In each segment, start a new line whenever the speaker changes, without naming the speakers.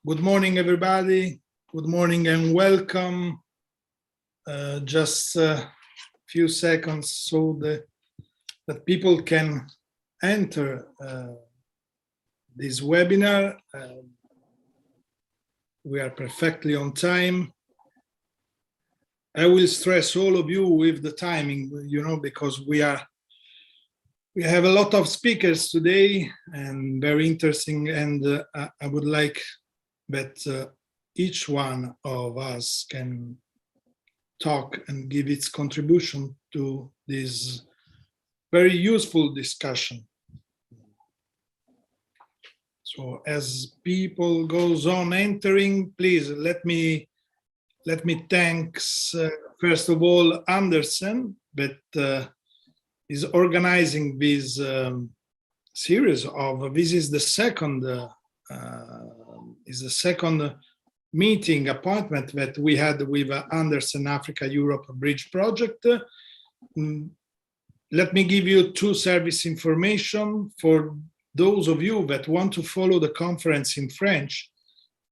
Good morning, everybody. Good morning and welcome. Just a few seconds so that people can enter this webinar. We are perfectly on time. I will stress all of you with the timing, because we have a lot of speakers today and very interesting, and I would like that each one of us can talk and give its contribution to this very useful discussion. So as people goes on entering, please let me thanks first of all Andersen that is organizing this series of this is the second meeting appointment that we had with Andersen Africa Europe Bridge Project. Let me give you two service information for those of you that want to follow the conference in French.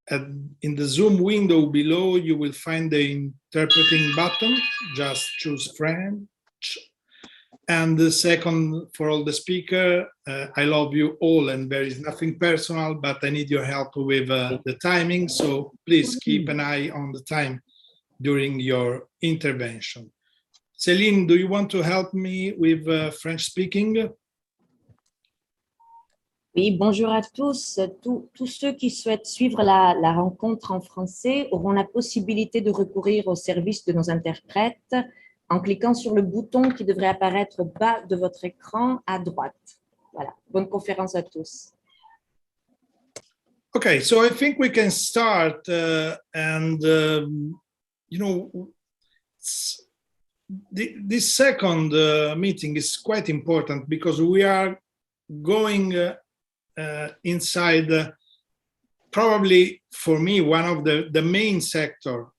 In the Zoom window below, you will find the interpreting button. Just choose French. And the second, for all the speaker, I love you all, and there is nothing personal, but I need your help with the timing. So please keep an eye on the time during your intervention. Céline, do you want to help me with French speaking?
Oui, bonjour à tous. Tous ceux qui souhaitent suivre la rencontre en français auront la possibilité de recourir au service de nos interprètes en cliquant sur le bouton qui devrait apparaître au bas de votre écran à droite. Voilà, bonne conférence à tous.
Okay, so I think we can start this second meeting is quite important because we are going inside probably for me one of the main sector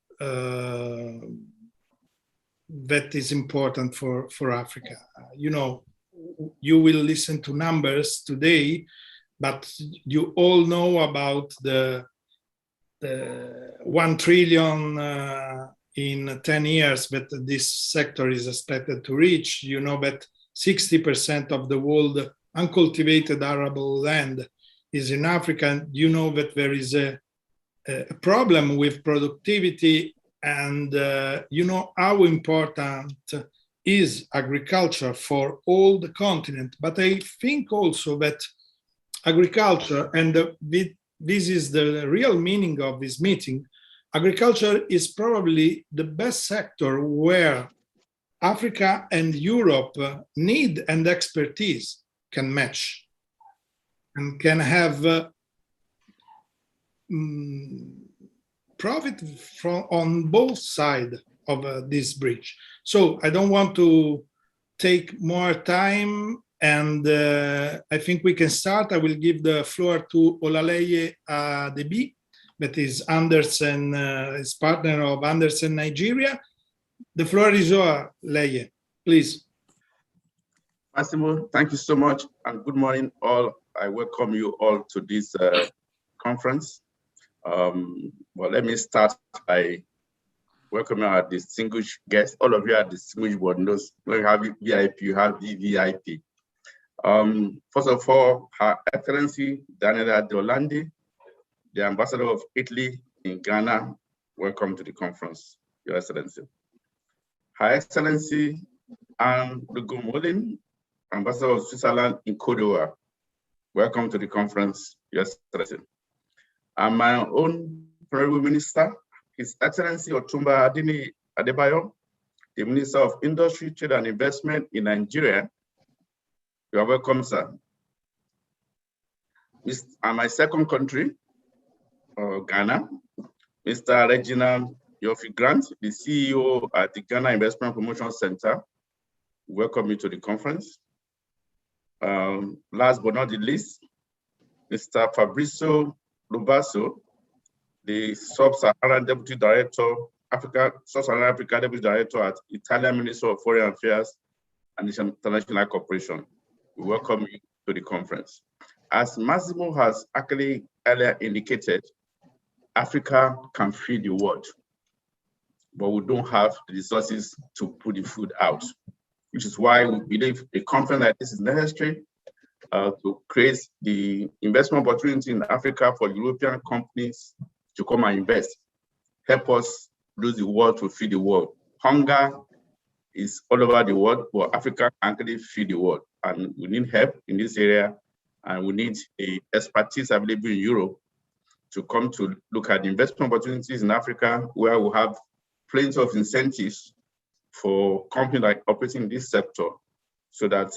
that is important for Africa. You will listen to numbers today, but you all know about the 1 trillion in 10 years that this sector is expected to reach. You know that 60% of the world uncultivated arable land is in Africa. And you know that there is a problem with productivity, and how important is agriculture for all the continent. But I think also that agriculture, and this is the real meaning of this meeting, agriculture is probably the best sector where Africa and Europe need and expertise can match and can have profit from on both sides of this bridge. So I don't want to take more time, and I think we can start. I will give the floor to Olaleye Adebi, that is Andersen, is partner of Andersen Nigeria. The floor is yours, Leye, please.
Massimo, thank you so much, and good morning all. I welcome you all to this conference. Well, let me start by welcoming our distinguished guests. All of you are distinguished, but those when you have VIP, you have VVIP. First of all, Her Excellency Daniela De Orlandi, the Ambassador of Italy in Ghana, welcome to the conference, Your Excellency. Her Excellency Anne Lugomolin, Ambassador of Switzerland in Côte d'Ivoire, welcome to the conference, Your Excellency. And my own Honorable Minister, His Excellency Otumba Adini Adebayo, the Minister of Industry, Trade and Investment in Nigeria. You are welcome, sir. And my second country, Ghana, Mr. Reginald Yofi Grant, the CEO at the Ghana Investment Promotion Center. Welcome you to the conference. Last but not the least, Mr. Fabrizio Lubasso, the Sub-Saharan Deputy Director, Sub-Saharan Africa Deputy Director at Italian Ministry of Foreign Affairs and International Cooperation. We welcome you to the conference. As Massimo has actually earlier indicated, Africa can feed the world, but we don't have the resources to put the food out, which is why we believe a conference like this is necessary to create the investment opportunity in Africa for European companies to come and invest, help us lose the world to feed the world. Hunger is all over the world, but Africa can actually feed the world, and we need help in this area, and we need a expertise available in Europe to come to look at investment opportunities in Africa, where we have plenty of incentives for companies like operating in this sector, so that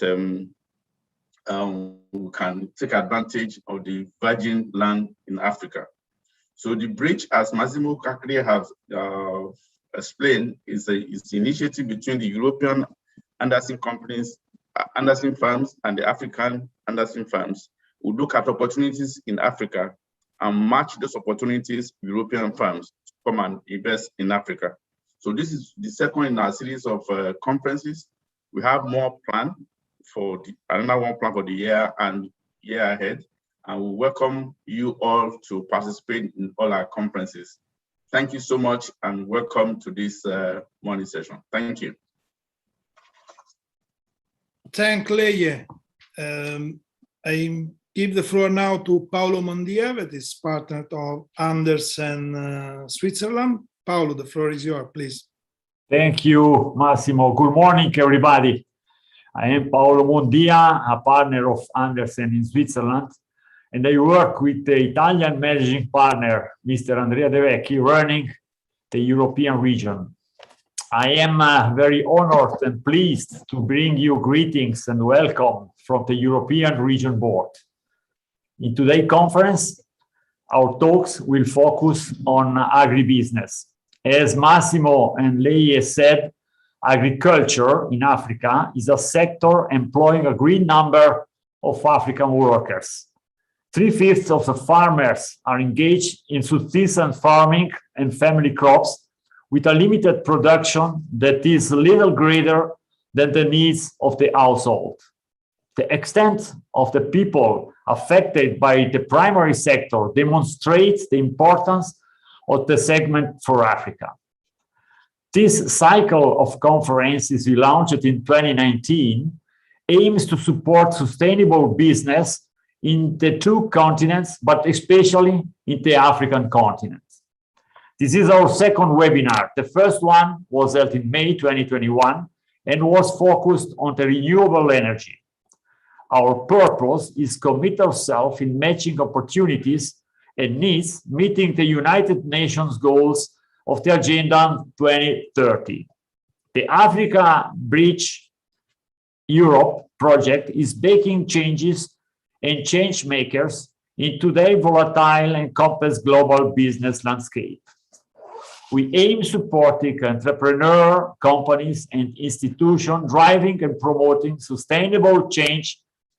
we can take advantage of the virgin land in Africa. So the bridge, as Massimo Kakri has explained, is the initiative between the European Anderson companies, Anderson firms, and the African Anderson firms. We look at opportunities in Africa and match those opportunities with European firms to come and invest in Africa. So this is the second in our series of conferences. We have more planned for another one planned for the year and year ahead, and we welcome you all to participate in all our conferences. Thank you so much, and welcome to this morning session. Thank you.
Thank Leye. I give the floor now to Paolo Mondia, that is partner of Andersen Switzerland. Paolo, the floor is yours, please.
Thank you, Massimo. Good morning, everybody. I am Paolo Mondia, a partner of Andersen in Switzerland, and I work with the Italian managing partner, Mr. Andrea De Vecchi, running the European region. I am very honored and pleased to bring you greetings and welcome from the European Region Board. In today's conference, our talks will focus on agribusiness. As Massimo and Leye said, agriculture in Africa is a sector employing a great number of African workers. 3/5 of the farmers are engaged in subsistence farming and family crops with a limited production that is little greater than the needs of the household. The extent of the people affected by the primary sector demonstrates the importance of the segment for Africa. This cycle of conferences we launched in 2019 aims to support sustainable business in the two continents, but especially in the African continent. This is our second webinar. The first one was held in May 2021 and was focused on the renewable energy. Our purpose is to commit ourselves in matching opportunities and needs, meeting the United Nations goals of the Agenda 2030. The Africa Bridge Europe project is making changes and change makers in today's volatile and complex global business landscape. We aim supporting entrepreneurs, companies, and institutions driving and promoting sustainable change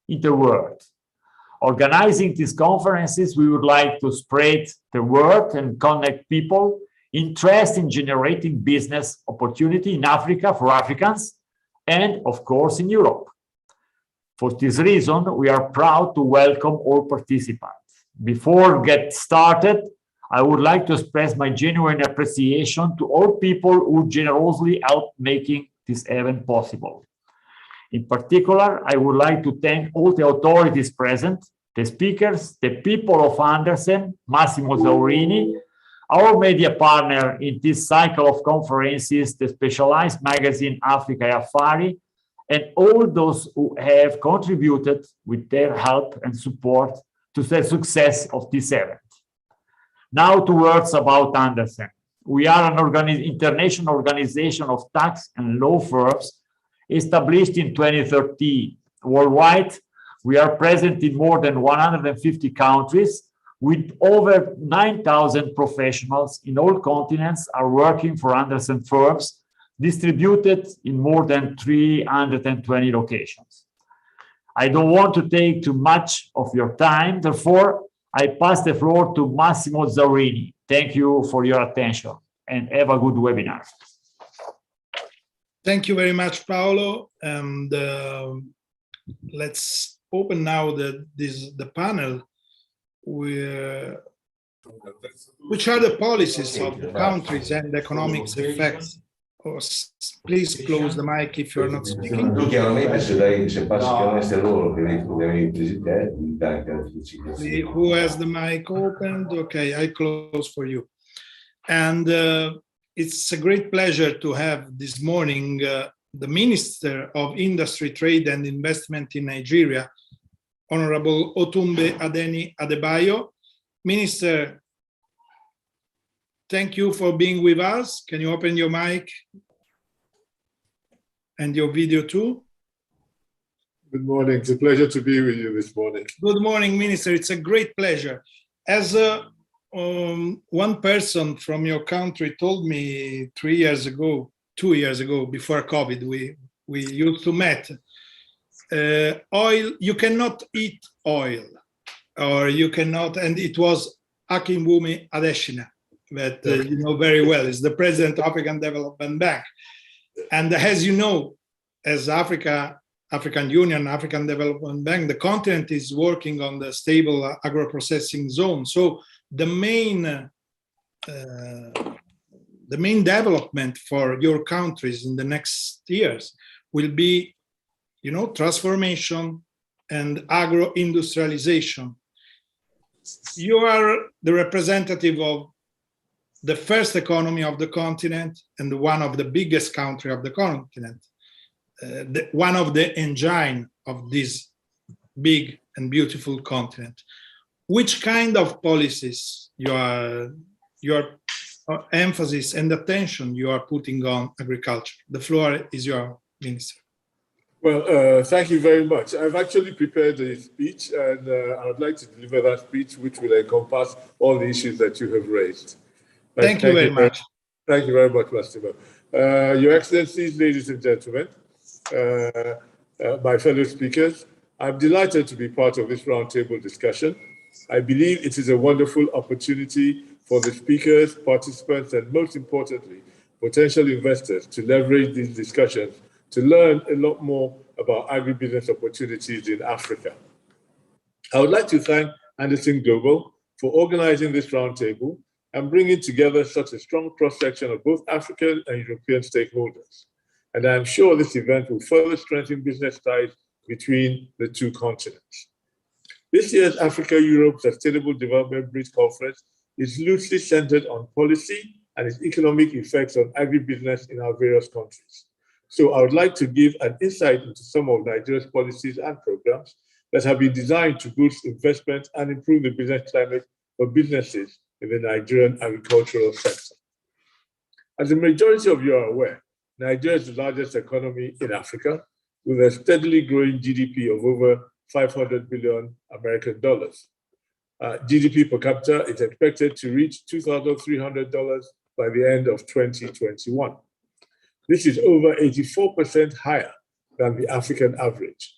in the world. Organizing these conferences, we would like to spread the word and connect people interested in generating business opportunity in Africa for Africans and, of course, in Europe. For this reason, we are proud to welcome all participants. Before we get started, I would like to express my genuine appreciation to all people who generously helped making this event possible. In particular, I would like to thank all the authorities present, the speakers, the people of Andersen, Massimo Zaurini, our media partner in this cycle of conferences, the specialized magazine Africa e Affari, and all those who have contributed with their help and support to the success of this event. Now, 2 words about Andersen. We are an international organization of tax and law firms established in 2013. Worldwide, we are present in more than 150 countries with over 9,000 professionals in all continents are working for Andersen firms distributed in more than 320 locations. I don't want to take too much of your time, therefore, I pass the floor to Massimo Zaurini. Thank you for your attention and have a good webinar.
Thank you very much, Paolo. And let's open now the panel. Which are the policies of the countries and economics effects? Please close the mic if you're not speaking.
Chiaramente se passi chiaramente a loro che
Who has the mic opened? Okay, I close for you. And it's a great pleasure to have this morning the Minister of Industry, Trade and Investment in Nigeria, Honorable Otumbe Adeni Adebayo. Minister, thank you for being with us. Can you open your mic and your video too?
Good morning. It's a pleasure to be with you this morning.
Good morning, Minister. It's a great pleasure. As one person from your country told me 2 years ago, before COVID, we used to meet. Oil, you cannot eat oil, or you cannot, and it was Akinwumi Adesina, that you know very well, is the president of African Development Bank. And as you know, as African Union, African Development Bank, the continent is working on the stable agro-processing zone. So the main development for your countries in the next years will be, you know, transformation and agro-industrialization. You are the representative of the first economy of the continent and one of the biggest country of the continent, one of the engine of this big and beautiful continent. Which kind of policies your emphasis and attention you are putting on agriculture? The floor is yours, Minister.
Well, thank you very much. I've actually prepared a speech, and I would like to deliver that speech, which will encompass all the issues that you have raised.
Thank you very much.
Thank you very much, Mastimo. Your Excellencies, ladies and gentlemen, my fellow speakers, I'm delighted to be part of this roundtable discussion. I believe it is a wonderful opportunity for the speakers, participants, and most importantly, potential investors to leverage these discussions to learn a lot more about agribusiness opportunities in Africa. I would like to thank Anderson Global for organizing this roundtable and bringing together such a strong cross-section of both African and European stakeholders. And I'm sure this event will further strengthen business ties between the two continents. This year's Africa-Europe Sustainable Development Bridge Conference is loosely centered on policy and its economic effects on agribusiness in our various countries. So I would like to give an insight into some of Nigeria's policies and programs that have been designed to boost investment and improve the business climate for businesses in the Nigerian agricultural sector. As the majority of you are aware, Nigeria is the largest economy in Africa, with a steadily growing GDP of over 500 billion American dollars. GDP per capita is expected to reach $2,300 by the end of 2021. This is over 84% higher than the African average.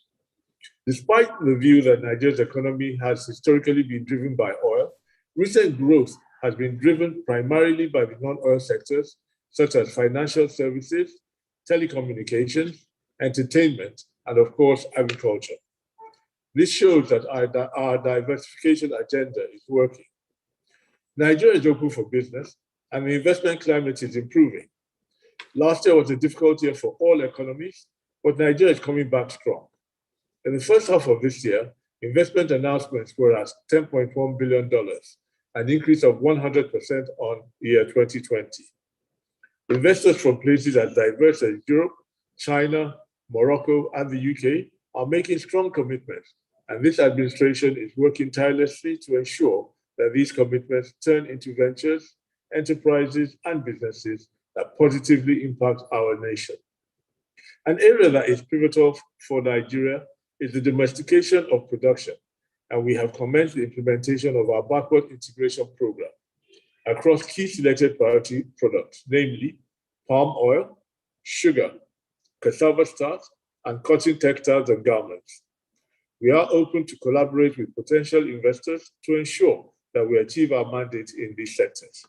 Despite the view that Nigeria's economy has historically been driven by oil, recent growth has been driven primarily by the non-oil sectors, such as financial services, telecommunications, entertainment, and of course, agriculture. This shows that our diversification agenda is working. Nigeria is open for business, and the investment climate is improving. Last year was a difficult year for all economies, but Nigeria is coming back strong. In the first half of this year, investment announcements were at $10.1 billion, an increase of 100% on the year 2020. Investors from places as diverse as Europe, China, Morocco, and the UK are making strong commitments, and this administration is working tirelessly to ensure that these commitments turn into ventures, enterprises, and businesses that positively impact our nation. An area that is pivotal for Nigeria is the domestication of production, and we have commenced the implementation of our backward integration program across key selected priority products, namely palm oil, sugar, cassava starch, and cotton textiles and garments. We are open to collaborate with potential investors to ensure that we achieve our mandate in these sectors.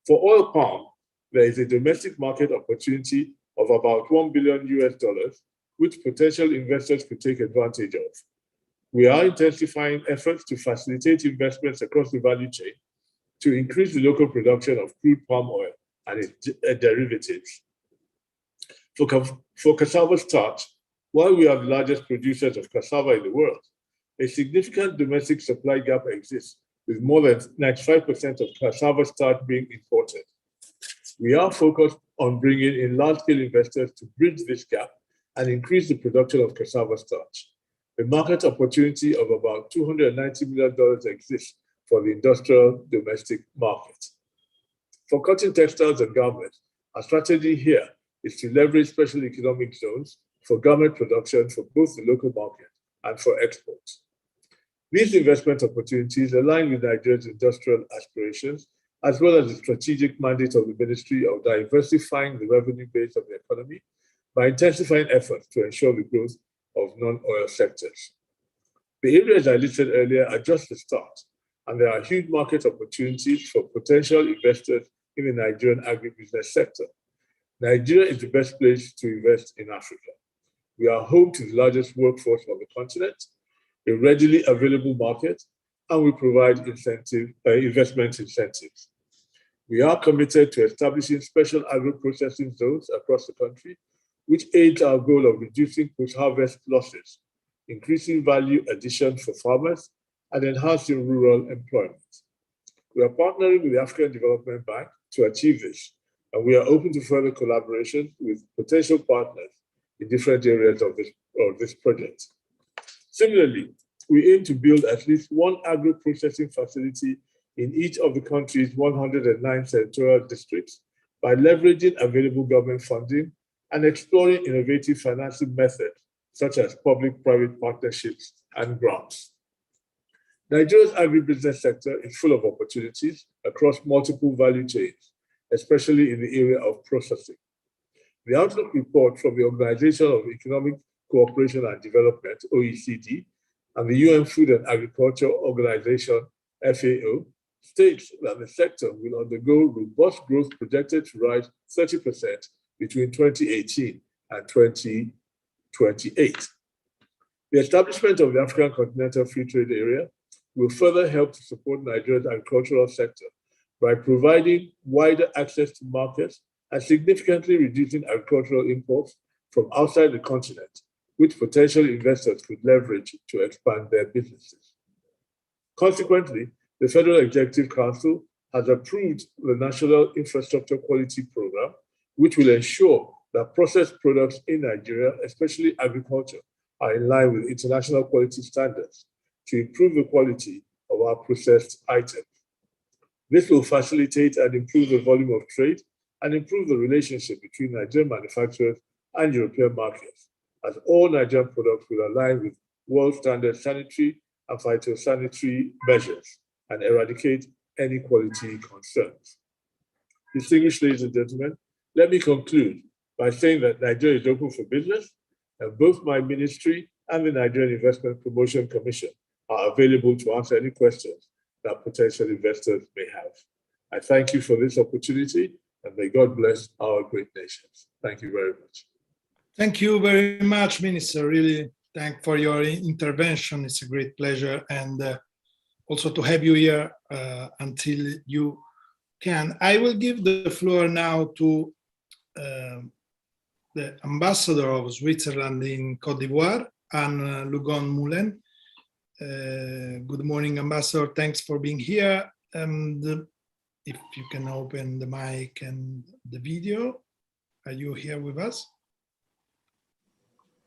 For oil palm, there is a domestic market opportunity of about $1 billion, which potential investors could take advantage of. We are intensifying efforts to facilitate investments across the value chain to increase the local production of crude palm oil and its derivatives. For cassava starch, while we are the largest producers of cassava in the world, a significant domestic supply gap exists, with more than 95% of cassava starch being imported. We are focused on bringing in large-scale investors to bridge this gap and increase the production of cassava starch. A market opportunity of about $290 million exists for the industrial domestic market. For cotton textiles and garments, our strategy here is to leverage special economic zones for garment production for both the local market and for exports. These investment opportunities align with Nigeria's industrial aspirations, as well as the strategic mandate of the Ministry of diversifying the revenue base of the economy by intensifying efforts to ensure the growth of non-oil sectors. The areas I listed earlier are just the start, and there are huge market opportunities for potential investors in the Nigerian agribusiness sector. Nigeria is the best place to invest in Africa. We are home to the largest workforce on the continent, a readily available market, and we provide investment incentives. We are committed to establishing special agro-processing zones across the country, which aids our goal of reducing post-harvest losses, increasing value addition for farmers, and enhancing rural employment. We are partnering with the African Development Bank to achieve this, and we are open to further collaboration with potential partners in different areas of this project. Similarly, we aim to build at least one agro-processing facility in each of the country's 109 senatorial districts by leveraging available government funding and exploring innovative financing methods such as public-private partnerships and grants. Nigeria's agribusiness sector is full of opportunities across multiple value chains, especially in the area of processing. The Outlook report from the Organization of Economic Cooperation and Development, OECD, and the UN Food and Agriculture Organization, FAO, states that the sector will undergo robust growth projected to rise 30% between 2018 and 2028. The establishment of the African Continental Free Trade Area will further help to support Nigeria's agricultural sector by providing wider access to markets and significantly reducing agricultural imports from outside the continent, which potential investors could leverage to expand their businesses. Consequently, the Federal Executive Council has approved the National Infrastructure Quality Program, which will ensure that processed products in Nigeria, especially agriculture, are in line with international quality standards to improve the quality of our processed items. This will facilitate and improve the volume of trade and improve the relationship between Nigerian manufacturers and European markets, as all Nigerian products will align with world standard sanitary and phytosanitary measures and eradicate any quality concerns. Distinguished ladies and gentlemen, let me conclude by saying that Nigeria is open for business, and both my ministry and the Nigerian Investment Promotion Commission are available to answer any questions that potential investors may have. I thank you for this opportunity, and may God bless our great nations. Thank you very much.
Thank you very much, Minister. Really thank for your intervention. It's a great pleasure, and also to have you here until you can. I will give the floor now to the ambassador of Switzerland in Côte d'Ivoire, Anne Le Gond Moulin. Good morning, Ambassador. Thanks for being here. If you can open the mic and the video. Are you here with us?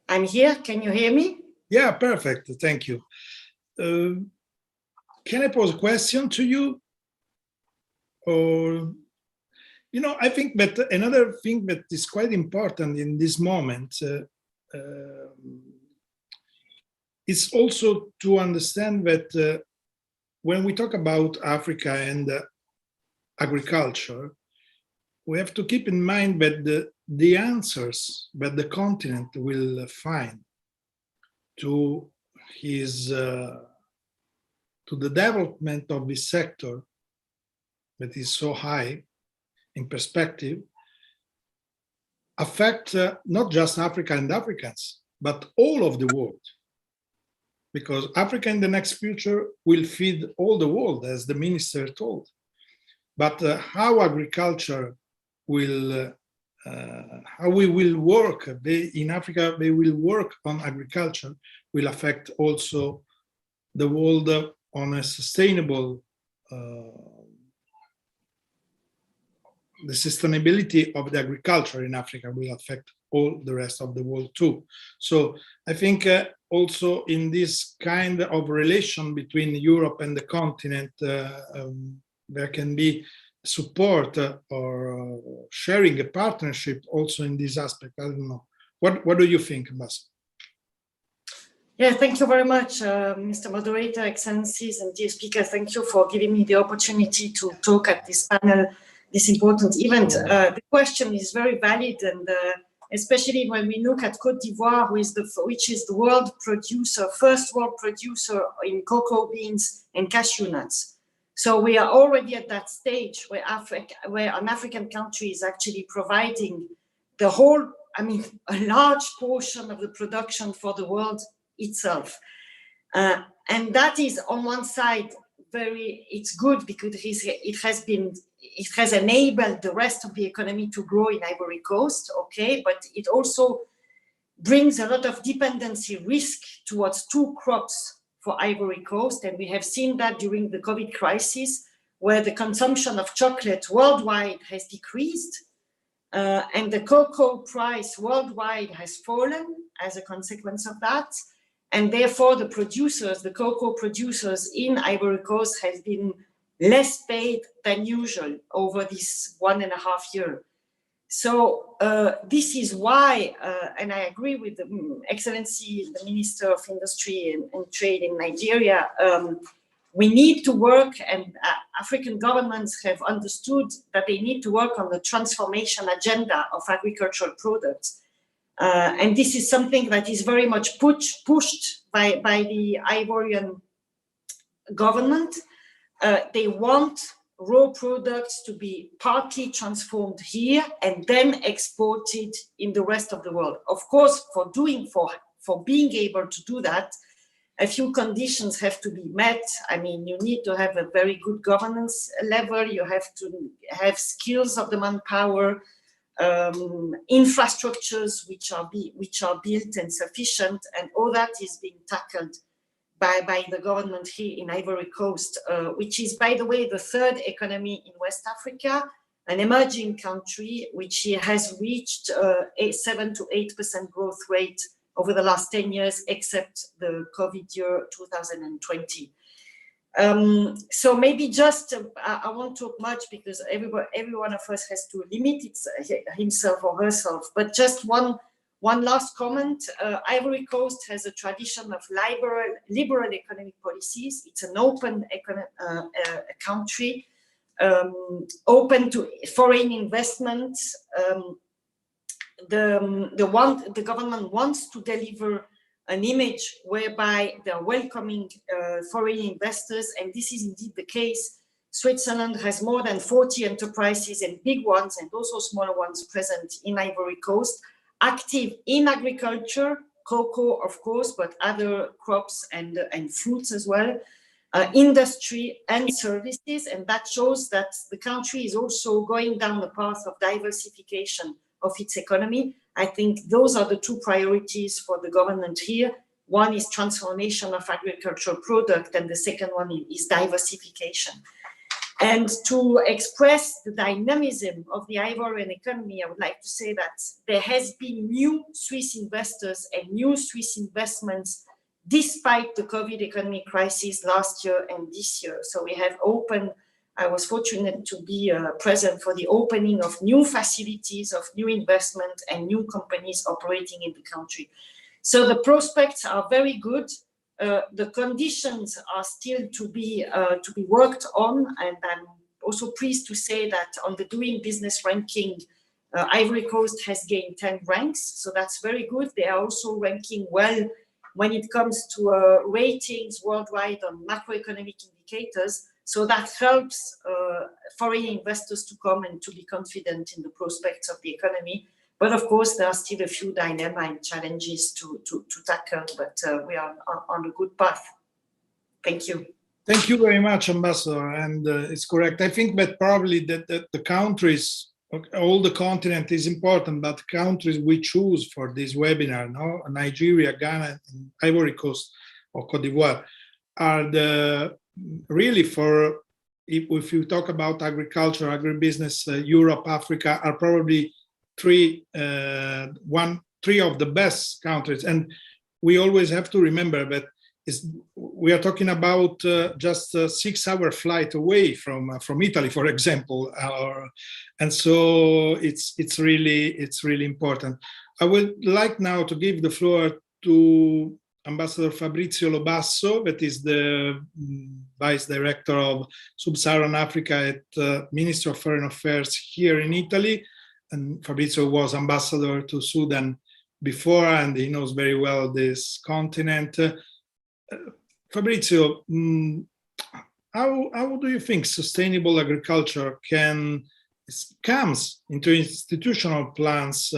I'm here. Can you hear me?
Yeah, perfect. Thank you. Can I pose a question to you? Or, you know, I think that another thing that is quite important in this moment is also to understand that when we talk about Africa and agriculture, we have to keep in mind that the answers that the continent will find to the development of this sector that is so high in perspective affect not just Africa and Africans, but all of the world. Because Africa in the next future will feed all the world, as the minister told. but how agriculture will, how we will work in Africa, they will work on agriculture, will affect also the world on a sustainable, the sustainability of the agriculture in Africa will affect all the rest of the world too. So I think also in this kind of relation between Europe and the continent, there can be support or sharing a partnership also in this aspect. I don't know. What do you think, Bassel?
Yeah, thank you very much, Mr. Moderator, Excellencies, and dear speaker. Thank you for giving me the opportunity to talk at this panel, this important event. The question is very valid, and especially when we look at Côte d'Ivoire, which is the world producer, first world producer in cocoa beans and cashew nuts. So we are already at that stage where an African country is actually providing the whole, I mean, a large portion of the production for the world itself. And that is on one side it's good because it has enabled the rest of the economy to grow in Ivory Coast, okay, but it also brings a lot of dependency risk towards two crops for Ivory Coast, and we have seen that during the COVID crisis, where the consumption of chocolate worldwide has decreased, and the cocoa price worldwide has fallen as a consequence of that. And therefore, the cocoa producers in Ivory Coast have been less paid than usual over this 1.5 years. So this is why, and I agree with the Excellency, the Minister of Industry and Trade in Nigeria, we need to work, and African governments have understood that they need to work on the transformation agenda of agricultural products. And this is something that is very much pushed by the Ivorian government. They want raw products to be partly transformed here and then exported in the rest of the world. Of course, for being able to do that, a few conditions have to be met. I mean, you need to have a very good governance level. You have to have skills of the manpower, infrastructures which are built and sufficient, and all that is being tackled by the government here in Ivory Coast, which is, by the way, the third economy in West Africa, an emerging country which has reached a 7 to 8% growth rate over the last 10 years, except the COVID year 2020. So maybe just, I won't talk much because every one of us has to limit himself or herself, but just one last comment. Ivory Coast has a tradition of liberal economic policies. It's an open country, open to foreign investments. The government wants to deliver an image whereby they're welcoming foreign investors, and this is indeed the case. Switzerland has more than 40 enterprises, and big ones and also smaller ones, present in Ivory Coast, active in agriculture, cocoa of course, but other crops and fruits as well, industry and services, and that shows that the country is also going down the path of diversification of its economy. I think those are the two priorities for the government here. One is transformation of agricultural product, and the second one is diversification. And to express the dynamism of the Ivorian economy, I would like to say that there has been new Swiss investors and new Swiss investments despite the COVID economic crisis last year and this year. So we have opened, I was fortunate to be present for the opening of new facilities, of new investment and new companies operating in the country. So the prospects are very good. The conditions are still to be worked on, and I'm also pleased to say that on the Doing Business ranking, Ivory Coast has gained 10 ranks, so that's very good. They are also ranking well when it comes to ratings worldwide on macroeconomic indicators, so that helps foreign investors to come and to be confident in the prospects of the economy. But of course, there are still a few dilemmas and challenges to tackle, but we are on a good path. Thank you.
Thank you very much, Ambassador, and it's correct. I think that probably that the countries, all the continent is important, but countries we choose for this webinar, no, Nigeria, Ghana, Ivory Coast, or Cote d'Ivoire, are the really for, if you talk about agriculture, agribusiness, Europe, Africa, are probably three of the best countries. And we always have to remember that we are talking about just a 6-hour flight away from Italy, for example, and so it's really important. I would like now to give the floor to Ambassador Fabrizio Lobasso, that is the Vice Director of Sub-Saharan Africa at Ministry of Foreign Affairs here in Italy. And Fabrizio was ambassador to Sudan before, and he knows very well this continent. Fabrizio, how do you think sustainable agriculture comes into institutional plans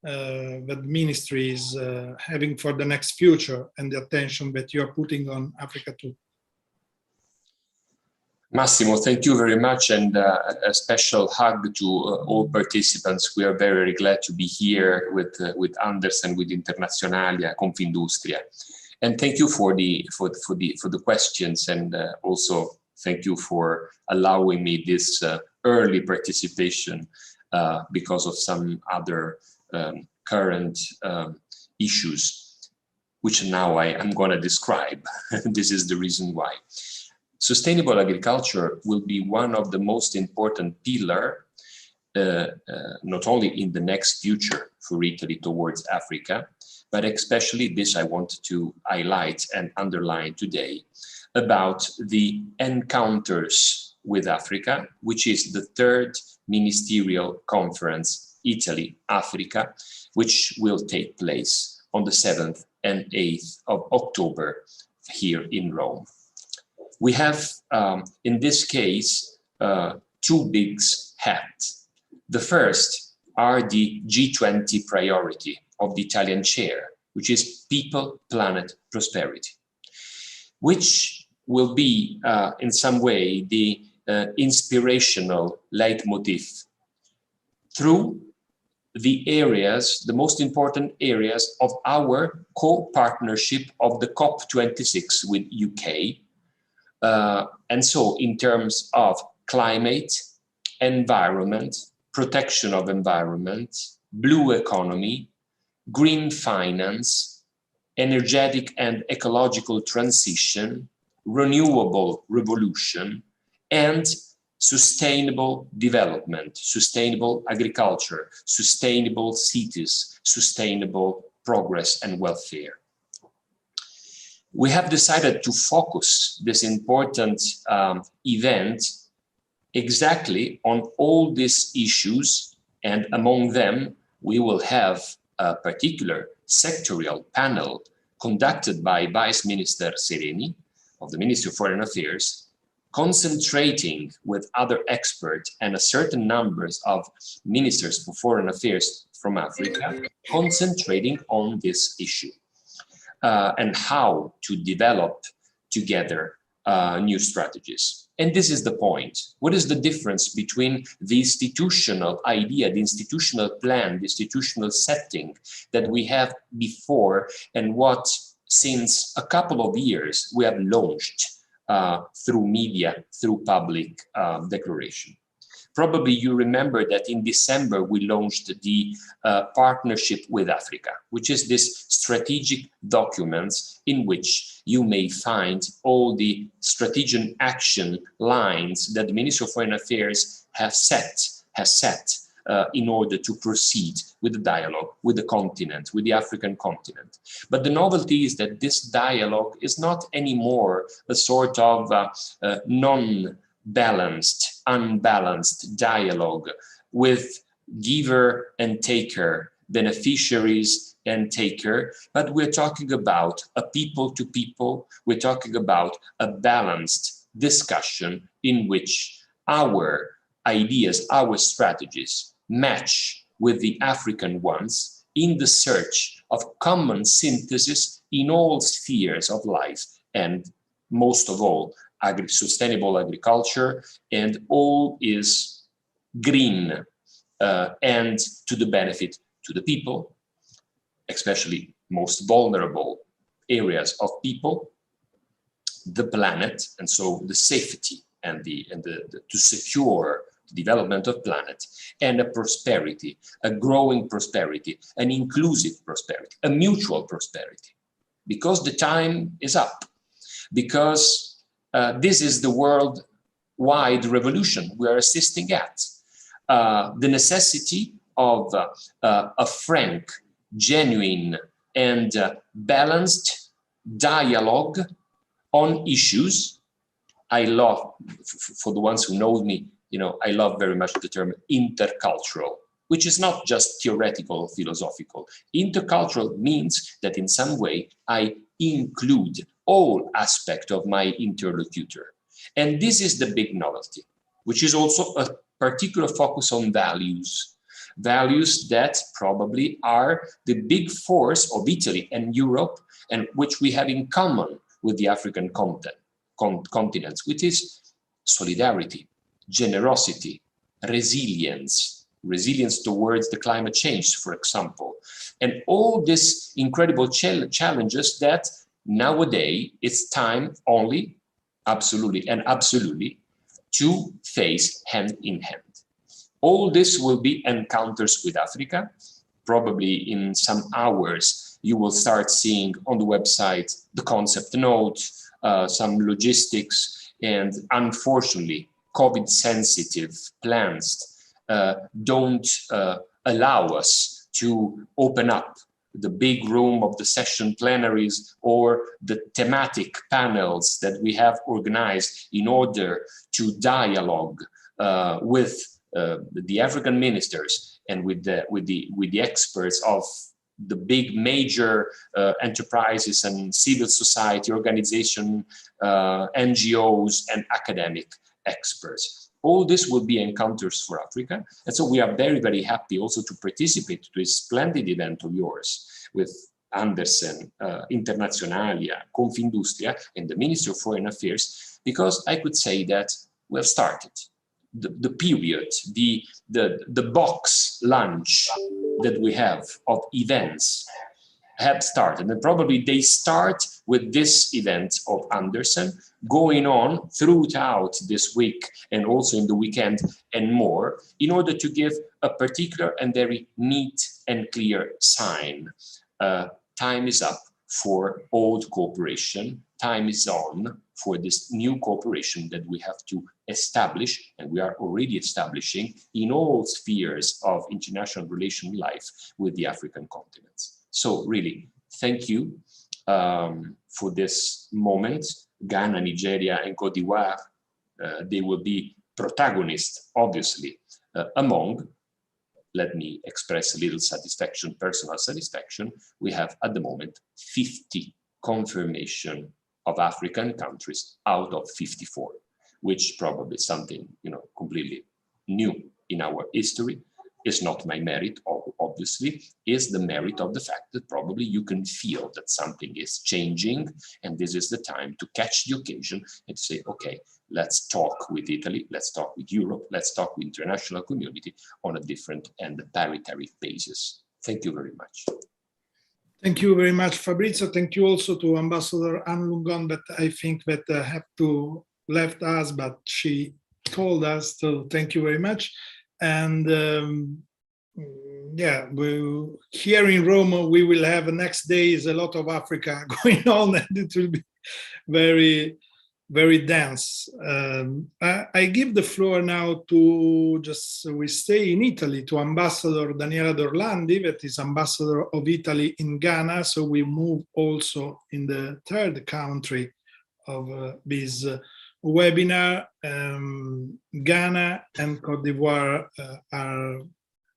that ministry is having for the next future, and the attention that you are putting on Africa too?
Massimo, thank you very much, and a special hug to all participants. We are very glad to be here with Anders and with Internazionale, Confindustria. And thank you for the questions, and also thank you for allowing me this early participation because of some other current issues, which now I'm going to describe. This is the reason why. Sustainable agriculture will be one of the most important pillars, not only in the next future for Italy towards Africa, but especially this I want to highlight and underline today about the encounters with Africa, which is the third ministerial conference, Italy, Africa, which will take place on the 7th and 8th of October here in Rome. We have, in this case, two big hats. The first are the G20 priority of the Italian chair, which is people, planet, prosperity, which will be in some way the inspirational leitmotif through the areas, the most important areas of our co-partnership of the COP26 with UK. And so in terms of climate, environment, protection of environment, blue economy, green finance, energetic and ecological transition, renewable revolution, and sustainable development, sustainable agriculture, sustainable cities, sustainable progress and welfare. We have decided to focus this important event exactly on all these issues, and among them we will have a particular sectorial panel conducted by Vice Minister Sereni of the Ministry of Foreign Affairs, concentrating with other experts and a certain numbers of ministers for foreign affairs from Africa, concentrating on this issue and how to develop together new strategies. And this is the point. What is the difference between the institutional idea, the institutional plan, the institutional setting that we have before, and what since a couple of years we have launched through media, through public declaration? Probably you remember that in December we launched the Partnership with Africa, which is this strategic documents in which you may find all the strategic action lines that the Ministry of Foreign Affairs has set in order to proceed with the dialogue with the continent, with the African continent. But the novelty is that this dialogue is not anymore a sort of non-balanced, unbalanced dialogue with giver and taker, beneficiaries and taker, but we're talking about a people to people, we're talking about a balanced discussion in which our ideas, our strategies match with the African ones in the search of common synthesis in all spheres of life and most of all, sustainable agriculture, and all is green and to the benefit to the people, especially most vulnerable areas of people, the planet, and so the safety and to secure the development of planet, and a prosperity, a growing prosperity, an inclusive prosperity, a mutual prosperity, because the time is up, because this is the worldwide revolution we are assisting at. The necessity of a frank, genuine, and balanced dialogue on issues. I love, for the ones who know me, I love very much the term intercultural, which is not just theoretical or philosophical. Intercultural means that in some way I include all aspects of my interlocutor. And this is the big novelty, which is also a particular focus on values. Values that probably are the big force of Italy and Europe, and which we have in common with the African continents, which is solidarity, generosity, resilience towards the climate change, for example, and all these incredible challenges that nowadays it's time only, absolutely, to face hand in hand. All this will be encounters with Africa. Probably in some hours, you will start seeing on the website the concept note, some logistics, and unfortunately, COVID-sensitive plans don't allow us to open up the big room of the session plenaries or the thematic panels that we have organized in order to dialogue with the African ministers and with the experts of the big major enterprises and civil society organization, NGOs and academic experts. All this will be encounters for Africa. And so we are very, very happy also to participate to this splendid event of yours with Andersen, Internationalia, Confindustria, and the Ministry of Foreign Affairs, because I could say that we have started. The period, the box lunch that we have of events have started, and probably they start with this event of Andersen, going on throughout this week and also in the weekend and more, in order to give a particular and very neat and clear sign. Time is up for old cooperation. Time is on for this new cooperation that we have to establish, and we are already establishing in all spheres of international relation life with the African continents. So really, thank you for this moment. Ghana, Nigeria, and Cote d'Ivoire, they will be protagonists, obviously, among, let me express a little satisfaction, personal satisfaction. We have at the moment 50 confirmation of African countries out of 54, which probably something completely new in our history. Is not my merit, obviously, is the merit of the fact that probably you can feel that something is changing, and this is the time to catch the occasion and to say, okay, let's talk with Italy, let's talk with Europe, let's talk with the international community on a different and parity basis. Thank you very much.
Thank you very much, Fabrizio. Thank you also to Ambassador Anne Lungon, that I think that have to left us, but she told us, so thank you very much. And yeah, here in Rome, we will have next days a lot of Africa going on, and it will be very, very dense. I give the floor now to, we stay in Italy, to Ambassador Daniela D'Orlandi, that is Ambassador of Italy in Ghana. So we move also in the third country of this webinar. Ghana and Cote d'Ivoire are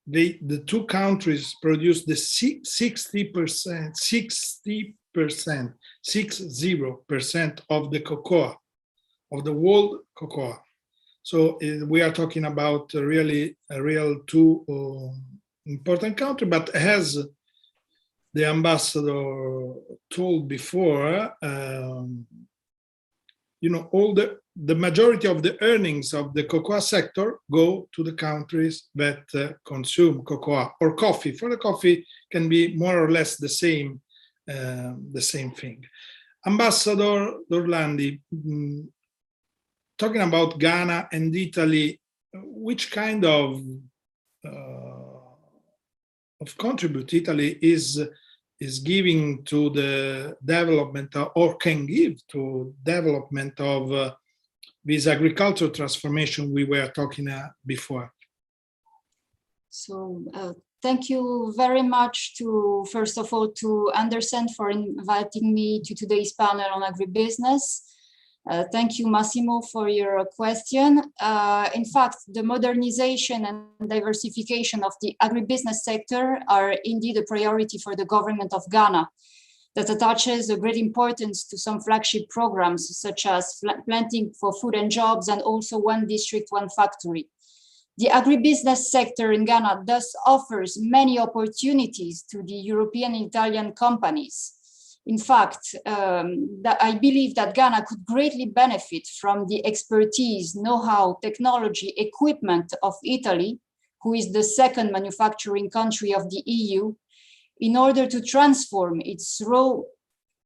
the two countries produce the 60% of the cocoa, of the world cocoa. So we are talking about really a real two important country, but as the ambassador told before, all the majority of the earnings of the cocoa sector go to the countries that consume cocoa or coffee. For the coffee can be more or less the same thing. Ambassador D'Orlandi, talking about Ghana and Italy, which kind of contribute Italy is giving to the development or can give to development of this agricultural transformation we were talking before?
So thank you very much first of all, to Andersen for inviting me to today's panel on agribusiness. Thank you, Massimo, for your question. In fact, the modernization and diversification of the agribusiness sector are indeed a priority for the government of Ghana, that attaches a great importance to some flagship programs such as Planting for Food and Jobs and also One District, One Factory. The agribusiness sector in Ghana thus offers many opportunities to the European and Italian companies. In fact, I believe that Ghana could greatly benefit from the expertise, know-how, technology, equipment of Italy, who is the second manufacturing country of the EU, in order to transform its raw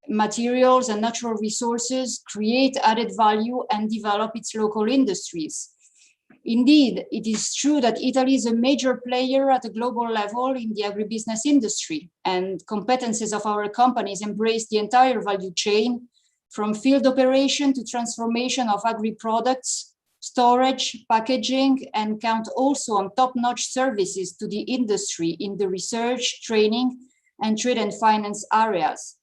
materials and natural resources, create added value, and develop its local industries. Indeed, it is true that Italy is a major player at a global level in the agribusiness industry, and competences of our companies embrace the entire value chain, from field operation to transformation of agri-products, storage, packaging, and count also on top-notch services to the industry in the research, training, and trade and finance areas.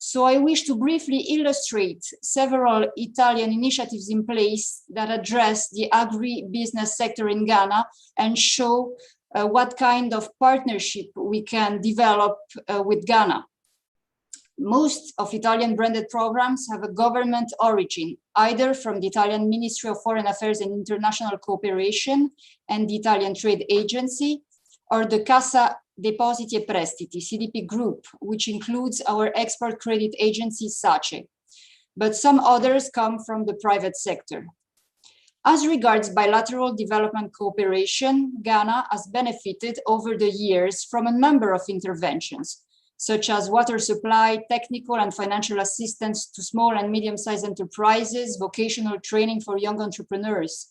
So I wish to briefly illustrate several Italian initiatives in place that address the agri-business sector in Ghana and show what kind of partnership we can develop with Ghana. Most of Italian branded programs have a government origin, either from the Italian Ministry of Foreign Affairs and International Cooperation and the Italian Trade Agency, or the Cassa Depositi e Prestiti, CDP Group, which includes our export credit agency, SACE. But some others come from the private sector. As regards bilateral development cooperation, Ghana has benefited over the years from a number of interventions, such as water supply, technical and financial assistance to small and medium-sized enterprises, vocational training for young entrepreneurs.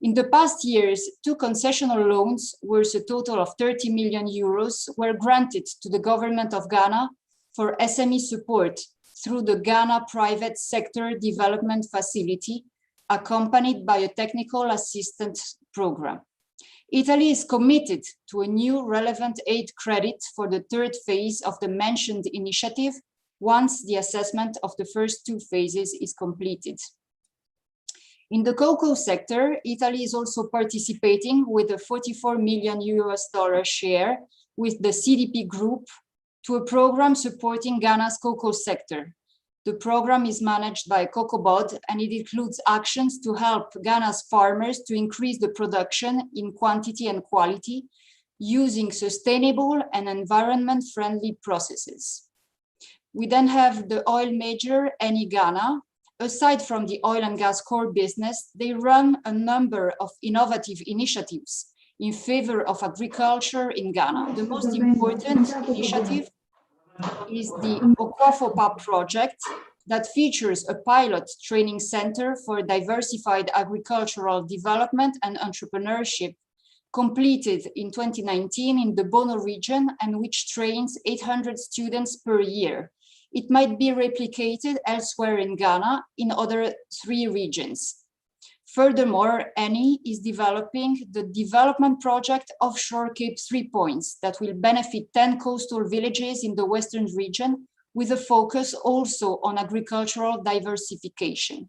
In the past years, 2 concessional loans worth a total of 30 million euros were granted to the government of Ghana for SME support through the Ghana Private Sector Development Facility, accompanied by a technical assistance program. Italy is committed to a new relevant aid credit for the 3rd phase of the mentioned initiative once the assessment of the first 2 phases is completed. In the cocoa sector, Italy is also participating with a $44 million share with the CDP Group to a program supporting Ghana's cocoa sector. The program is managed by COCOBOD, and it includes actions to help Ghana's farmers to increase the production in quantity and quality using sustainable and environment-friendly processes. We then have the oil major, Eni Ghana. Aside from the oil and gas core business, they run a number of innovative initiatives in favor of agriculture in Ghana. The most important initiative is the Okwafo project that features a pilot training center for diversified agricultural development and entrepreneurship, completed in 2019 in the Bono region, and which trains 800 students per year. It might be replicated elsewhere in Ghana in other 3 regions. Furthermore, Eni is developing the development project offshore Cape 3 Points that will benefit 10 coastal villages in the Western region, with a focus also on agricultural diversification.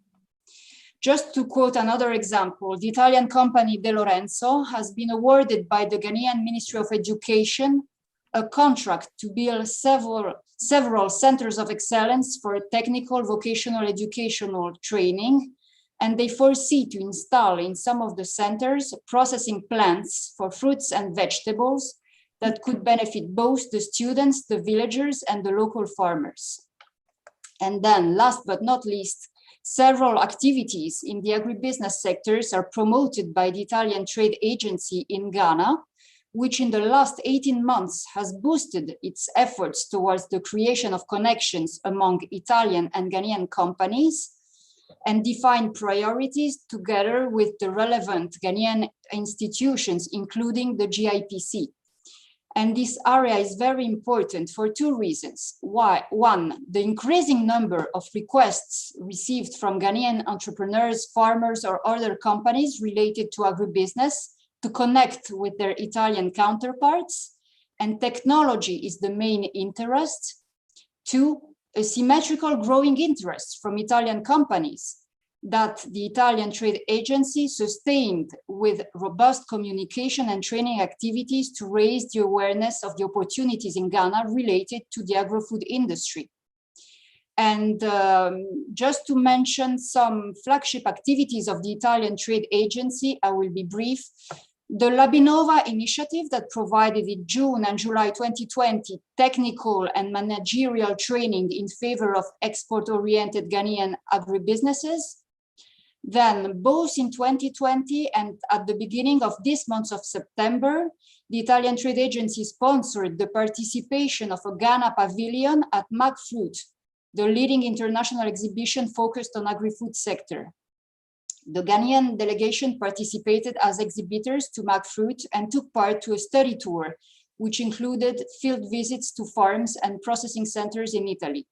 Just to quote another example, the Italian company De Lorenzo has been awarded by the Ghanaian Ministry of Education a contract to build several centers of excellence for technical vocational educational training, and they foresee to install in some of the centers processing plants for fruits and vegetables that could benefit both the students, the villagers, and the local farmers. And then last but not least, Several activities in the agribusiness sectors are promoted by the Italian Trade Agency in Ghana, which in the last 18 months has boosted its efforts towards the creation of connections among Italian and Ghanaian companies and defined priorities together with the relevant Ghanaian institutions, including the GIPC. And this area is very important for two reasons. Why? One, the increasing number of requests received from Ghanaian entrepreneurs, farmers, or other companies related to agribusiness to connect with their Italian counterparts, and technology is the main interest. Two, a symmetrical growing interest from Italian companies that the Italian Trade Agency sustained with robust communication and training activities to raise the awareness of the opportunities in Ghana related to the agro-food industry. And just to mention some flagship activities of the Italian Trade Agency, I will be brief. The Labinova initiative that provided in June and July 2020 technical and managerial training in favor of export-oriented Ghanaian agribusinesses. Then both in 2020 and at the beginning of this month of September, the Italian Trade Agency sponsored the participation of a Ghana pavilion at MagFruit, the leading international exhibition focused on agri-food sector. The Ghanaian delegation participated as exhibitors to MagFruit and took part to a study tour, which included field visits to farms and processing centers in Italy.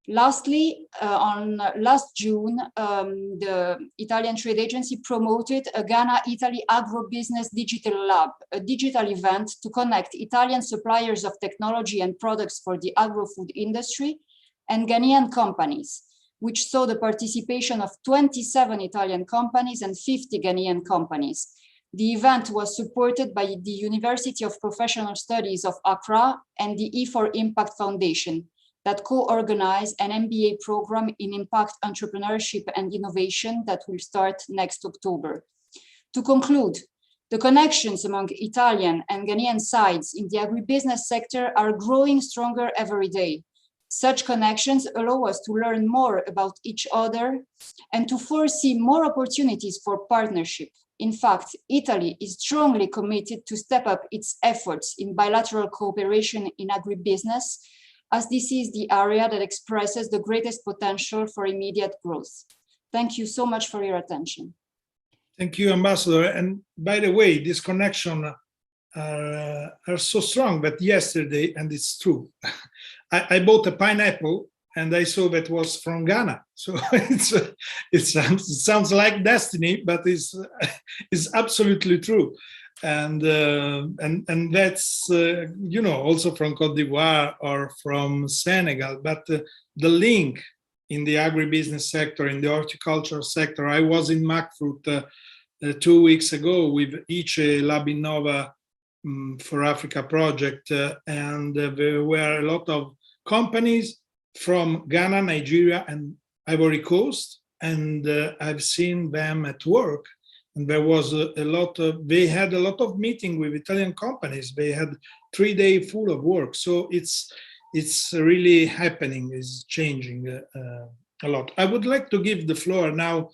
Lastly, on last June, the Italian Trade Agency promoted a Ghana-Italy Agro-Business Digital Lab, a digital event to connect Italian suppliers of technology and products for the agro-food industry and Ghanaian companies, which saw the participation of 27 Italian companies and 50 Ghanaian companies. The event was supported by the University of Professional Studies of Accra and the E4Impact Foundation, that co-organize an MBA program in impact entrepreneurship and innovation that will start next October. To conclude, the connections among Italian and Ghanaian sides in the agribusiness sector are growing stronger every day. Such connections allow us to learn more about each other and to foresee more opportunities for partnership. In fact, Italy is strongly committed to step up its efforts in bilateral cooperation in agribusiness, as this is the area that expresses the greatest potential for immediate growth. Thank you so much for your attention.
Thank you, Ambassador. And by the way, this connection are so strong that yesterday, and it's true, I bought a pineapple and I saw that was from Ghana. So it sounds like destiny, but it's absolutely true. And that's you know, also from Cote d'Ivoire or from Senegal, but the link in the agribusiness sector, in the horticultural sector. I was in MagFruit 2 weeks ago with ICE Labinova for Africa project, and there were a lot of companies from Ghana, Nigeria, and Ivory Coast, and I've seen them at work. And there was they had a lot of meeting with Italian companies. They had 3 days full of work. So it's really happening, is changing a lot. I would like to give the floor now,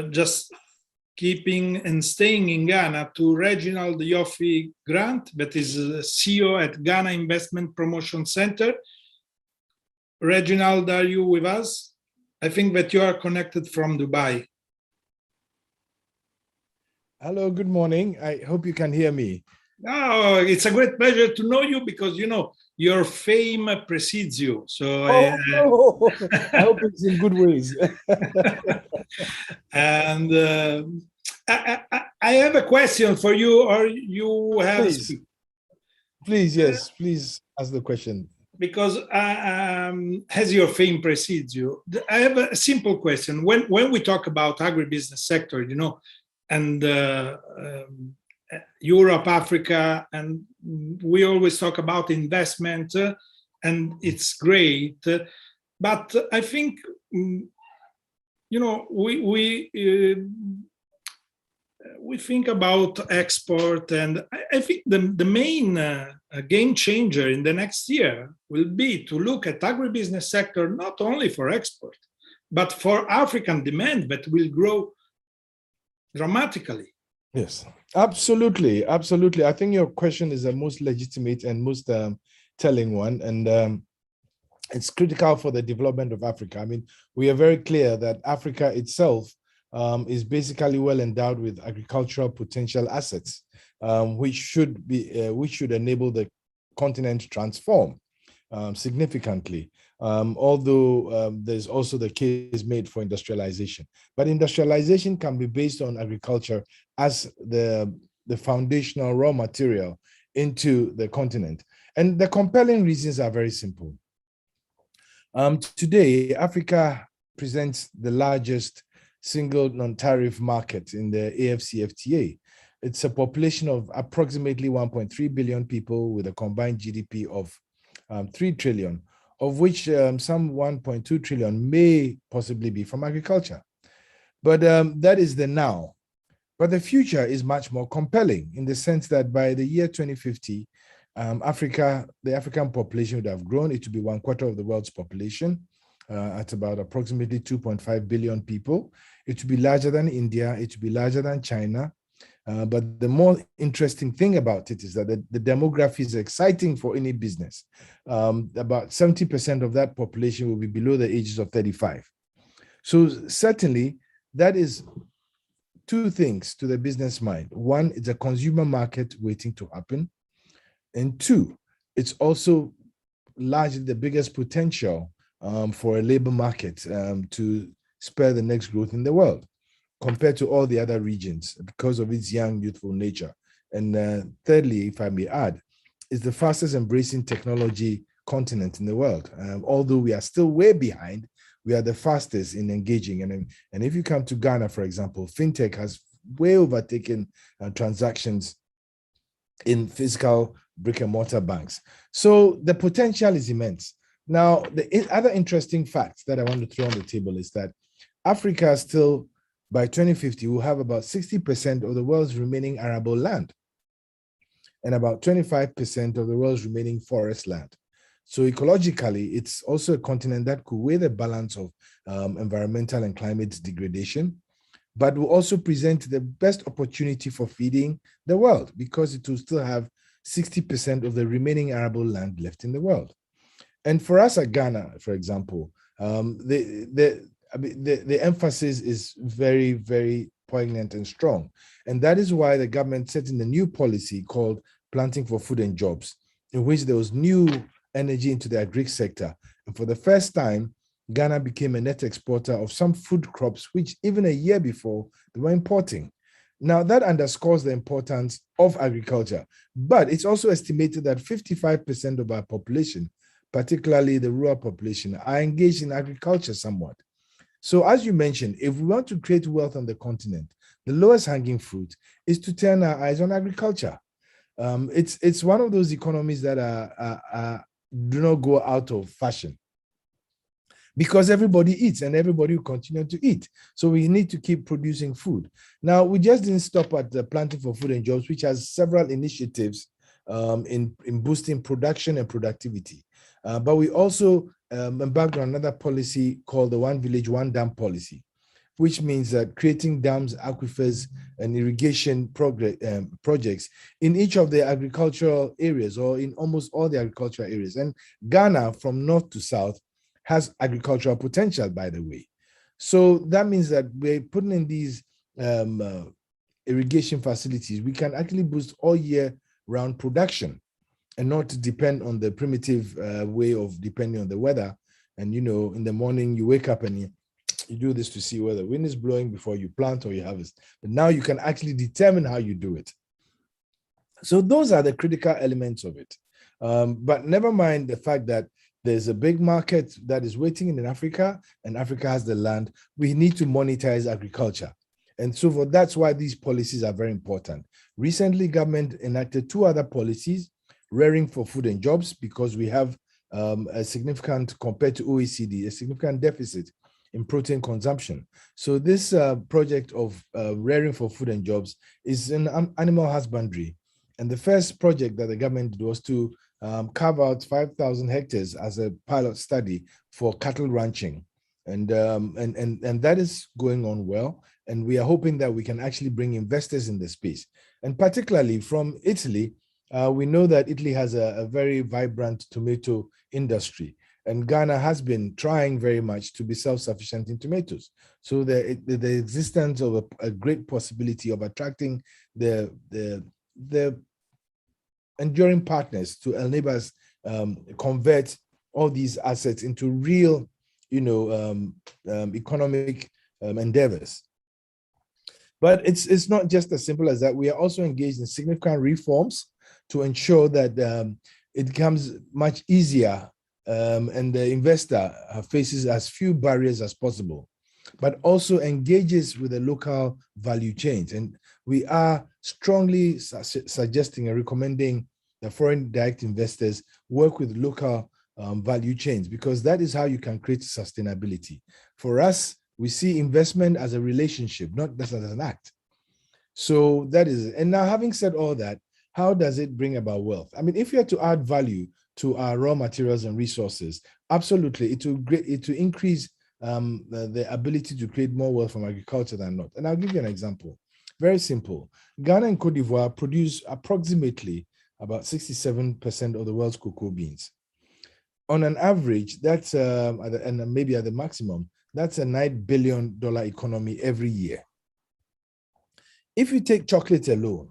just keeping and staying in Ghana, to Reginald Yoffie Grant, that is CEO at Ghana Investment Promotion Center. Reginald, are you with us? I think that you are connected from Dubai.
Hello, good morning. I hope you can hear me.
Oh, it's a great pleasure to know you, because, you know, your fame precedes you. So
I hope it's in good ways.
And I have a question for you, or you have...
Please, yes, please ask the question.
Because as your fame precedes you, I have a simple question. When we talk about agribusiness sector, you know, and Europe, Africa, and we always talk about investment, and it's great. But I think, you know, we think about export, and I think the main game changer in the next year will be to look at agribusiness sector not only for export, but for African demand that will grow dramatically.
Yes, absolutely. Absolutely. I think your question is the most legitimate and most telling one. And it's critical for the development of Africa. I mean, we are very clear that Africa itself is basically well endowed with agricultural potential assets, which should enable the continent to transform significantly. Although there's also the case made for industrialization, but industrialization can be based on agriculture as the foundational raw material into the continent. And the compelling reasons are very simple. Today, Africa presents the largest single non-tariff market in the AfCFTA. It's a population of approximately 1.3 billion people with a combined GDP of 3 trillion, of which some 1.2 trillion may possibly be from agriculture. But that is the now. But the future is much more compelling in the sense that by the year 2050, the African population would have grown. It would be 1/4 of the world's population at about approximately 2.5 billion people. It would be larger than India. It would be larger than China. But the more interesting thing about it is that the demography is exciting for any business. About 70% of that population will be below the ages of 35. So certainly that is two things to the business mind. One, it's a consumer market waiting to happen. And two, it's also largely the biggest potential for a labor market to spur the next growth in the world, compared to all the other regions because of its young, youthful nature. And thirdly, if I may add, is the fastest embracing technology continent in the world. Although we are still way behind, we are the fastest in engaging. And if you come to Ghana, for example, fintech has way overtaken transactions in physical brick and mortar banks. So the potential is immense. Now, the other interesting fact that I want to throw on the table is that Africa still, by 2050, will have about 60% of the world's remaining arable land and about 25% of the world's remaining forest land. So ecologically, it's also a continent that could weigh the balance of environmental and climate degradation, but will also present the best opportunity for feeding the world because it will still have 60% of the remaining arable land left in the world. And for us at Ghana, for example, the emphasis is very, very poignant and strong. And that is why the government set in a new policy called Planting for Food and Jobs, in which there was new energy into the agri sector. And for the first time, Ghana became a net exporter of some food crops, which even a year before they were importing. Now that underscores the importance of agriculture, but it's also estimated that 55% of our population, particularly the rural population, are engaged in agriculture somewhat. So as you mentioned, if we want to create wealth on the continent, the lowest hanging fruit is to turn our eyes on agriculture. It's one of those economies that do not go out of fashion because everybody eats and everybody will continue to eat. So we need to keep producing food. Now, we just didn't stop at the Planting for Food and Jobs, which has several initiatives in boosting production and productivity. But we also embarked on another policy called the One Village, One Dam policy, which means that creating dams, aquifers, and irrigation projects in each of the agricultural areas or in almost all the agricultural areas. And Ghana, from north to south, has agricultural potential, by the way. So that means that we're putting in these irrigation facilities. We can actually boost all year round production and not depend on the primitive way of depending on the weather. And, you know, in the morning you wake up and you do this to see whether wind is blowing before you plant or you harvest. But now you can actually determine how you do it. So those are the critical elements of it. But never mind the fact that there's a big market that is waiting in Africa and Africa has the land. We need to monetize agriculture. And so that's why these policies are very important. Recently, government enacted two other policies, Rearing for Food and Jobs, because we have a significant, compared to OECD, a significant deficit in protein consumption. So this project of Rearing for Food and Jobs is in animal husbandry. And the first project that the government did was to carve out 5,000 hectares as a pilot study for cattle ranching. And that is going on well. And we are hoping that we can actually bring investors in the space. And particularly from Italy, we know that Italy has a very vibrant tomato industry. And Ghana has been trying very much to be self-sufficient in tomatoes. So the existence of a great possibility of attracting the enduring partners to enable us convert all these assets into real, economic endeavors. But it's not just as simple as that. We are also engaged in significant reforms to ensure that it becomes much easier and the investor faces as few barriers as possible, but also engages with the local value chains. And we are strongly suggesting and recommending that foreign direct investors work with local value chains, because that is how you can create sustainability. For us, we see investment as a relationship, not just as an act. So that is it. And now, having said all that, how does it bring about wealth? I mean, if you are to add value to our raw materials and resources, absolutely, it will increase the ability to create more wealth from agriculture than not. And I'll give you an example. Very simple. Ghana and Cote d'Ivoire produce approximately about 67% of the world's cocoa beans. On an average, that's, and maybe at the maximum, that's a $9 billion economy every year. If you take chocolate alone,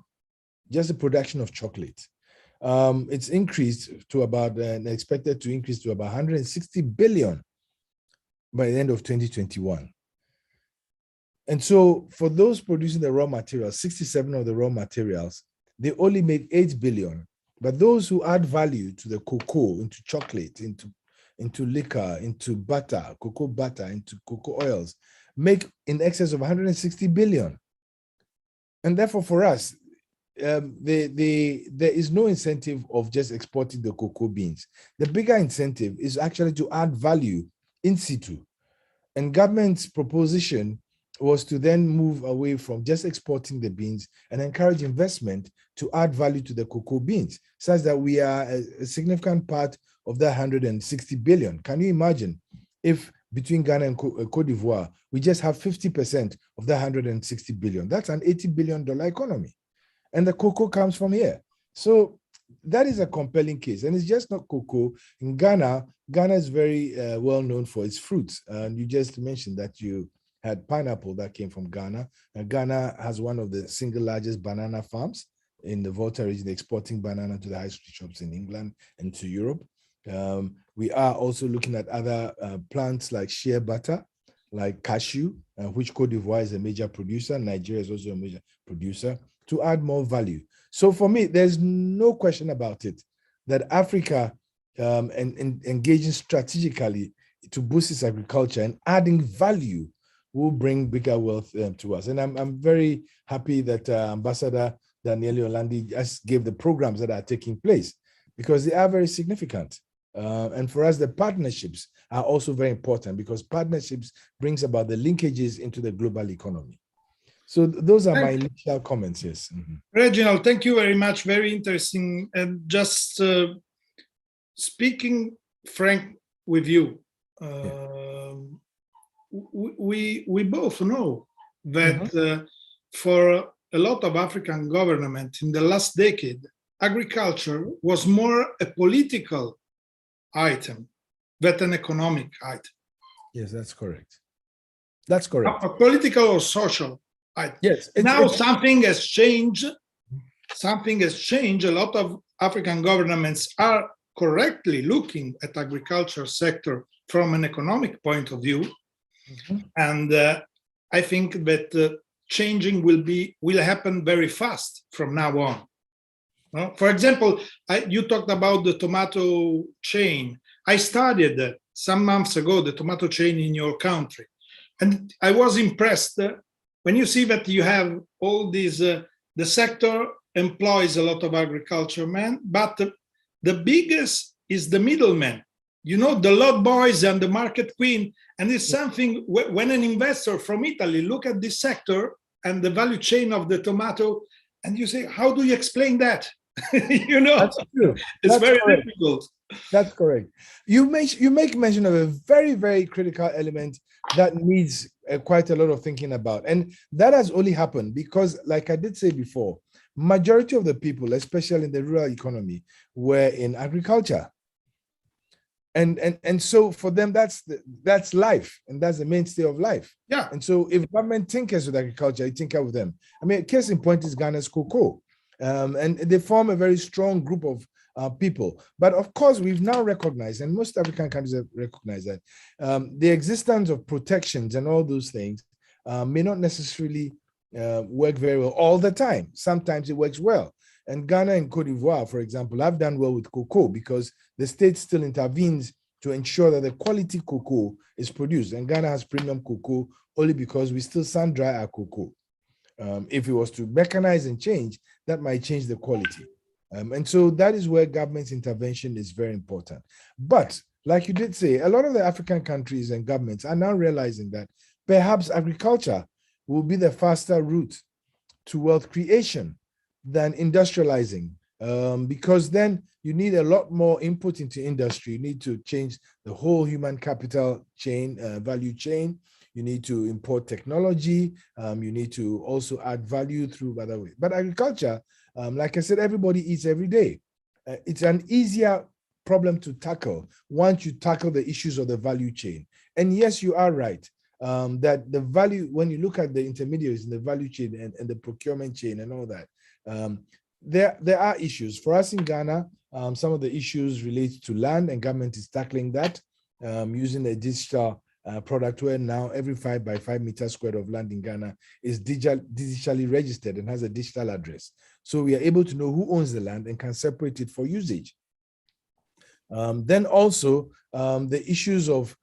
just the production of chocolate, it's increased to about, expected to increase to about 160 billion by the end of 2021. And so for those producing the raw materials, 67 of the raw materials, they only make 8 billion. But those who add value to the cocoa, into chocolate, into liquor, into butter, cocoa butter, into cocoa oils, make in excess of 160 billion. And therefore, for us, there is no incentive of just exporting the cocoa beans. The bigger incentive is actually to add value in situ. And government's proposition was to then move away from just exporting the beans and encourage investment to add value to the cocoa beans, such that we are a significant part of that 160 billion. Can you imagine if between Ghana and Cote d'Ivoire, we just have 50% of that 160 billion? That's an $80 billion economy. And the cocoa comes from here. So that is a compelling case. And it's just not cocoa. In Ghana, Ghana is very well known for its fruits. And you just mentioned that you had pineapple that came from Ghana. And Ghana has one of the single largest banana farms in the Volta region, exporting banana to the high street shops in England and to Europe. We are also looking at other plants like shea butter, like cashew, which Cote d'Ivoire is a major producer. Nigeria is also a major producer, to add more value. So for me, there's no question about it that Africa engaging strategically to boost its agriculture and adding value will bring bigger wealth to us. And I'm very happy that Ambassador Daniele Orlandi just gave the programs that are taking place, because they are very significant. And for us, the partnerships are also very important, because partnerships brings about the linkages into the global economy. So those are my initial comments, yes. Mm-hmm.
Reginald, thank you very much. Very interesting. And just speaking frank with you, we both know that for a lot of African government in the last decade, agriculture was more a political item than an economic item.
Yes, that's correct. That's correct.
A political or social item.
Yes.
Now something has changed. Something has changed. A lot of African governments are correctly looking at agriculture sector from an economic point of view. And I think that changing will happen very fast from now on. For example, you talked about the tomato chain. I studied some months ago the tomato chain in your country, and I was impressed when you see that you have all these. The sector employs a lot of agriculture men, but the biggest is the middleman. You know, the lot boys and the market queen, and it's something when an investor from Italy look at this sector and the value chain of the tomato, and you say, how do you explain that? You know,
That's true.
it's
That's
very
correct.
difficult.
That's correct. You make mention of a very, very critical element that needs quite a lot of thinking about. And that has only happened because, like I did say before, majority of the people, especially in the rural economy, were in agriculture. And so for them, that's life, and that's the mainstay of life.
Yeah.
And so if government tinkers with agriculture, you tinker with them. I mean, case in point is Ghana's cocoa. And they form a very strong group of people. But of course, we've now recognized, and most African countries have recognized that the existence of protections and all those things may not necessarily work very well all the time. Sometimes it works well. And Ghana and Cote d'Ivoire, for example, have done well with cocoa because the state still intervenes to ensure that the quality cocoa is produced. And Ghana has premium cocoa only because we still sun dry our cocoa. If it was to mechanize and change, that might change the quality. And so that is where government intervention is very important. But like you did say, a lot of the African countries and governments are now realizing that perhaps agriculture will be the faster route to wealth creation than industrializing, because then you need a lot more input into industry. You need to change the whole human capital chain, value chain. You need to import technology. You need to also add value through other ways. But agriculture, like I said, everybody eats every day. It's an easier problem to tackle once you tackle the issues of the value chain. And yes, you are right. That the value, when you look at the intermediaries in the value chain and the procurement chain and all that, there are issues. For us in Ghana, some of the issues relate to land, and government is tackling that using a digital product where now every 5 by 5 meters squared of land in Ghana is digitally registered and has a digital address. So we are able to know who owns the land and can separate it for usage. Then also the issues of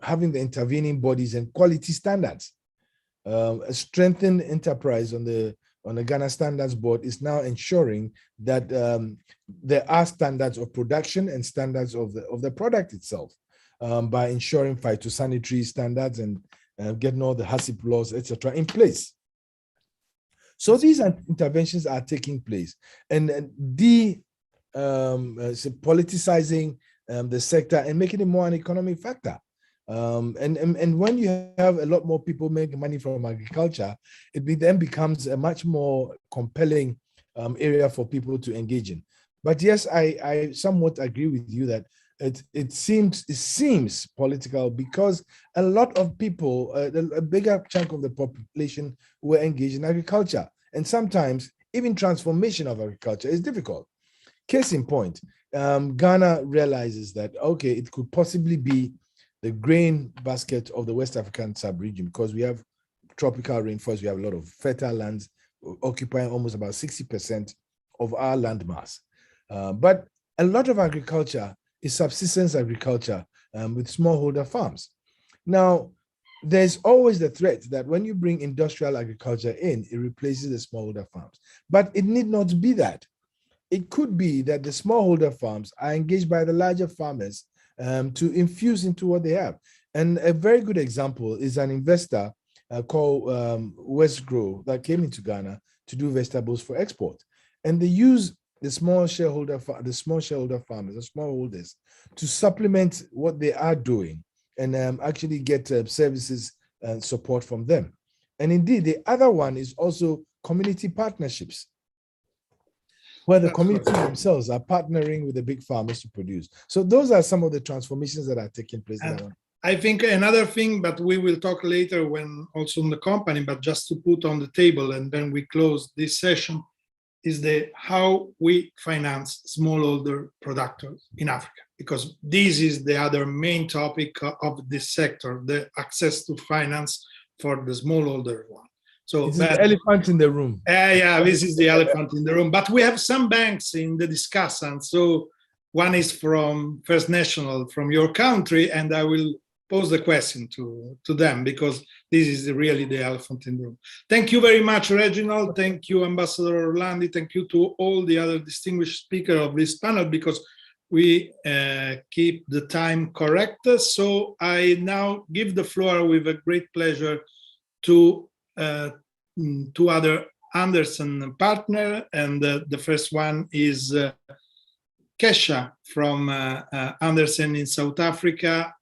having the intervening bodies and quality standards. A strengthened enterprise on the Ghana Standards Board is now ensuring that there are standards of production and standards of the product itself, by ensuring phytosanitary standards and getting all the HACCP laws, etc., in place. So these interventions are taking place, and politicizing the sector and making it more an economic factor. And when you have a lot more people making money from agriculture, it then becomes a much more compelling area for people to engage in. But yes, I somewhat agree with you that it seems political because a lot of people, a bigger chunk of the population were engaged in agriculture. And sometimes even transformation of agriculture is difficult. Case in point, Ghana realizes that, okay, it could possibly be the grain basket of the West African sub-region because we have tropical rainforest, we have a lot of fertile lands occupying almost about 60% of our land mass. But a lot of agriculture is subsistence agriculture with smallholder farms. Now, there's always the threat that when you bring industrial agriculture in, it replaces the smallholder farms. But it need not be that. It could be that the smallholder farms are engaged by the larger farmers to infuse into what they have. And a very good example is an investor called Westgrow that came into Ghana to do vegetables for export. And they use the small shareholder farmers, the smallholders, to supplement what they are doing and actually get services and support from them. And indeed, the other one is also community partnerships, where the community themselves are partnering with the big farmers to produce. So those are some of the transformations that are taking place.
I think another thing, but we will talk later when also in the company, but just to put on the table and then we close this session, is how we finance smallholder producers in Africa, because this is the other main topic of this sector, the access to finance for the smallholder one. So
this is the elephant in the room.
Yeah, this is the elephant in the room. But we have some banks in the discussion. So one is from First National, from your country, and I will pose the question to them because this is really the elephant in the room. Thank you very much, Reginald. Thank you, Ambassador Orlandi. Thank you to all the other distinguished speakers of this panel because we keep the time correct. So I now give the floor with a great pleasure to two other Anderson partner, and the first one is Kesha from Anderson in South Africa,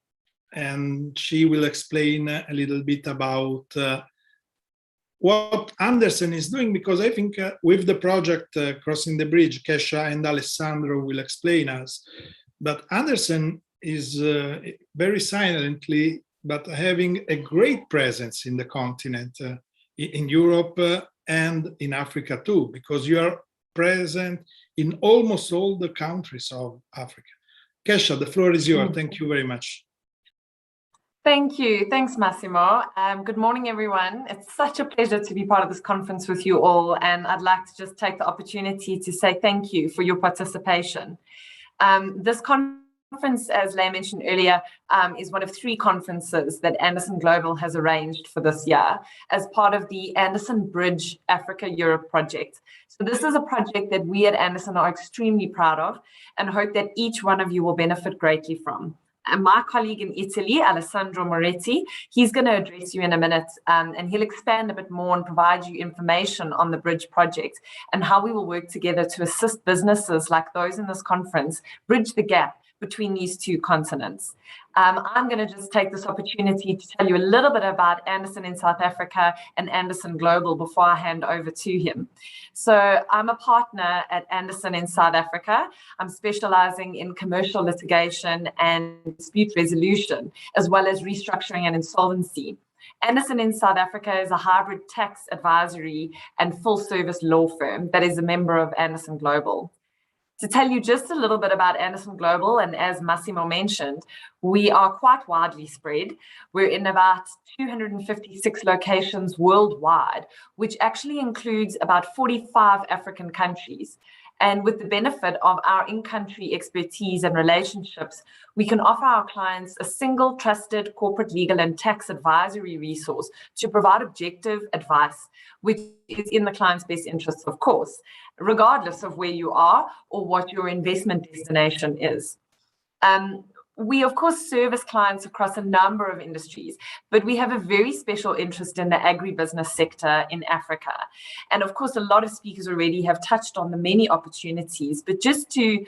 and she will explain a little bit about what Anderson is doing, because I think with the project Crossing the Bridge, Kesha and Alessandro will explain us. But Anderson is very silently, but having a great presence in the continent, in Europe and in Africa too, because you are present in almost all the countries of Africa. Kesha, the floor is yours. Thank you very much.
Thank you. Thanks, Massimo. Good morning, everyone. It's such a pleasure to be part of this conference with you all, and I'd like to just take the opportunity to say thank you for your participation. This conference, as Lay mentioned earlier, is one of 3 conferences that Anderson Global has arranged for this year as part of the Anderson Bridge Africa-Europe project. So this is a project that we at Anderson are extremely proud of and hope that each one of you will benefit greatly from. And my colleague in Italy, Alessandro Moretti, he's going to address you in a minute, and he'll expand a bit more and provide you information on the Bridge project and how we will work together to assist businesses like those in this conference bridge the gap between these 2 continents. I'm going to just take this opportunity to tell you a little bit about Anderson in South Africa and Anderson Global before I hand over to him. So I'm a partner at Anderson in South Africa. I'm specializing in commercial litigation and dispute resolution, as well as restructuring and insolvency. Anderson in South Africa is a hybrid tax advisory and full-service law firm that is a member of Anderson Global. To tell you just a little bit about Anderson Global, and as Massimo mentioned, we are quite widely spread. We're in about 256 locations worldwide, which actually includes about 45 African countries. And with the benefit of our in-country expertise and relationships, we can offer our clients a single trusted corporate legal and tax advisory resource to provide objective advice, which is in the client's best interests, of course, regardless of where you are or what your investment destination is. We, of course, service clients across a number of industries, but we have a very special interest in the agribusiness sector in Africa. And of course, a lot of speakers already have touched on the many opportunities, but just to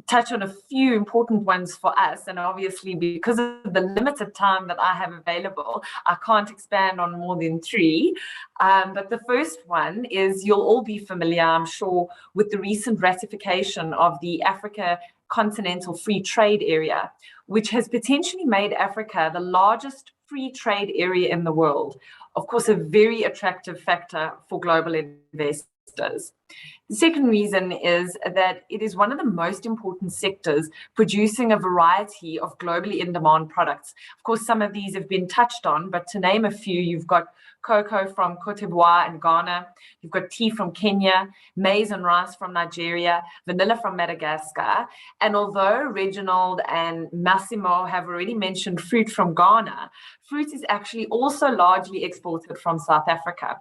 touch on a few important ones for us, and obviously because of the limited time that I have available, I can't expand on more than 3. But the first one is, you'll all be familiar, I'm sure, with the recent ratification of the Africa Continental Free Trade Area, which has potentially made Africa the largest free trade area in the world. Of course, a very attractive factor for global investors. The second reason is that it is one of the most important sectors producing a variety of globally in-demand products. Of course, some of these have been touched on, but to name a few, you've got cocoa from Cote d'Ivoire and Ghana, you've got tea from Kenya, maize and rice from Nigeria, vanilla from Madagascar. And although Reginald and Massimo have already mentioned fruit from Ghana, fruit is actually also largely exported from South Africa.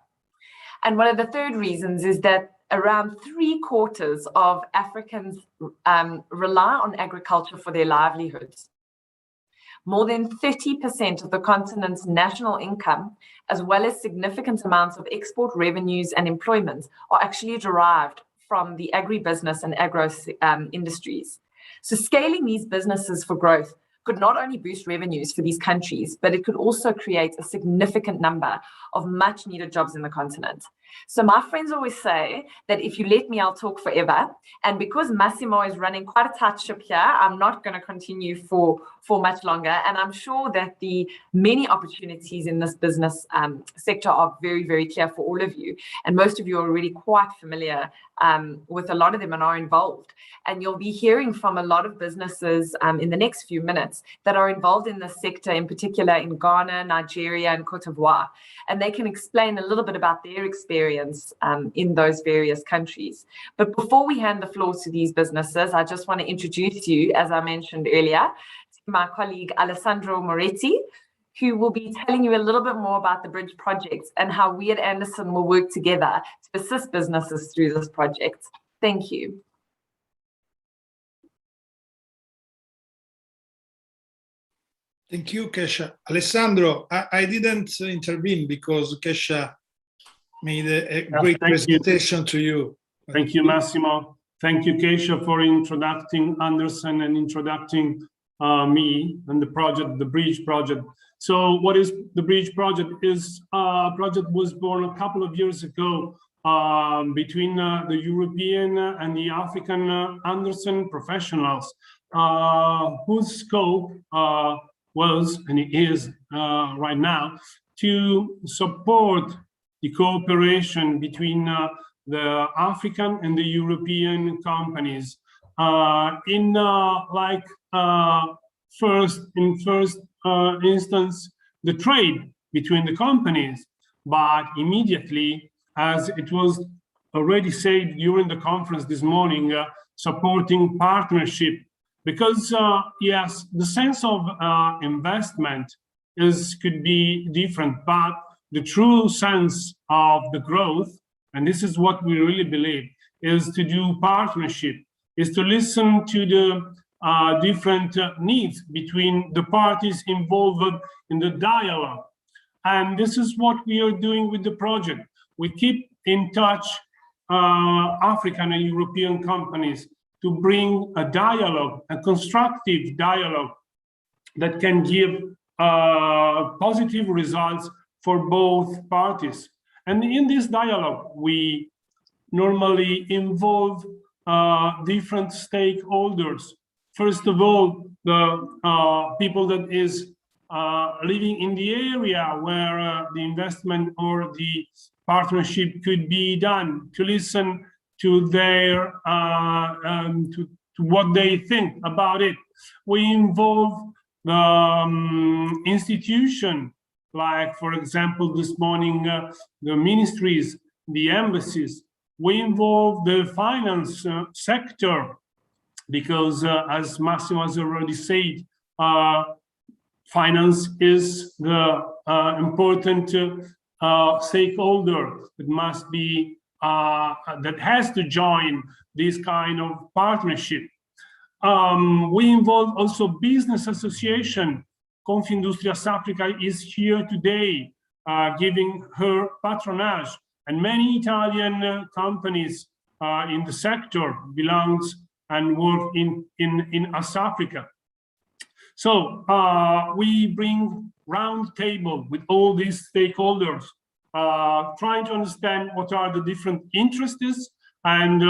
And one of the third reasons is that around 3/4 of Africans rely on agriculture for their livelihoods. More than 30% of the continent's national income, as well as significant amounts of export revenues and employment, are actually derived from the agribusiness and agro industries. So scaling these businesses for growth could not only boost revenues for these countries, but it could also create a significant number of much needed jobs in the continent. So my friends always say that if you let me, I'll talk forever. And because Massimo is running quite a tight ship here, I'm not going to continue for much longer. And I'm sure that the many opportunities in this business sector are very, very clear for all of you. And most of you are already quite familiar with a lot of them and are involved. And you'll be hearing from a lot of businesses in the next few minutes that are involved in this sector, in particular in Ghana, Nigeria, and Cote d'Ivoire. And they can explain a little bit about their experience in those various countries. But before we hand the floor to these businesses, I just want to introduce you, as I mentioned earlier, to my colleague Alessandro Moretti, who will be telling you a little bit more about the Bridge project and how we at Anderson will work together to assist businesses through this project. Thank you.
Thank you, Kesha. Alessandro, I didn't intervene because Kesha made a great
thank you.
presentation to you.
Thank you, Massimo. Thank you, Keisha, for introducing Anderson and introducing me and the project, the Bridge project. So what is the Bridge project? Is project was born a couple of years ago between the European and the African Anderson professionals, whose scope was and is right now to support the cooperation between the African and the European companies in first instance, the trade between the companies, but immediately, as it was already said during the conference this morning, supporting partnership, because yes, the sense of investment could be different, but the true sense of the growth, and this is what we really believe, is to do partnership, is to listen to the different needs between the parties involved in the dialogue. And this is what we are doing with the project. We keep in touch African and European companies to bring a dialogue, a constructive dialogue that can give positive results for both parties. And in this dialogue, we normally involve different stakeholders. First of all, the people that is living in the area where the investment or the partnership could be done, to listen to their to what they think about it. We involve the institution, like for example this morning the ministries, the embassies. We involve the finance sector, because as Massimo has already said, finance is the important stakeholder that must be that has to join this kind of partnership. We involve also business association. Confindustria Africa is here today, giving her patronage, and many Italian companies in the sector belongs and work in Africa. So we bring round table with all these stakeholders, trying to understand what are the different interests and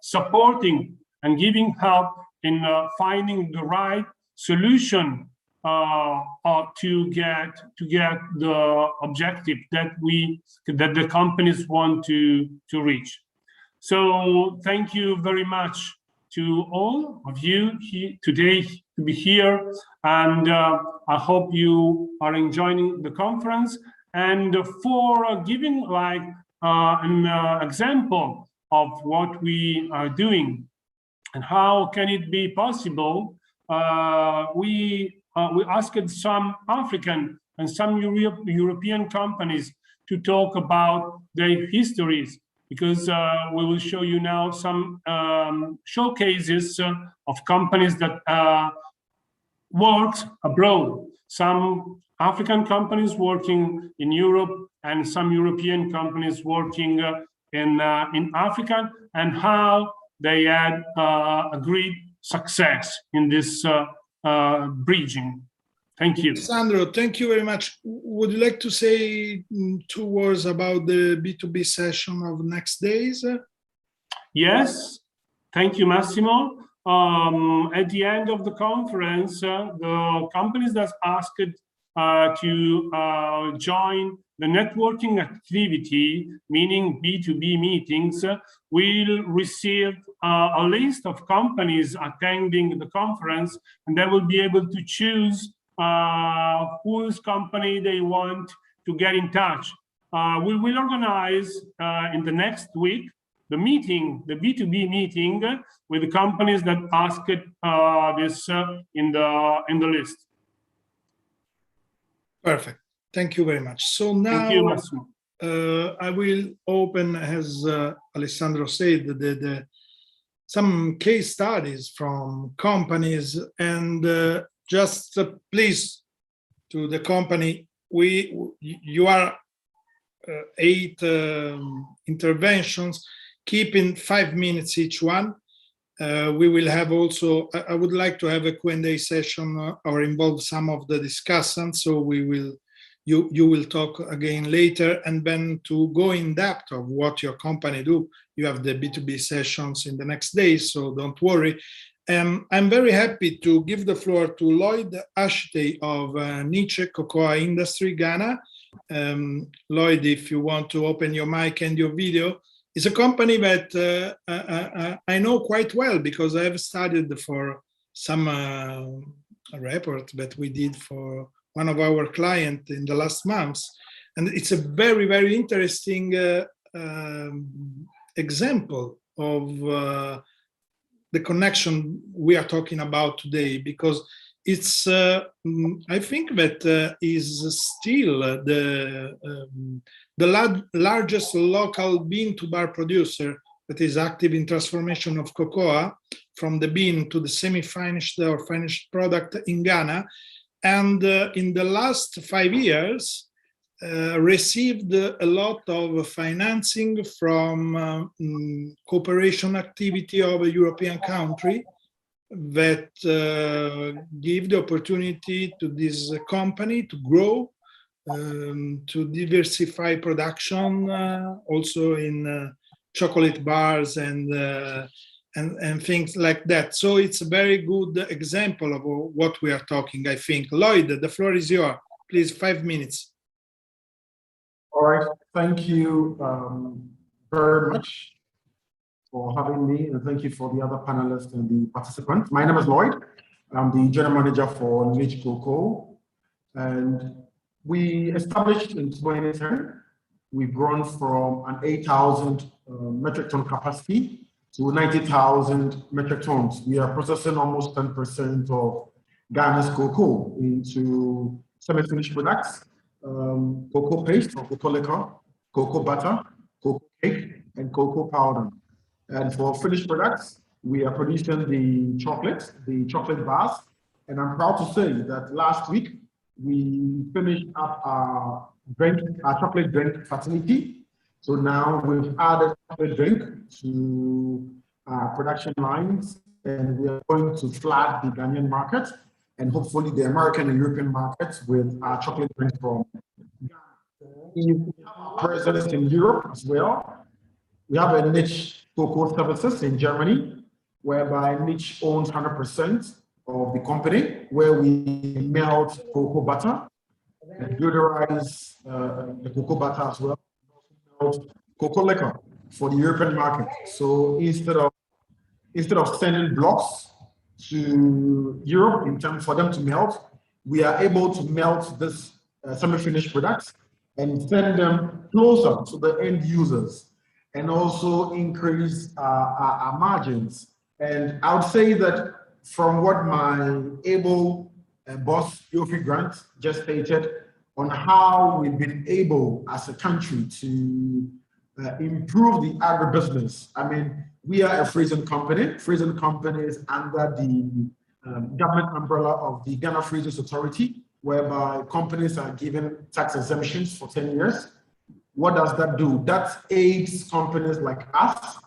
supporting and giving help in finding the right solution to get the objective that the companies want to reach. So thank you very much to all of you today to be here, and I hope you are enjoying the conference, and for giving like an example of what we are doing and how can it be possible. We asked some African and some European companies to talk about their histories, because we will show you now some showcases of companies that worked abroad. Some African companies working in Europe and some European companies working in Africa, and how they had a great success in this bridging. Thank you.
Sandro, thank you very much. Would you like to say 2 words about the B2B session of next days?
Yes, thank you, Massimo. At the end of the conference, the companies that asked to join the networking activity, meaning B2B meetings, will receive a list of companies attending the conference, and they will be able to choose whose company they want to get in touch. We will organize in the next week the meeting, the B2B meeting with the companies that asked this in the list.
Perfect. Thank you very much. So now
thank you, Massimo.
I will open, as Alessandro said, some case studies from companies, and just please, to the company, you are 8 interventions, keeping 5 minutes each one. We will have also, I would like to have a Q&A session or involve some of the discussants, so you will talk again later, and then to go in depth of what your company do. You have the B2B sessions in the next days, so don't worry. I'm very happy to give the floor to Lloyd Ashitey of Niche Cocoa Industry, Ghana. Lloyd, if you want to open your mic and your video. It's a company that I know quite well because I have studied for some report that we did for one of our clients in the last months. And it's a very, very interesting example of the connection we are talking about today, because it's, I think that is still the largest local bean-to-bar producer that is active in transformation of cocoa from the bean to the semi-finished or finished product in Ghana. And in the last 5 years, received a lot of financing from cooperation activity of a European country that give the opportunity to this company to grow, to diversify production, also in chocolate bars and things like that. So it's a very good example of what we are talking, I think. Lloyd, the floor is yours. Please, 5 minutes.
All right, thank you very much for having me, and thank you for the other panelists and the participants. My name is Lloyd. I'm the general manager for Niche Cocoa, and we established in 2010. We've grown from an 8,000 metric ton capacity to 90,000 metric tons. We are processing almost 10% of Ghana's cocoa into semi-finished products, cocoa paste or cocoa liquor, cocoa butter, cocoa cake, and cocoa powder. And for finished products, we are producing the chocolate bars. And I'm proud to say that last week, we finished up our chocolate drink facility. So now we've added chocolate drink to our production lines, and we are going to flood the Ghanaian market and hopefully the American and European markets with our chocolate drink from Ghana. We have presence in Europe as well. We have a Niche Cocoa Services in Germany, whereby Niche owns 100% of the company, where we melt cocoa butter and deodorize the cocoa butter as well. We also melt cocoa liquor for the European market. So instead of sending blocks to Europe in terms for them to melt, we are able to melt this semi-finished products and send them closer to the end users, and also increase our margins. And I would say that from what my able boss, Yofi Grant, just stated on how we've been able as a country to improve the agribusiness. I mean, we are a freezing company. Freezing company is under the government umbrella of the Ghana Freezers Authority, whereby companies are given tax exemptions for 10 years. What does that do? That aids companies like us.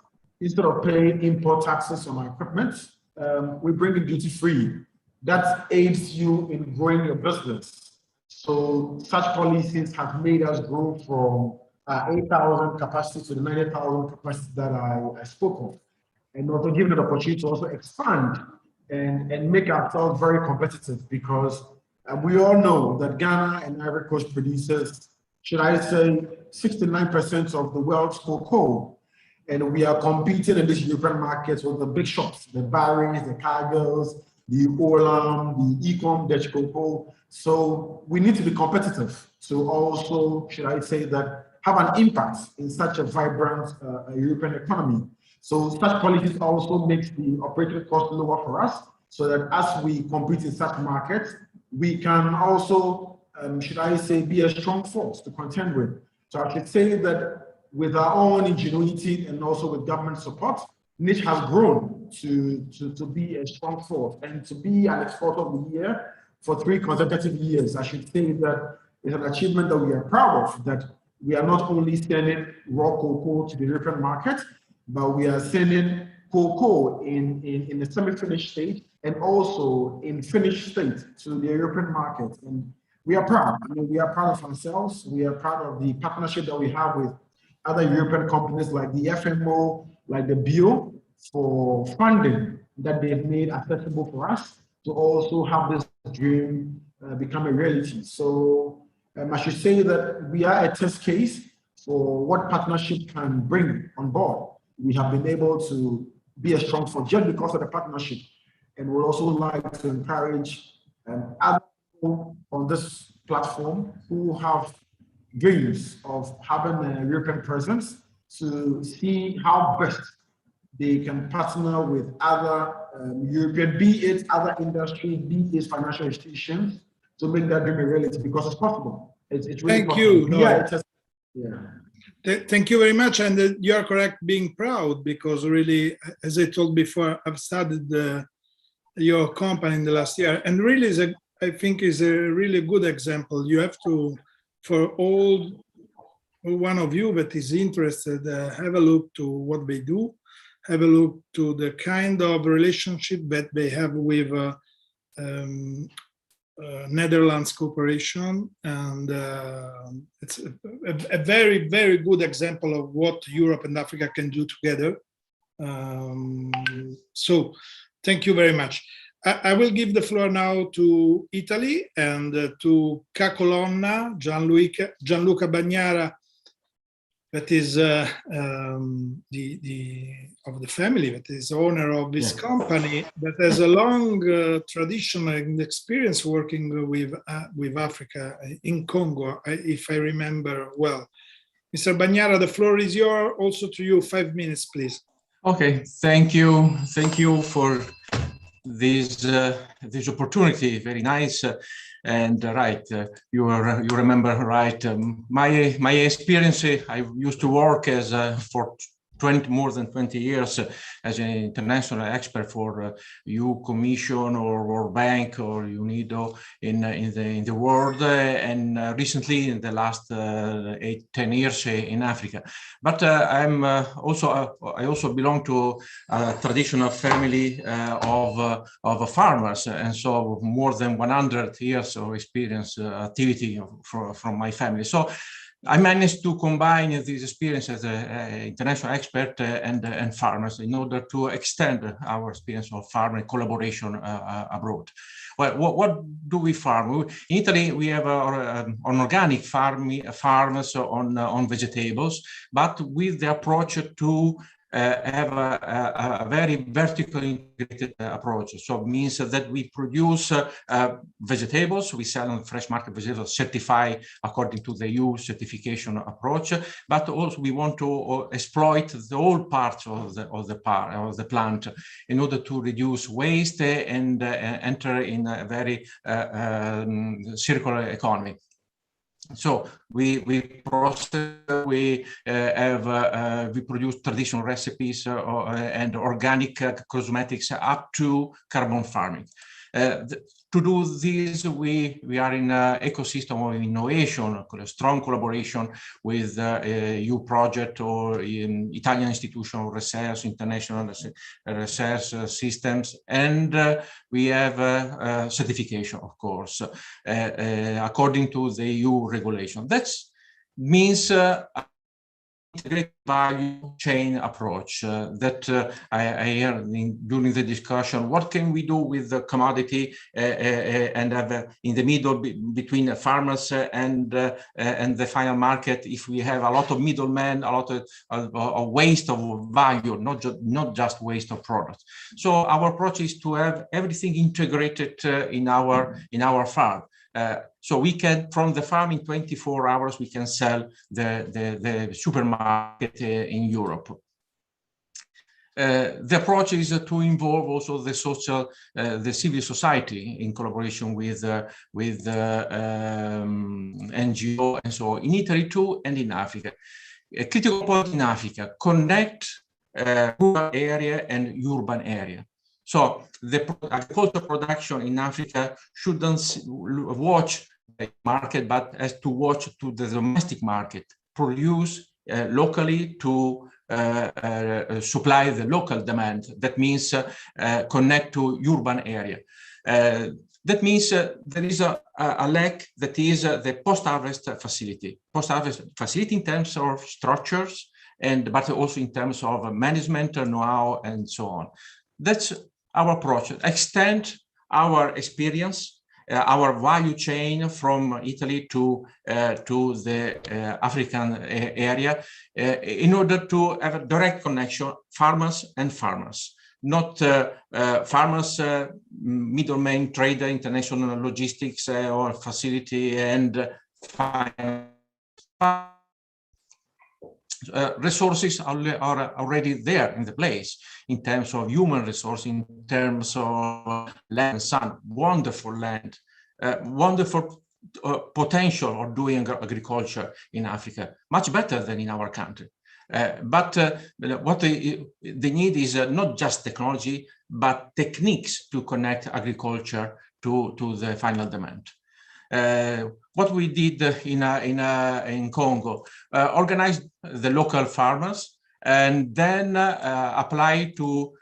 Instead of paying import taxes on our equipment, we bring it duty free. That aids you in growing your business. So such policies have made us grow from 8,000 capacity to the 90,000 capacity that I spoke of, and also give it an opportunity to also expand and make ourselves very competitive, because we all know that Ghana and Ivory Coast produces, should I say, 69% of the world's cocoa. And we are competing in these European markets with the big shops, the Barry's, the Cargills, the Olam, the Ecom, Dutch Cocoa. So we need to be competitive to also, should I say, that have an impact in such a vibrant European economy. So such policies also makes the operating cost lower for us, so that as we compete in such markets, we can also, should I say, be a strong force to contend with. So I should say that with our own ingenuity and also with government support, Niche has grown to be a strong force and to be an exporter of the year for 3 consecutive years. I should say that it's an achievement that we are proud of, that we are not only selling raw cocoa to the European market, but we are selling cocoa in the semi-finished state and also in finished state to the European market. And we are proud. I mean, we are proud of ourselves. We are proud of the partnership that we have with other European companies like the FMO, like the BIO, for funding that they've made accessible for us to also have this dream become a reality. So I should say that we are a test case for what partnership can bring on board. We have been able to be a strong force just because of the partnership. And we'd also like to encourage other people on this platform who have dreams of having a European presence to see how best they can partner with other European, be it other industries, be it financial institutions, to make that dream a reality, because it's possible. It's really
Thank
possible.
you. No.
Yeah.
Thank you very much. And you are correct being proud, because really, as I told before, I've studied your company in the last year, and really I think is a really good example. You have to, for all one of you that is interested, have a look to what they do, have a look to the kind of relationship that they have with Netherlands Corporation, and it's a very, very good example of what Europe and Africa can do together. So thank you very much. I will give the floor now to Italy and to Cacolonna, Gianluca Bagnara, that is of the family, that is owner of this company, that has a long tradition and experience working with Africa in Congo, if I remember well. Mr. Bagnara, the floor is yours. Also to you, 5 minutes, please.
Okay, thank you. Thank you for this opportunity. Very nice. And right, you remember right. My experience, I used to work as for more than 20 years as an international expert for EU Commission or World Bank or UNIDO in the world, and recently in the last 8-10 years in Africa. But I also belong to a traditional family of farmers, and so more than 100 years of experience activity from my family. So I managed to combine this experience as an international expert and farmers in order to extend our experience of farming collaboration abroad. Well, what do we farm? In Italy, we have an organic farms on vegetables, but with the approach to have a very vertically integrated approach. So it means that we produce vegetables, we sell on fresh market vegetables certified according to the EU certification approach, but also we want to exploit the whole parts of the plant in order to reduce waste and enter in a very circular economy. So we process, we produce traditional recipes and organic cosmetics up to carbon farming. To do this, we are in an ecosystem of innovation, a strong collaboration with EU project or Italian institution of research, international research systems, and we have certification, of course, according to the EU regulation. That means integrated value chain approach that I heard during the discussion. What can we do with the commodity and in the middle between the farmers and the final market? If we have a lot of middlemen, a lot of waste of value, not just waste of product. So our approach is to have everything integrated in our farm. So we can, from the farm in 24 hours, we can sell the supermarket in Europe. The approach is to involve also the civil society in collaboration with NGO and so in Italy too, and in Africa. A critical point in Africa: connect rural area and urban area. So the agricultural production in Africa shouldn't watch the market, but has to watch to the domestic market. produce locally to supply the local demand. That means connect to urban area. That means there is a lack that is the post-harvest facility. Post-harvest facility in terms of structures, but also in terms of management, know-how, and so on. That's our approach. Extend our experience, our value chain from Italy to the African area in order to have a direct connection, farmers and farmers, not farmers, middleman trader, international logistics or facility, and resources are already there in the place in terms of human resource, in terms of land, sun, wonderful land, wonderful potential of doing agriculture in Africa, much better than in our country. But what they need is not just technology, but techniques to connect agriculture to the final demand. What we did in Congo, organized the local farmers, and then apply to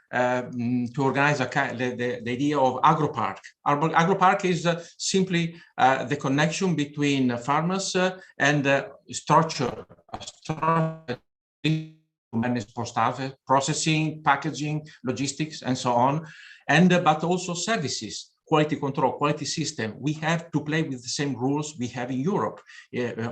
organize the idea of agropark. Agropark is simply the connection between farmers and structure to manage post-harvest, processing, packaging, logistics, and so on, but also services. Quality control, quality system. We have to play with the same rules we have in Europe.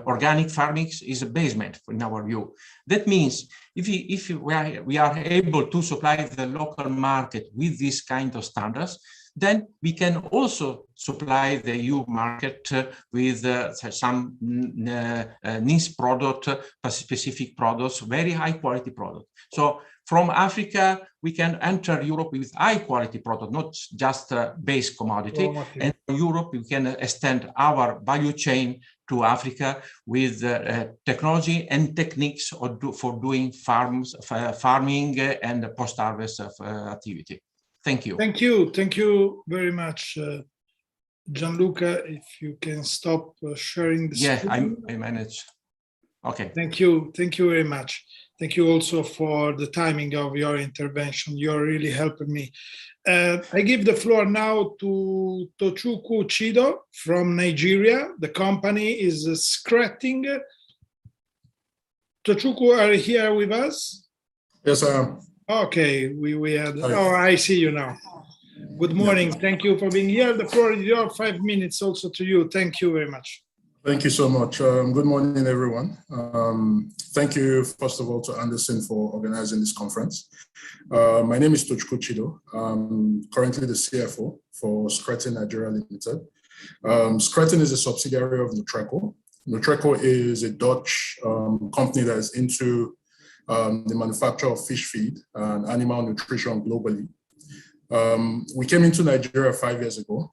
Organic farming is a basement, in our view. That means if we are able to supply the local market with this kind of standards, then we can also supply the EU market with some niche product, specific products, very high quality product. So from Africa, we can enter Europe with high quality product, not just base commodity. And in Europe, we can extend our value chain to Africa with technology and techniques for doing farming and post-harvest activity. Thank you.
Thank you. Thank you very much, Gianluca. If you can stop sharing the screen.
I manage. Okay.
Thank you. Thank you very much. Thank you also for the timing of your intervention. You're really helping me. I give the floor now to Tochukwu Chido from Nigeria. The company is Skretting. Tochukwu, are you here with us?
Yes, I am.
Okay, we had. Oh, I see you now. Good morning. Thank you for being here. The floor is yours. 5 minutes also to you. Thank you very much.
Thank you so much. Good morning, everyone. Thank you, first of all, to Anderson for organizing this conference. My name is Tochukwu Chido. I'm currently the CFO for Skretting Nigeria Limited. Skretting is a subsidiary of Nutreco. Nutreco is a Dutch company that is into the manufacture of fish feed and animal nutrition globally. We came into Nigeria 5 years ago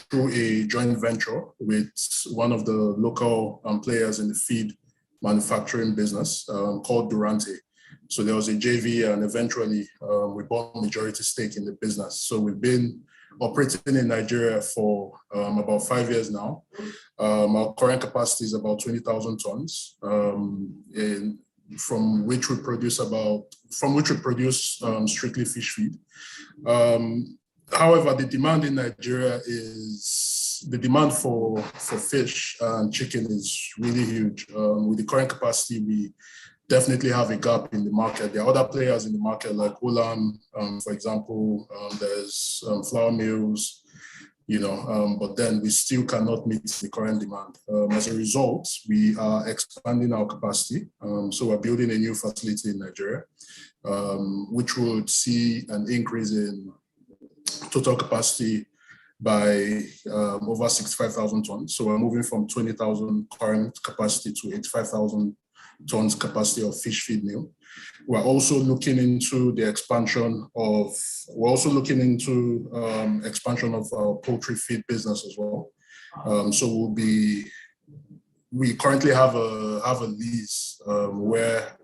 through a joint venture with one of the local players in the feed manufacturing business called Durante. So there was a JV, and eventually we bought majority stake in the business. So we've been operating in Nigeria for about 5 years now. Our current capacity is about 20,000 tons, from which we produce strictly fish feed. However, the demand in Nigeria the demand for fish and chicken is really huge. With the current capacity, we definitely have a gap in the market. There are other players in the market like Olam, for example. There's flour mills, but then we still cannot meet the current demand. As a result, we are expanding our capacity. So we're building a new facility in Nigeria, which would see an increase in total capacity by over 65,000 tons. So we're moving from 20,000 current capacity to 85,000 tons capacity of fish feed mill. We're also looking into the expansion of, expansion of our poultry feed business as well. So we currently have a lease where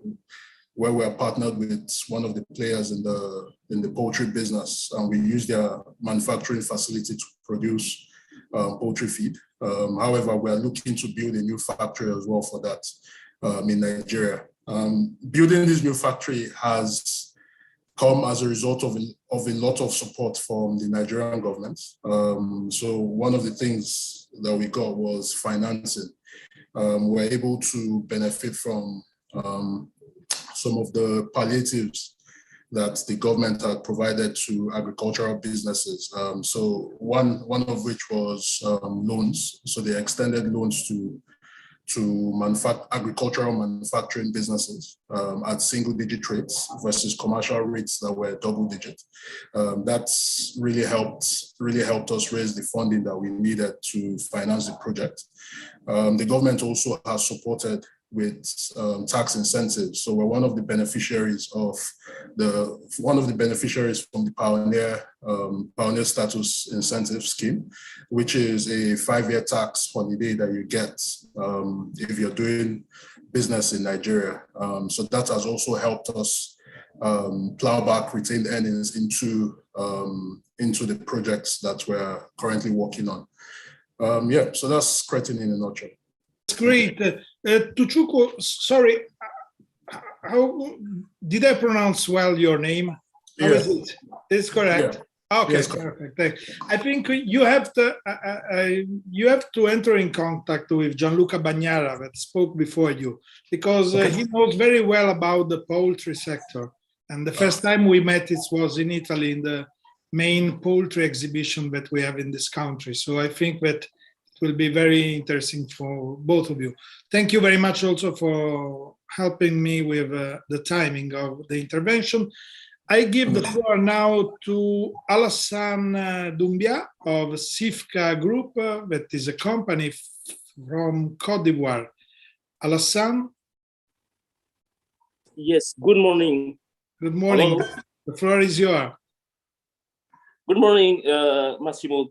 we're partnered with one of the players in the poultry business, and we use their manufacturing facility to produce poultry feed. However, we're looking to build a new factory as well for that. in Nigeria. Building this new factory has come as a result of a lot of support from the Nigerian government. So one of the things that we got was financing. We're able to benefit from some of the palliatives that the government had provided to agricultural businesses. So one of which was loans. So they extended loans to agricultural manufacturing businesses at single-digit rates versus commercial rates that were double-digit. That's really helped us raise the funding that we needed to finance the project. The government also has supported with tax incentives. So we're one of the beneficiaries from the Pioneer Status Incentive Scheme, which is a 5-year tax holiday that you get if you're doing business in Nigeria. So that has also helped us plow back retained earnings into the projects that we're currently working on. Yeah, so that's Cretin in a nutshell.
Great. Tochukwu, sorry, how did I pronounce well your name? How is it? It's correct. Yeah. Okay, yes, perfect. I think you have to enter in contact with Gianluca Bagnara that spoke before you, because he knows very well about the poultry sector. And the first time we met, it was in Italy in the main poultry exhibition that we have in this country. So I think that will be very interesting for both of you. Thank you very much also for helping me with the timing of the intervention. I give the floor now to Alassane Doumbia of Sifka Group, that is a company from Côte d'Ivoire. Alassane?
Yes, good morning.
Good morning.
Hello.
The floor is yours.
Good morning, Massimo.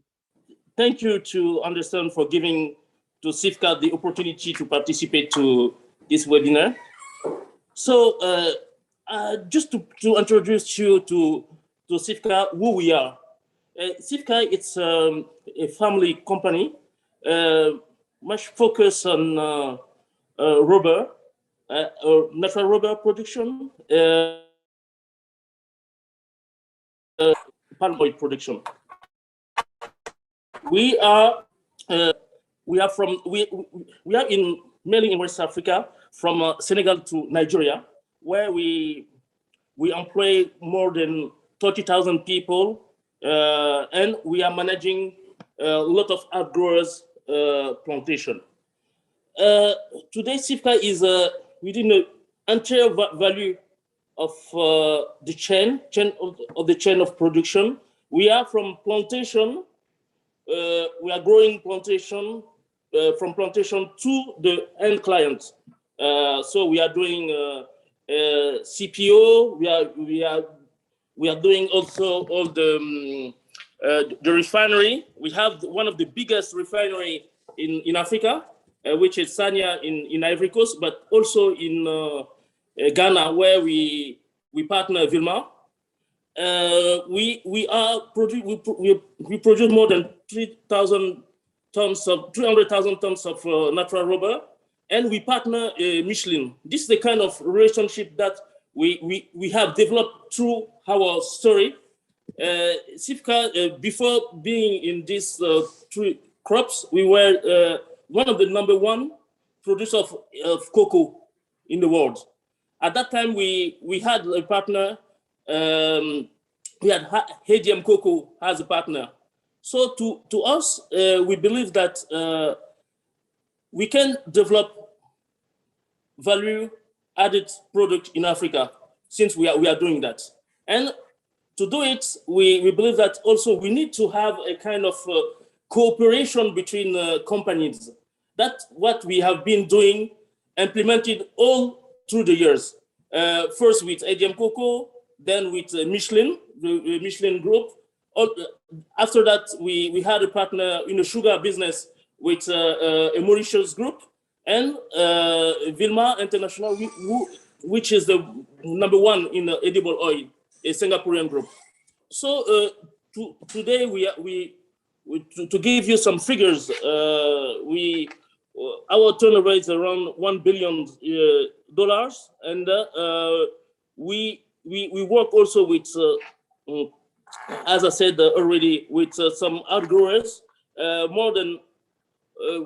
Thank you to Anderson for giving to Sifka the opportunity to participate to this webinar. So just to introduce you to Sifka, who we are. Sifka, it's a family company, much focus on rubber, natural rubber production, palm oil production. We are mainly in West Africa, from Senegal to Nigeria, where we employ more than 30,000 people, and we are managing a lot of outgrowers plantation. Today, Sifka is within the entire value of the chain of production. We are from plantation. We are growing plantation from plantation to the end client. So we are doing CPO. We are doing also all the refinery. We have one of the biggest refinery in Africa, which is Sanya in Ivory Coast, but also in Ghana, where we partner Vilma. We produce more than 300,000 tons of natural rubber, and we partner Michelin. This is the kind of relationship that we have developed through our story. Sifka, before being in these three crops, we were one of the #1 producer of cocoa in the world. At that time, we had a partner. We had HDM Cocoa as a partner. So to us, we believe that we can develop value-added product in Africa, since we are doing that. And to do it, we believe that also we need to have a kind of cooperation between companies. That's what we have been doing, implemented all through the years. First with HDM Cocoa, then with Michelin, the Michelin Group. After that, we had a partner in the sugar business with a Mauritius Group, and Vilma International, which is the #1 in edible oil, a Singaporean group. So today, to give you some figures, our turnover is around $1 billion, and we work also with, as I said already, with some outgrowers.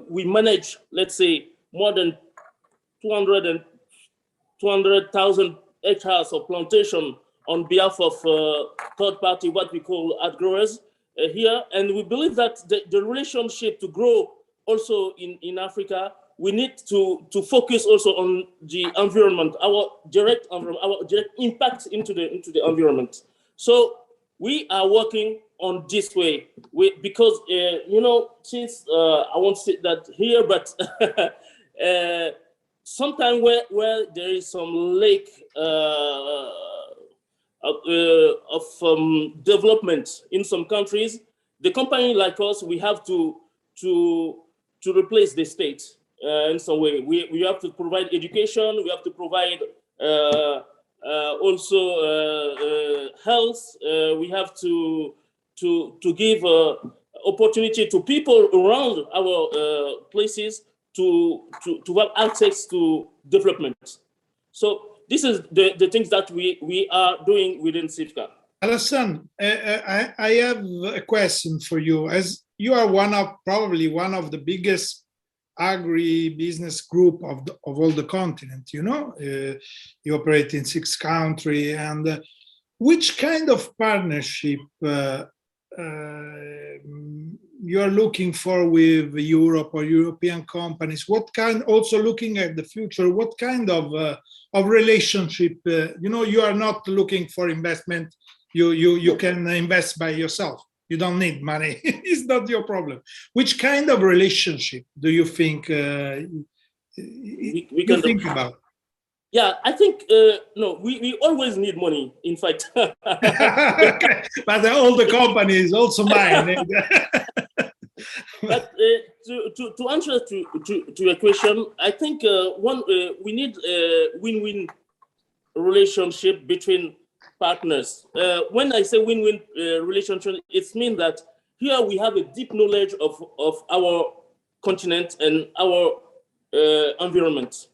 We manage, let's say, more than 200,000 hectares of plantation on behalf of third party, what we call outgrowers here. And we believe that the relationship to grow also in Africa, we need to focus also on the environment, our direct impact into the environment. So we are working on this way because, you know, since I won't say that here, but sometime where there is some lack of development in some countries, the company like us, we have to replace the state in some way. We have to provide education. We have to provide also health. We have to give opportunity to people around our places to have access to development. So this is the things that we are doing within CIFCA.
Alassane, I have a question for you. As you are probably one of the biggest agri-business group of all the continent, you know, you operate in 6 countries, and which kind of partnership you are looking for with Europe or European companies? What kind, also looking at the future, what kind of relationship, you know, you are not looking for investment, you can invest by yourself. You don't need money. It's not your problem. Which kind of relationship do you think
we can think
about?
Yeah, I think no. We always need money. In fact,
okay. But all the companies also mine.
But to answer to your question, I think we need a win-win relationship between partners. When I say win-win relationship, it means that here we have a deep knowledge of our continent and our environment.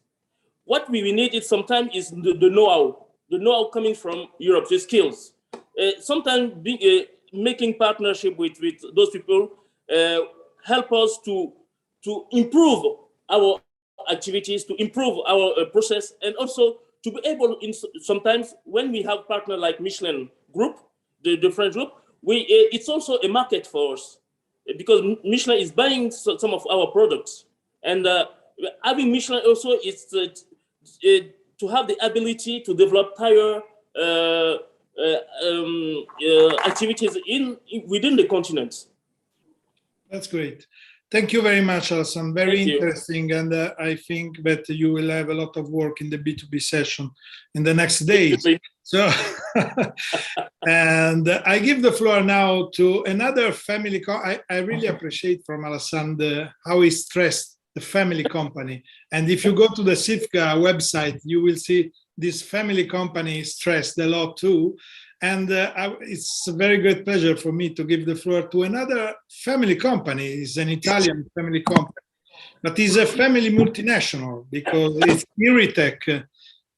What we need is sometimes is the know-how. The know-how coming from Europe, the skills. Sometimes making partnership with those people help us to improve our activities, to improve our process, and also to be able, sometimes when we have partner like Michelin Group, the French group, it's also a market for us because Michelin is buying some of our products, and having Michelin also is to have the ability to develop tire activities within the continent.
That's great. Thank you very much, Alassane. Very interesting. And I think that you will have a lot of work in the B2B session in the next days. So, and I give the floor now to another family. I really appreciate from Alassane how he stressed the family company. And if you go to the CIFCA website, you will see this family company stressed a lot too. And it's a very great pleasure for me to give the floor to another family company. It's an Italian family company, but it's a family multinational because it's Iritech,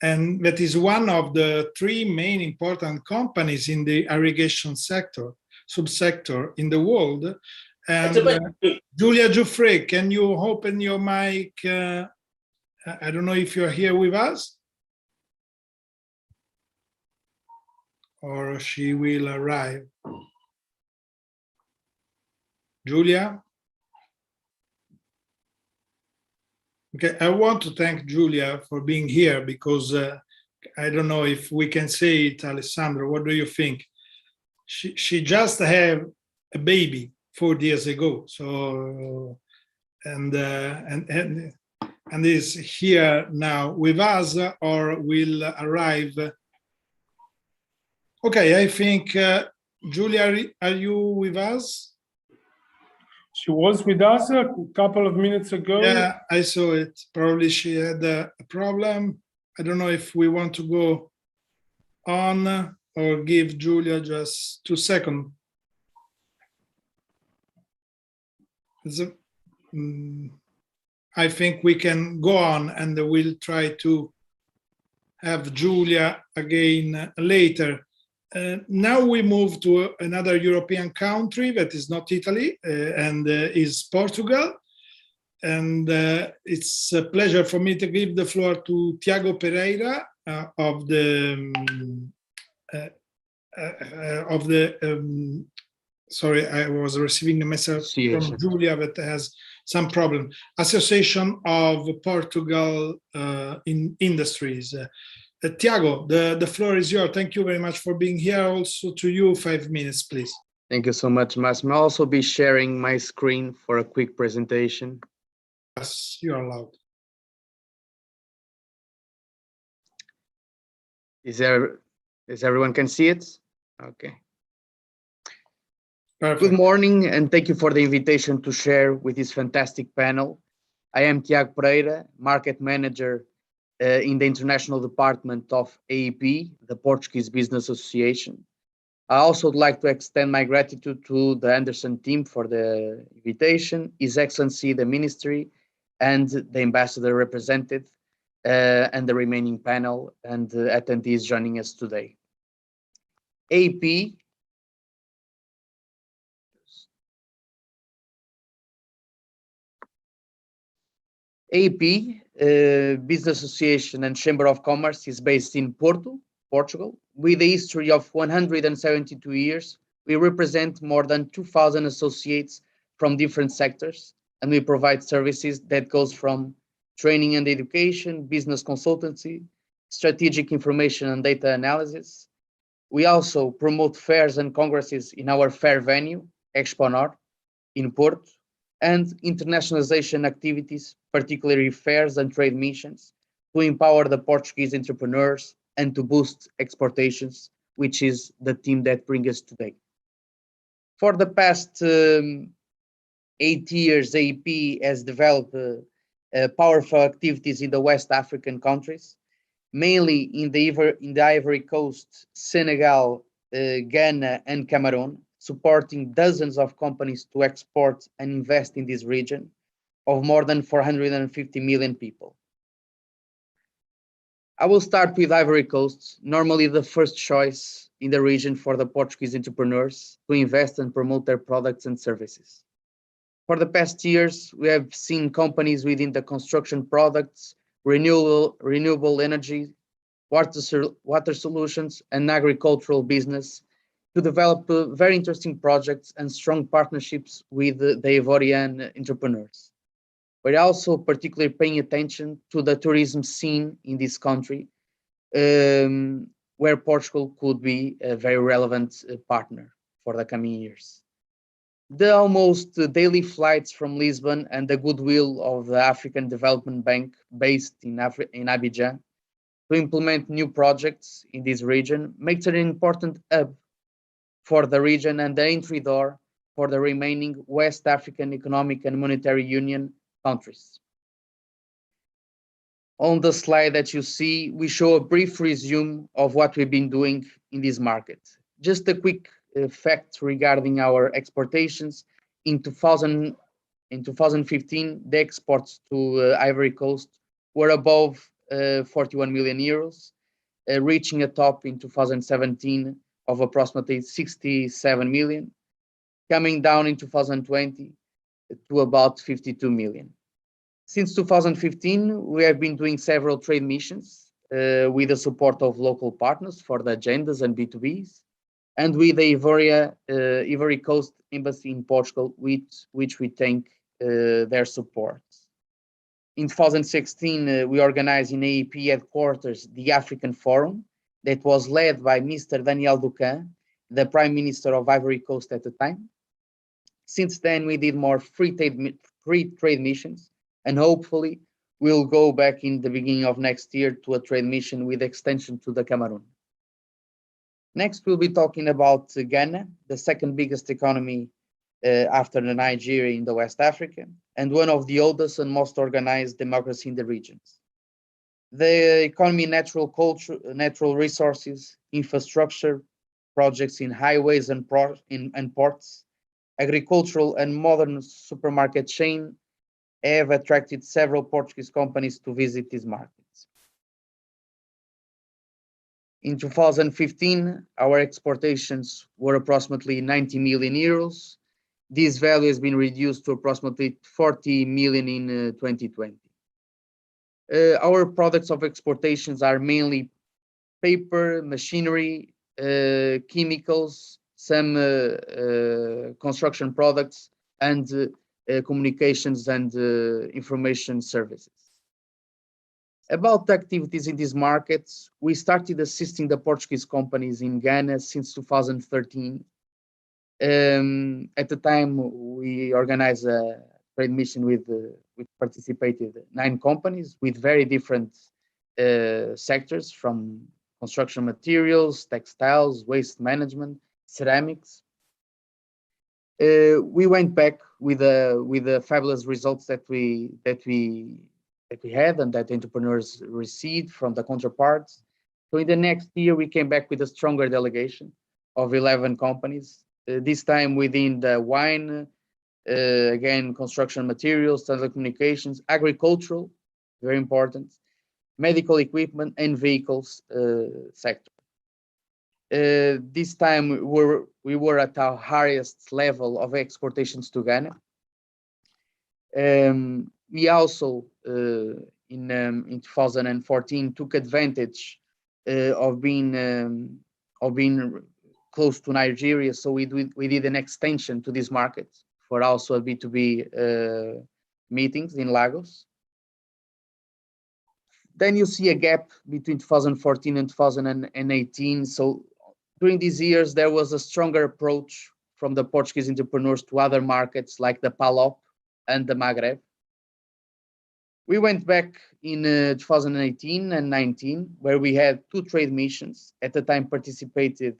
and that is one of the 3 main important companies in the irrigation sector, subsector in the world. And Julia Giuffre, can you open your mic? I don't know if you're here with us, or she will arrive. Julia? Okay, I want to thank Julia for being here because I don't know if we can say it, Alessandro, what do you think? She just had a baby 4 years ago, so and is here now with us or will arrive. Okay, I think, Julia, are you with us?
She was with us a couple of minutes ago.
Yeah, I saw it. Probably she had a problem. I don't know if we want to go on or give Julia just 2 seconds. I think we can go on, and we'll try to have Julia again later. Now we move to another European country that is not Italy, and is Portugal. And it's a pleasure for me to give the floor to Tiago Pereira of the sorry, I was receiving a message from Julia that has some problem. Association of Portugal in Industries. Tiago, the floor is yours. Thank you very much for being here. Also to you, 5 minutes, please.
Thank you so much, Massimo. I'll also be sharing my screen for a quick presentation.
Yes, you are allowed.
Is everyone can see it? Okay.
Perfect.
Good morning, and thank you for the invitation to share with this fantastic panel. I am Tiago Pereira, Market Manager in the International Department of AEP, the Portuguese Business Association. I also would like to extend my gratitude to the Anderson team for the invitation, His Excellency, the Ministry, and the Ambassador represented, and the remaining panel and attendees joining us today. AEP Business Association and Chamber of Commerce is based in Porto, Portugal. With a history of 172 years, we represent more than 2,000 associates from different sectors, and we provide services that goes from training and education, business consultancy, strategic information and data analysis. We also promote fairs and congresses in our fair venue, Expo Nord, in Porto, and internationalization activities, particularly fairs and trade missions, to empower the Portuguese entrepreneurs and to boost exportations, which is the theme that brings us today. For the past 8 years, AEP has developed powerful activities in the West African countries, mainly in the Ivory Coast, Senegal, Ghana, and Cameroon, supporting dozens of companies to export and invest in this region of more than 450 million people. I will start with Ivory Coast, normally the first choice in the region for the Portuguese entrepreneurs to invest and promote their products and services. For the past years, we have seen companies within the construction products, renewable energy, water solutions, and agricultural business to develop very interesting projects and strong partnerships with the Ivorian entrepreneurs. We're also particularly paying attention to the tourism scene in this country, where Portugal could be a very relevant partner for the coming years. The almost daily flights from Lisbon and the goodwill of the African Development Bank based in Abidjan to implement new projects in this region makes it an important hub for the region and the entry door for the remaining West African Economic and Monetary Union countries. On the slide that you see, we show a brief resume of what we've been doing in this market. Just a quick fact regarding our exportations. In 2015, the exports to Ivory Coast were above 41 million euros, reaching a top in 2017 of approximately 67 million, coming down in 2020 to about 52 million. Since 2015, we have been doing several trade missions with the support of local partners for the agendas and B2Bs, and with the Ivory Coast Embassy in Portugal, which we thank their support. In 2016, we organized in AEP headquarters the African Forum that was led by Mr. Daniel Ducan, the Prime Minister of Ivory Coast at the time. Since then, we did more free trade missions, and hopefully we'll go back in the beginning of next year to a trade mission with extension to the Cameroon. Next, we'll be talking about Ghana, the second biggest economy after Nigeria in the West Africa, and one of the oldest and most organized democracy in the regions. The economy, natural resources, infrastructure, projects in highways and ports, agricultural and modern supermarket chain, have attracted several Portuguese companies to visit these markets. In 2015, our exportations were approximately 90 million euros. This value has been reduced to approximately 40 million in 2020. Our products of exportations are mainly paper, machinery, chemicals, some construction products, and communications and information services. About the activities in these markets, we started assisting the Portuguese companies in Ghana since 2013. At the time, we organized a trade mission with participated 9 companies with very different sectors, from construction materials, textiles, waste management, ceramics. We went back with the fabulous results that we had and that entrepreneurs received from the counterparts. So in the next year, we came back with a stronger delegation of 11 companies, this time within the wine, again, construction materials, telecommunications, agricultural, very important, medical equipment, and vehicles sector. This time we were at our highest level of exportations to Ghana. We also, in 2014, took advantage of being close to Nigeria, so we did an extension to this market for also B2B meetings in Lagos. Then you see a gap between 2014 and 2018. So during these years, there was a stronger approach from the Portuguese entrepreneurs to other markets like the PALOP and the Maghreb. We went back in 2018 and 19, where we had 2 trade missions. At the time, participated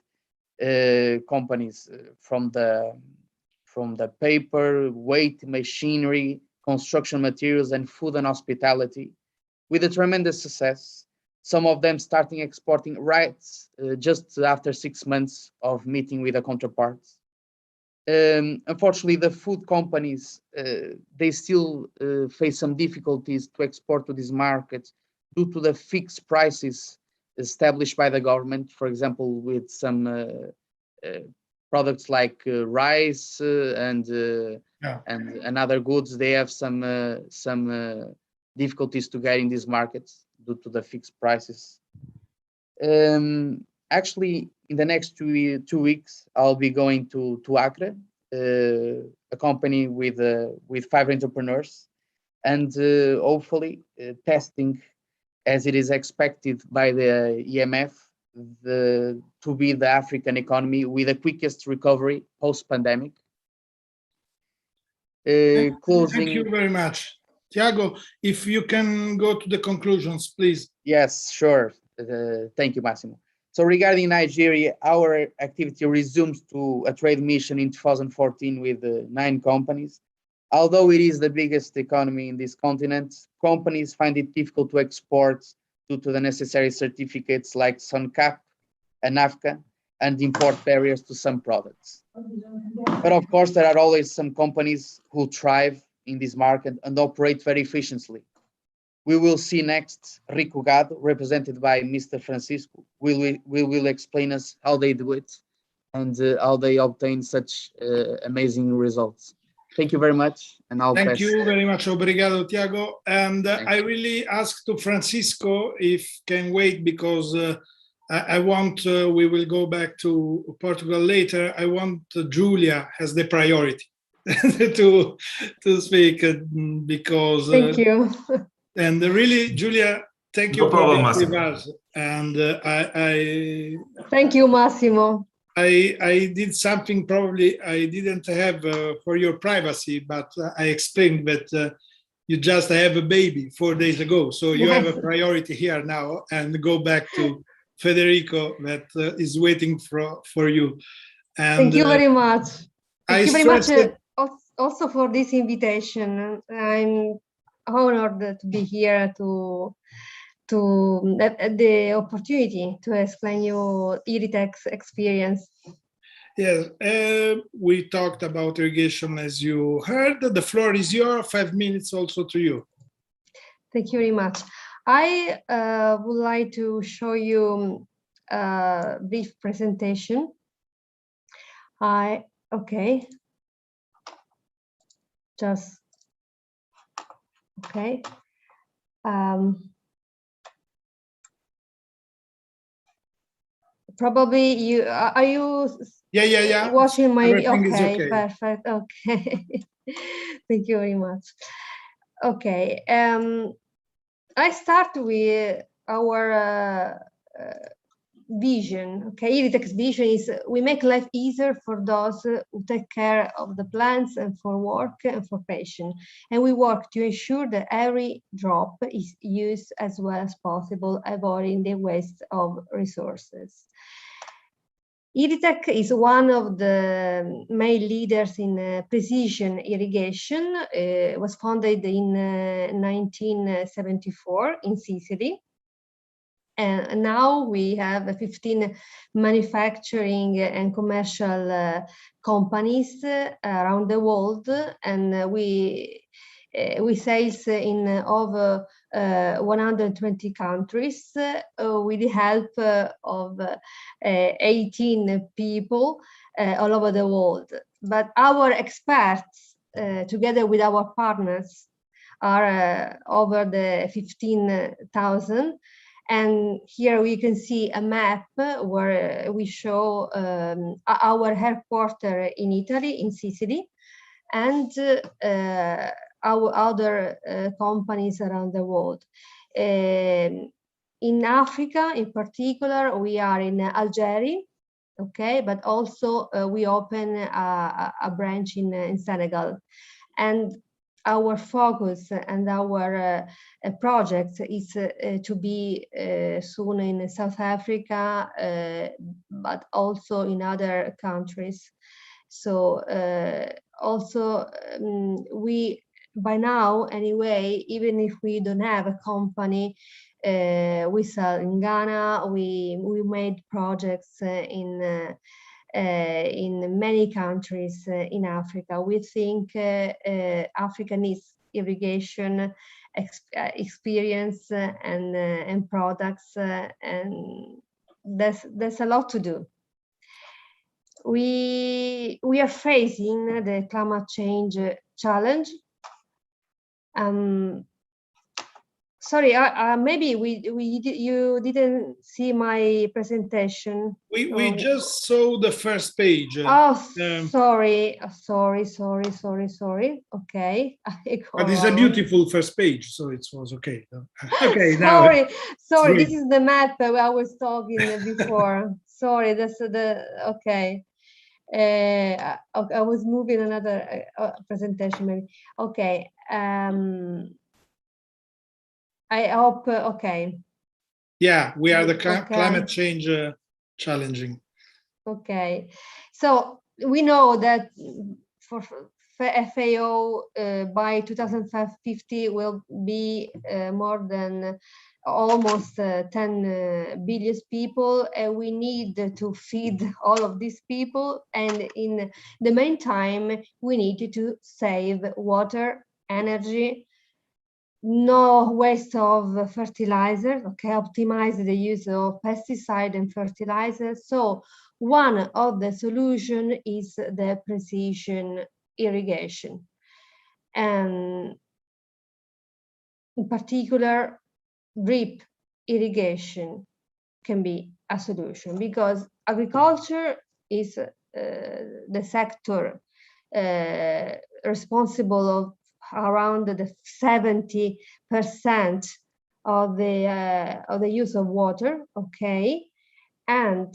companies from the paper, weight, machinery, construction materials, and food and hospitality, with a tremendous success. Some of them starting exporting rights just after 6 months of meeting with the counterparts. Unfortunately, the food companies, they still face some difficulties to export to these markets due to the fixed prices established by the government. For example, with some products like rice and other goods, they have some difficulties to get in these markets due to the fixed prices. Actually, in the next 2 weeks, I'll be going to Accra, a company with 5 entrepreneurs, and hopefully testing, as it is expected by the EMF, to be the African economy with the quickest recovery post-pandemic.
Thank you very much. Tiago, if you can go to the conclusions, please.
Yes, sure. Thank you, Massimo. So regarding Nigeria, our activity resumes to a trade mission in 2014 with 9 companies. Although it is the biggest economy in this continent, companies find it difficult to export due to the necessary certificates like SONCAP and NAFTA and import barriers to some products. But of course, there are always some companies who thrive in this market and operate very efficiently. We will see next Rico Gado, represented by Mr. Francisco. We will explain us how they do it and how they obtain such amazing results. Thank you very much, and I'll pass.
Thank you very much, obrigado, Tiago. And I really ask to Francisco if can wait, because I want, we will go back to Portugal later. I want Julia has the priority to speak because.
Thank you.
And really, Julia, thank you
No problem,
for being with
Massimo.
us. And
Thank you, Massimo.
I did something probably I didn't have for your privacy, but I explained that you just have a baby 4 days ago. So you have a priority here now, and go back to Federico that is waiting for you. And,
thank you very much. Thank you very much
also
for this invitation. I'm honored to be here to have the opportunity to explain you Iritex experience.
Yes, we talked about irrigation as you heard. The floor is yours. 5 minutes also to you.
Thank you very much. I would like to show you a brief presentation. Okay. Just, okay. Probably you, are you watching my, okay, perfect, okay. Thank you very much. Okay, I start with our vision. Okay, Iritech's vision is we make life easier for those who take care of the plants and for work and for patients. And we work to ensure that every drop is used as well as possible, avoiding the waste of resources. Iritech is one of the main leaders in precision irrigation. It was founded in 1974 in Sicily. And now we have 15 manufacturing and commercial companies around the world, and we sales in over 120 countries with the help of 18 people all over the world. But our experts, together with our partners, are over the 15,000. And here we can see a map where we show our headquarters in Italy, in Sicily, and our other companies around the world. In Africa, in particular, we are in Algeria, okay, but also we open a branch in Senegal. And our focus and our project is to be soon in South Africa, but also in other countries. So also we, by now anyway, even if we don't have a company, we sell in Ghana, we made projects in many countries in Africa. We think Africa needs irrigation experience and products, and there's a lot to do. We are facing the climate change challenge. Sorry, maybe you didn't see my presentation.
We just saw the first page.
Oh, sorry. Okay.
But it's a beautiful first page, so it was okay. Okay. Now.
Sorry. This is the map I was talking before. Sorry, that's okay. I was moving another presentation maybe. Okay. I hope, okay.
Yeah, we are the climate change challenging.
Okay, so we know that for FAO by 2050 will be more than almost 10 billion people, and we need to feed all of these people. And in the meantime, we need to save water, energy, no waste of fertilizers, okay, optimize the use of pesticide and fertilizers. So one of the solution is the precision irrigation. And in particular, drip irrigation can be a solution, because agriculture is the sector responsible of around the 70% of the use of water, okay? And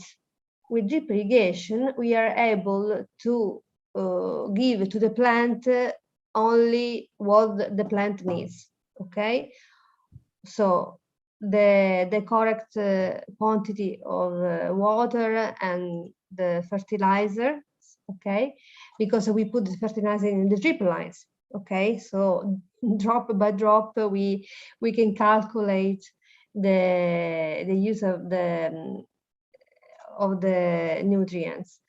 with drip irrigation, we are able to give to the plant only what the plant needs, okay? So the correct quantity of water and the fertilizer, okay? Because we put the fertilizer in the drip lines. Okay, so drop by drop, we can calculate the use of the nutrients.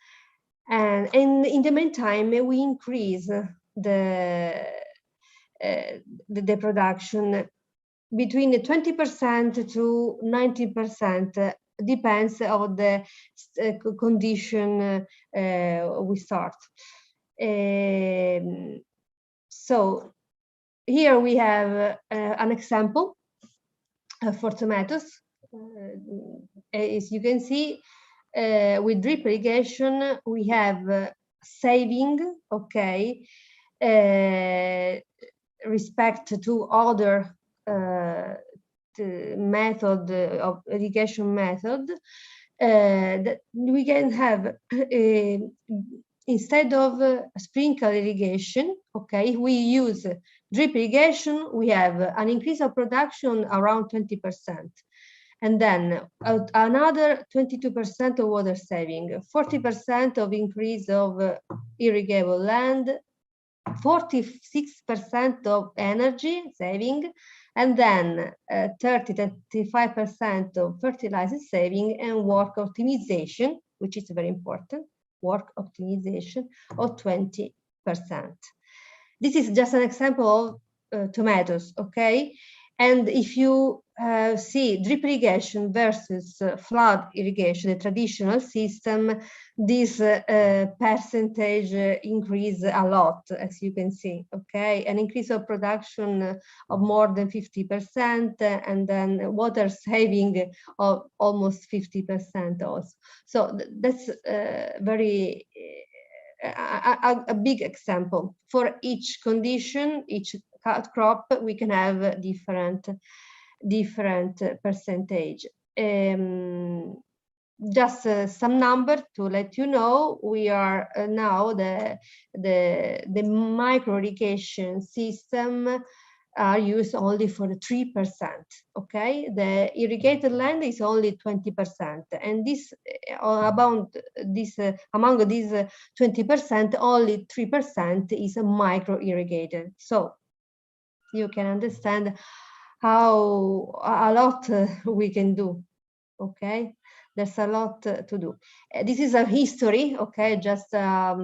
And in the meantime, we increase the production between 20% to 90%, depends on the condition we start. So here we have an example for tomatoes. As you can see, with drip irrigation, we have saving, okay, respect to other method of irrigation method, that we can have instead of sprinkle irrigation, okay, we use drip irrigation, we have an increase of production around 20%. And then another 22% of water saving, 40% of increase of irrigable land, 46% of energy saving, and then 30-35% of fertilizer saving, and work optimization, which is very important, work optimization of 20%. This is just an example of tomatoes, okay? And if you see drip irrigation versus flood irrigation, the traditional system, this percentage increase a lot, as you can see, okay? An increase of production of more than 50%, and then water saving of almost 50% also. So that's very a big example. For each condition, each crop, we can have different percentage. Just some number to let you know, we are now the micro irrigation system are used only for the 3%, okay? The irrigated land is only 20%, and this among these 20%, only 3% is micro irrigated. So you can understand how a lot we can do, okay? There's a lot to do. This is a history, okay? Just a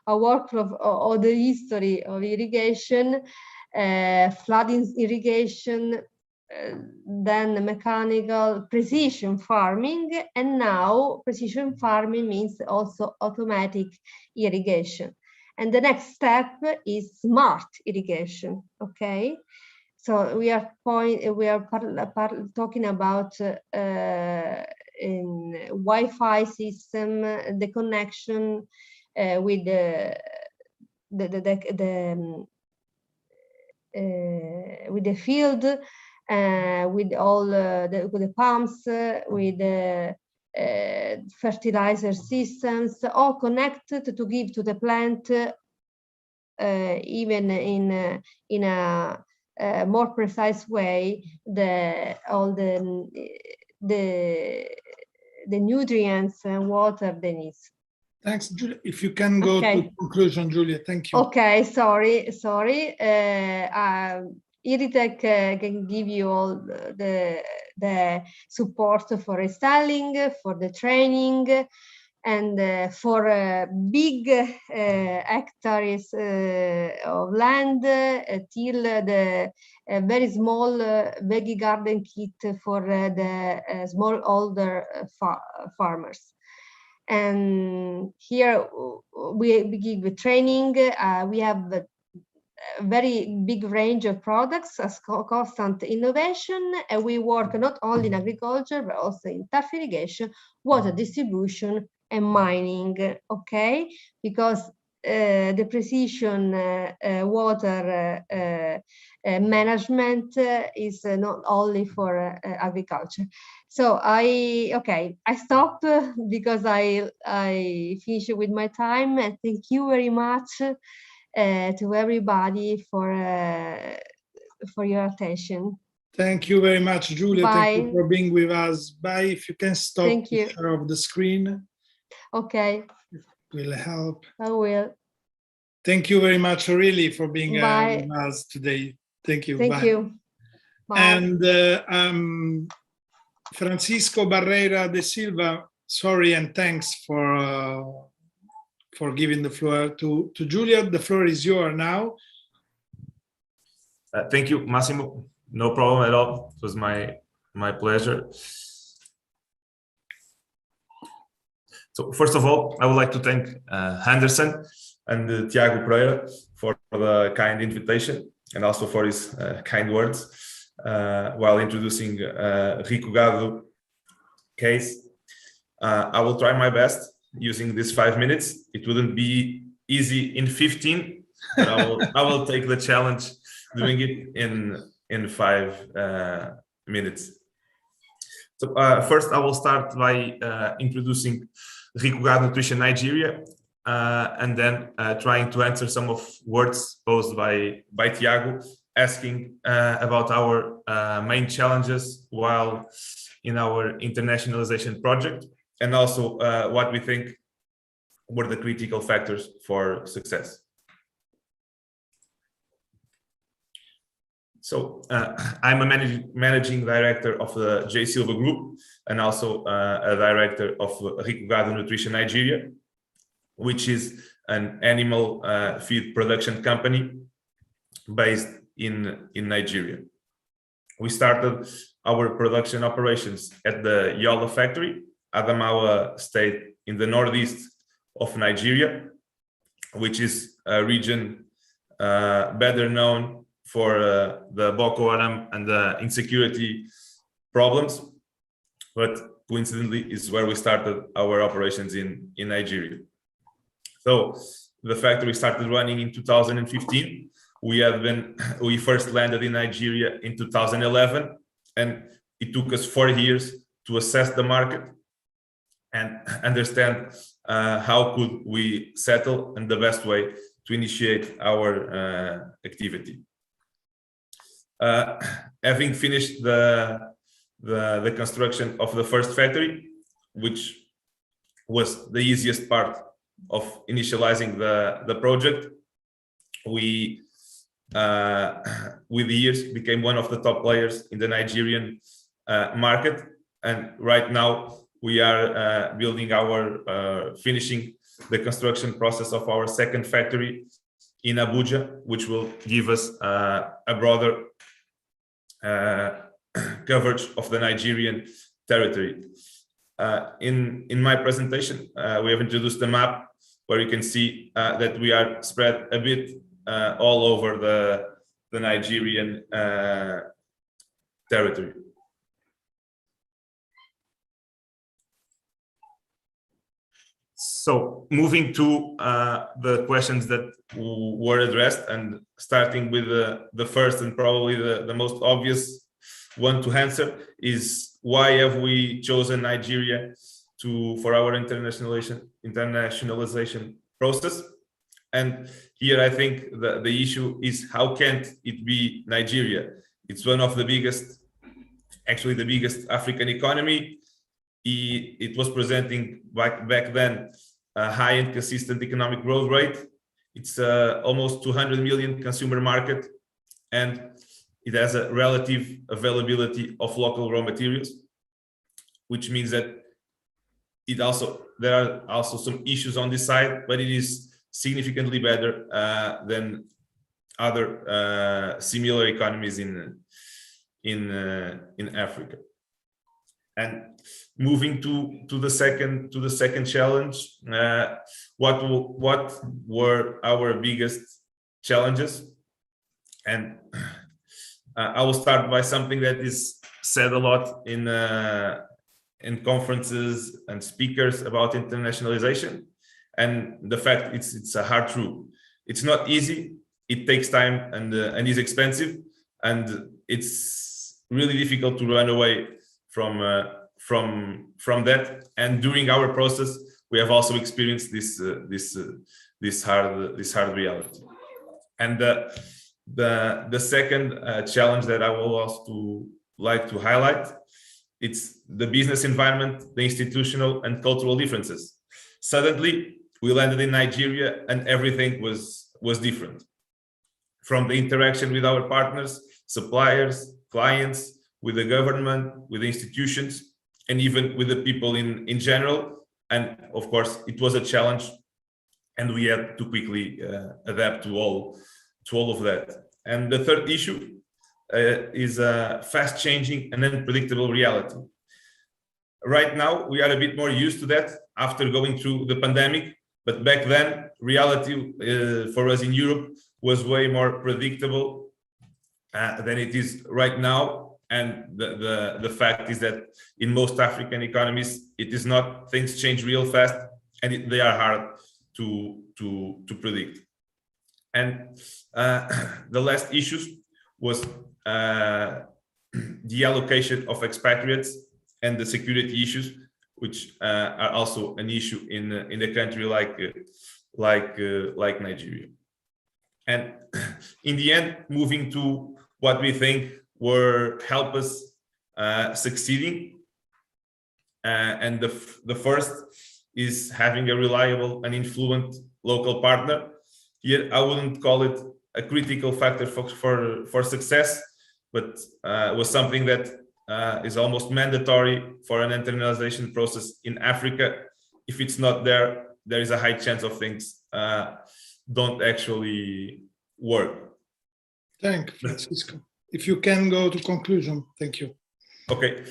workflow of the history of irrigation, flooding irrigation, then mechanical precision farming, and now precision farming means also automatic irrigation. And the next step is smart irrigation, okay? So we are talking about in Wi-Fi system, the connection with with the field, with all the pumps, with the fertilizer systems, all connected to give to the plant, even in a more precise way, all the nutrients and water they need.
Thanks, Julia. If you can go to conclusion, Julia, thank you.
Okay, sorry. Iritech can give you all the support for restyling, for the training, and for big hectares of land till the very small veggie garden kit for the smallholder farmers. And here we give training. We have a very big range of products, as constant innovation, and we work not only in agriculture but also in turf irrigation, water distribution, and mining, okay? Because the precision water management is not only for agriculture. So I stop because I finish with my time, and thank you very much to everybody for your attention.
Thank you very much, Julia.
Bye.
Thank you for being with us. Bye. If you can stop
Thank you.
the share of the screen.
Okay.
It will help.
I will.
Thank you very much, really, for being with
Bye.
us today. Thank you.
Thank
Bye.
you. Bye.
And Francisco Barreira de Silva, sorry and thanks for giving the floor to Julia. The floor is yours now.
Thank you, Massimo. No problem at all. It was my pleasure. So first of all, I would like to thank Anderson and Tiago Pereira for the kind invitation and also for his kind words while introducing Rico Gado case. I will try my best using these 5 minutes. It wouldn't be easy in 15, but I will take the challenge doing it in 5 minutes. So first, I will start by introducing Rico Gado Nutrition Nigeria, and then trying to answer some of words posed by Tiago, asking about our main challenges while in our internationalization project, and also what we think were the critical factors for success. So I'm a managing director of the J Silva Group and also a director of Rico Gado Nutrition Nigeria, which is an animal feed production company based in Nigeria. We started our production operations at the Yola factory, Adamawa State in the northeast of Nigeria, which is a region better known for the Boko Haram and the insecurity problems, but coincidentally is where we started our operations in Nigeria. So the factory started running in 2015. We first landed in Nigeria in 2011, and it took us 4 years to assess the market and understand how could we settle and the best way to initiate our activity. Having finished the construction of the first factory, which was the easiest part of initializing the project, we with the years became one of the top players in the Nigerian market, and right now we are finishing the construction process of our second factory in Abuja, which will give us a broader coverage of the Nigerian territory. In my presentation, we have introduced a map where you can see that we are spread a bit all over the Nigerian territory. So moving to the questions that were addressed, and starting with the first and probably the most obvious one to answer is, why have we chosen Nigeria for our internationalization process? And here I think the issue is, how can't it be Nigeria? It's one of the biggest, actually the biggest African economy. It was presenting back then a high and consistent economic growth rate. It's almost 200 million consumer market, and it has a relative availability of local raw materials, which means that there are also some issues on this side, but it is significantly better than other similar economies in Africa. And moving to the second challenge, what were our biggest challenges? And I will start by something that is said a lot in conferences and speakers about internationalization, and the fact it's a hard truth. It's not easy. It takes time and is expensive, and it's really difficult to run away from that. And during our process, we have also experienced this hard reality. And the second challenge that I will also like to highlight, it's the business environment, the institutional and cultural differences. Suddenly, we landed in Nigeria, and everything was different. From the interaction with our partners, suppliers, clients, with the government, with the institutions, and even with the people in general. And of course, it was a challenge, and we had to quickly adapt to all of that. And the third issue is a fast changing and unpredictable reality. Right now, we are a bit more used to that after going through the pandemic, but back then, reality for us in Europe was way more predictable than it is right now. And the fact is that in most African economies, it is not. Things change real fast, and they are hard to predict. And the last issues was the allocation of expatriates and the security issues, which are also an issue in a country like Nigeria. And in the end, moving to what we think will help us succeeding, and the first is having a reliable and influent local partner. Here, I wouldn't call it a critical factor for success, but was something that is almost mandatory for an internationalization process in Africa. If it's not there, there is a high chance of things don't actually work.
Thank you, Francisco. If you can go to conclusion, thank you.
Okay,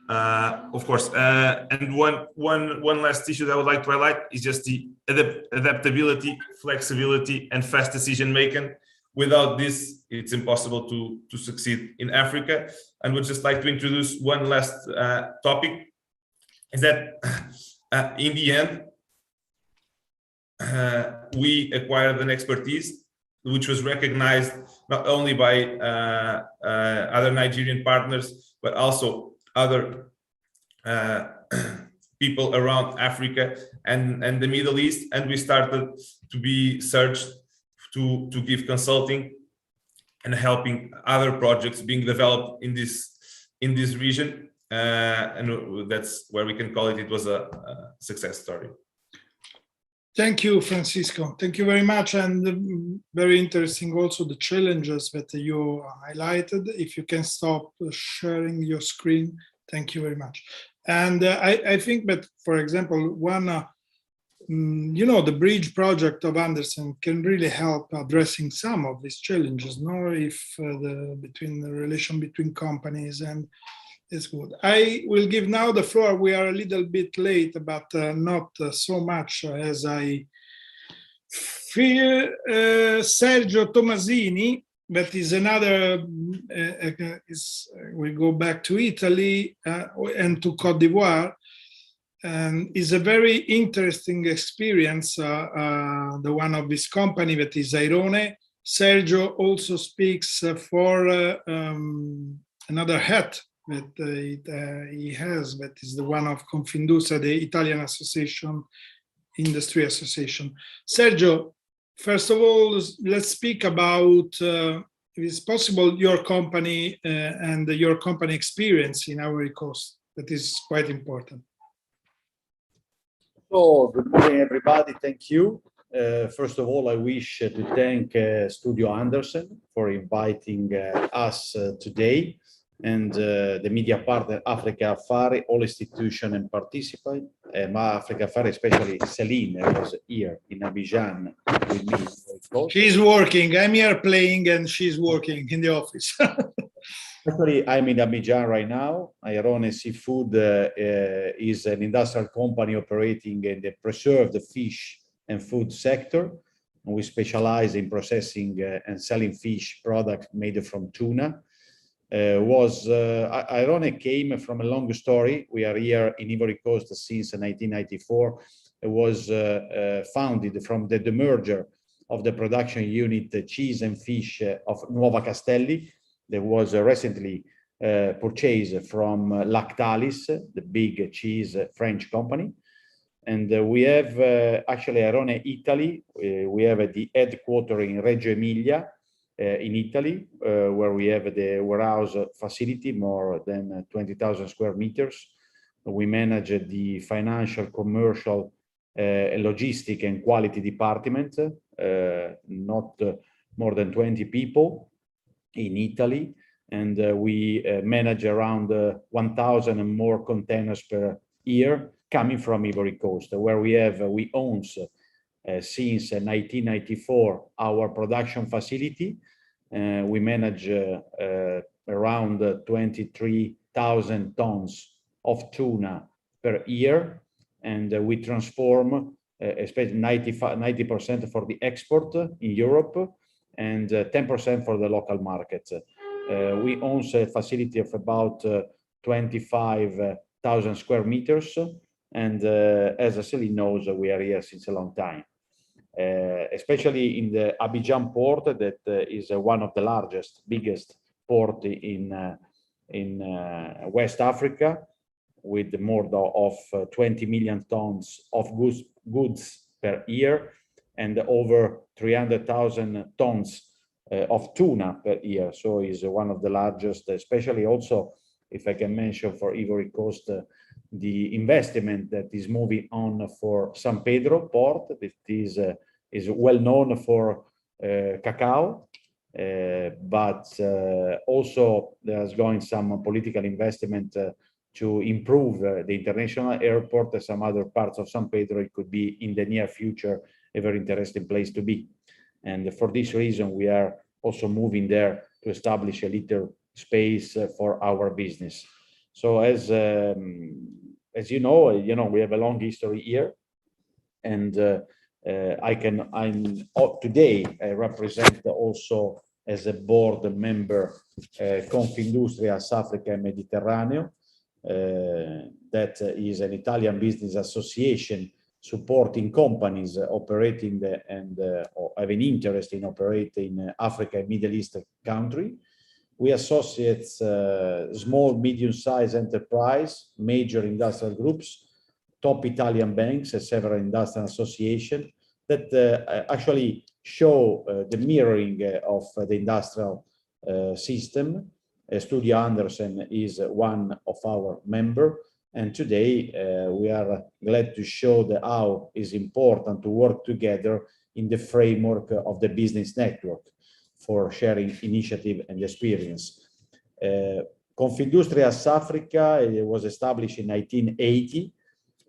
of course. And one last issue that I would like to highlight is just the adaptability, flexibility, and fast decision making. Without this, it's impossible to succeed in Africa. And would just like to introduce one last topic, is that in the end, we acquired an expertise which was recognized not only by other Nigerian partners, but also other people around Africa and the Middle East. And we started to be searched to give consulting and helping other projects being developed in this region. And that's where we can call it was a success story.
Thank you, Francisco. Thank you very much. And very interesting also the challenges that you highlighted. If you can stop sharing your screen, thank you very much. And I think that, for example, one, the bridge project of Andersen can really help addressing some of these challenges, no? If the relation between companies and is good. I will give now the floor. We are a little bit late, but not so much as I fear. Sergio Tomasini, that is another, we go back to Italy and to Côte d'Ivoire, and is a very interesting experience, the one of this company that is Airone. Sergio also speaks for another hat that he has, that is the one of Confindustria, the Italian Industry Association. Sergio, first of all, let's speak about, if it's possible, your company and your company experience in Ivory Coast. That is quite important.
So, good morning, everybody. Thank you. First of all, I wish to thank Studio Andersen for inviting us today, and the media partner Africa Affari, all institutions and participants. Africa Affari, especially Celine, was here in Abidjan with me.
She's working. I'm here playing, and she's working in the office.
Actually, I'm in Abidjan right now. Airone Seafood is an industrial company operating in the preserved fish and food sector. We specialize in processing and selling fish products made from tuna. Airone came from a long story. We are here in Ivory Coast since 1994. It was founded from the demerger of the production unit cheese and fish of Nuova Castelli. That was recently purchased from Lactalis, the big cheese French company. And we have actually Airone Italy. We have the headquarters in Reggio Emilia, in Italy, where we have the warehouse facility, more than 20,000 square meters. We manage the financial, commercial, logistic and quality department, not more than 20 people in Ity. and we manage around 1,000 and more containers per year coming from Ivory Coast, where we own since 1994 our production facility. We manage around 23,000 tons of tuna per year, and we transform especially 90% for the export in Europe and 10% for the local market. We own a facility of about 25,000 square meters, and as Celine knows, we are here since a long time. Especially in the Abidjan port, that is one of the biggest port in West Africa, with more of 20 million tons of goods per year and over 300,000 tons of tuna per year. So is one of the largest, especially also, if I can mention for Ivory Coast, the investment that is moving on for San Pedro port, that is well known for cacao, but also there's going some political investment to improve the international airport and some other parts of San Pedro. It could be in the near future a very interesting place to be. And for this reason, we are also moving there to establish a little space for our business. So as you know, we have a long history here, and today I represent also as a board member Confindustria Africa and Mediterraneo. That is an Italian business association supporting companies operating or have an interest in operating in Africa and Middle East country. We associate small, medium-sized enterprise, major industrial groups, top Italian banks, and several industrial associations that actually show the mirroring of the industrial system. Studio Andersen is one of our members, and today we are glad to show how it's important to work together in the framework of the business network for sharing initiative and experience. Confindustria Africa was established in 1980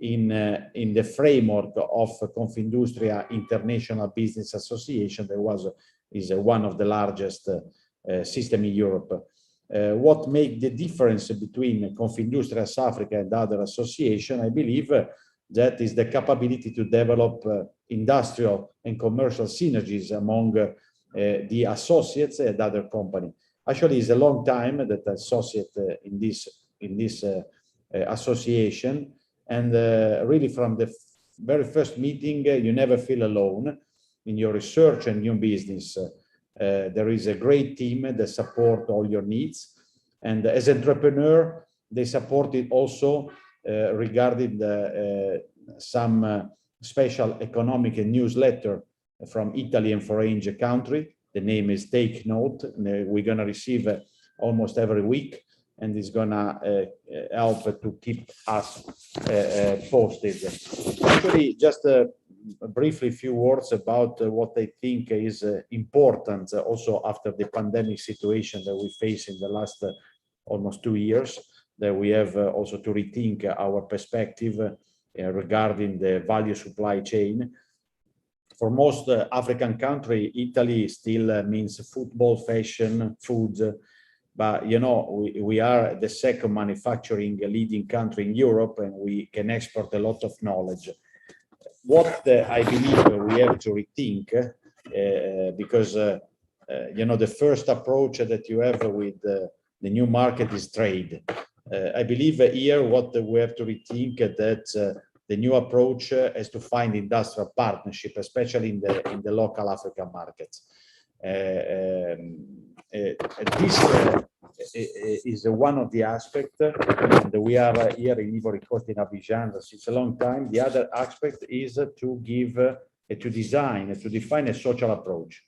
in the framework of Confindustria International Business Association. That is one of the largest system in Europe. What makes the difference between Confindustria Africa and other associations, I believe, that is the capability to develop industrial and commercial synergies among the associates and other companies. Actually, it's a long time that I associate in this association, and really from the very first meeting, you never feel alone in your research and new business. There is a great team that support all your needs, and as entrepreneur, they support it also regarding some special economic newsletter from Italy and foreign country. The name is Take Note. We're gonna receive almost every week, and it's gonna help to keep us posted. Actually, just briefly a few words about what I think is important also after the pandemic situation that we face in the last almost 2 years, that we have also to rethink our perspective regarding the value supply chain. For most African country, Italy still means football, fashion, food, but we are the second manufacturing leading country in Europe, and we can export a lot of knowledge. What I believe we have to rethink, because the first approach that you have with the new market is trade. I believe here what we have to rethink that the new approach is to find industrial partnership, especially in the local African markets. This is one of the aspects, and we are here in Ivory Coast in Abidjan since a long time. The other aspect is to give, to design, to define a social approach.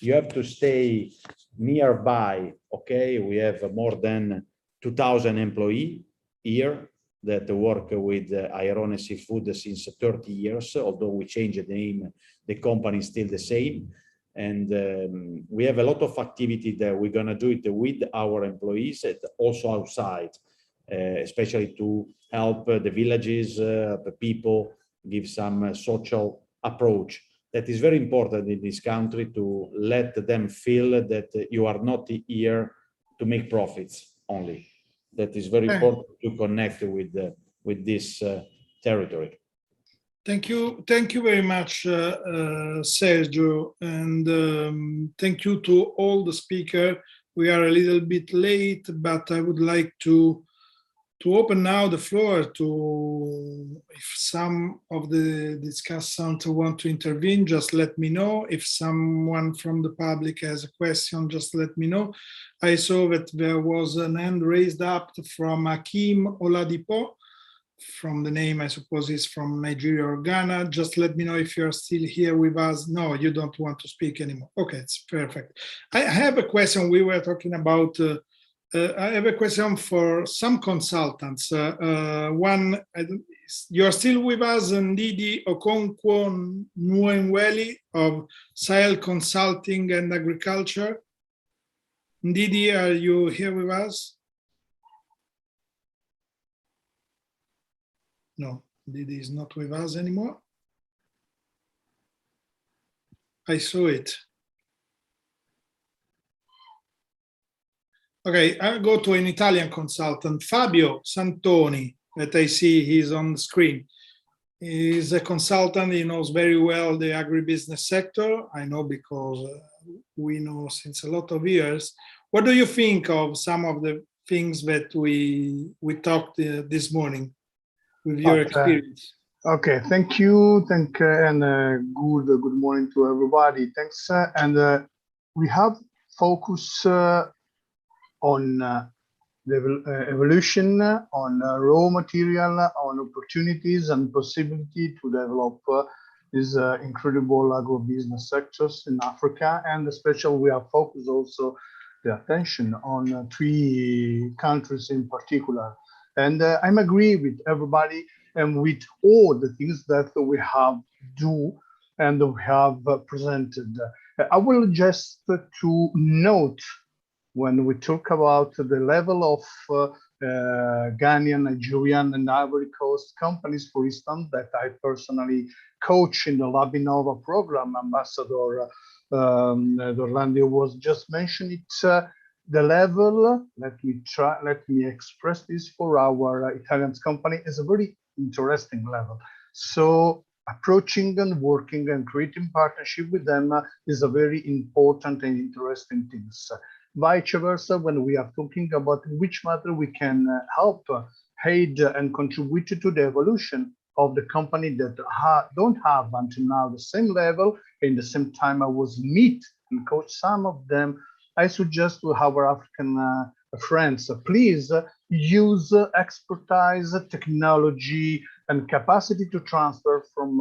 You have to stay nearby. Okay, we have more than 2,000 employees here that work with Airone Seafood since 30 years. Although we changed the name, the company is still the same. And we have a lot of activity that we're going to do it with our employees and also outside, especially to help the villages, the people, give some social approach. That is very important in this country, to let them feel that you are not here to make profits only. That is very important to connect with this territory.
Thank you very much, Sergio, and thank you to all the speakers. We are a little bit late, but I would like to open now the floor to, if some of the discussants want to intervene, just let me know. If someone from the public has a question, just let me know. I saw that there was an hand raised up from Akim Oladipo. From the name, I suppose is from Nigeria or Ghana. Just let me know if you're still here with us. No, you don't want to speak anymore. Okay, it's perfect. I have a question. We were talking about, I have a question for some consultants. One, you're still with us, Ndidi Okonkwo Nweweli of Sahel Consulting and Agriculture. Ndidi, are you here with us? No, Didi is not with us anymore. I saw it. Okay, I'll go to an Italian consultant, Fabio Santoni, that I see he's on the screen. He's a consultant, he knows very well the agribusiness sector. I know because we know since a lot of years. What do you think of some of the things that we talked this morning? With your experience.
Okay, thank you, and good morning to everybody. Thanks, and we have focused on the evolution, on raw material, on opportunities and possibility to develop these incredible agribusiness sectors in Africa, and especially we have focused also the attention on 3 countries in particular. And I'm agree with everybody and with all the things that we have do and we have presented. I will just to note when we talk about the level of Ghanaian, Nigerian, and Ivory Coast companies, for instance, that I personally coach in the Labinova program, Ambassador Orlando was just mentioned. It's the level, let me express this for our Italian company, is a very interesting level. So approaching and working and creating partnership with them is a very important and interesting thing. Vice versa, when we are talking about in which matter we can help, aid and contribute to the evolution of the company that don't have until now the same level, in the same time I was meet and coach some of them, I suggest to our African friends, please use expertise, technology, and capacity to transfer from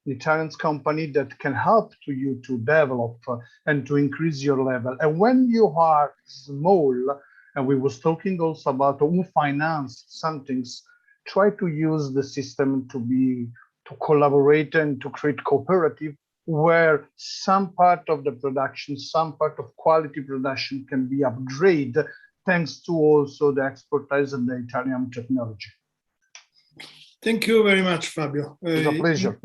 the Italian company that can help to you to develop and to increase your level. And when you are small, and we was talking also about who finance some things, try to use the system to collaborate and to create cooperative, where some part of the production, some part of quality production can be upgraded thanks to also the expertise and the Italian technology.
Thank you very much, Fabio.
It's a pleasure.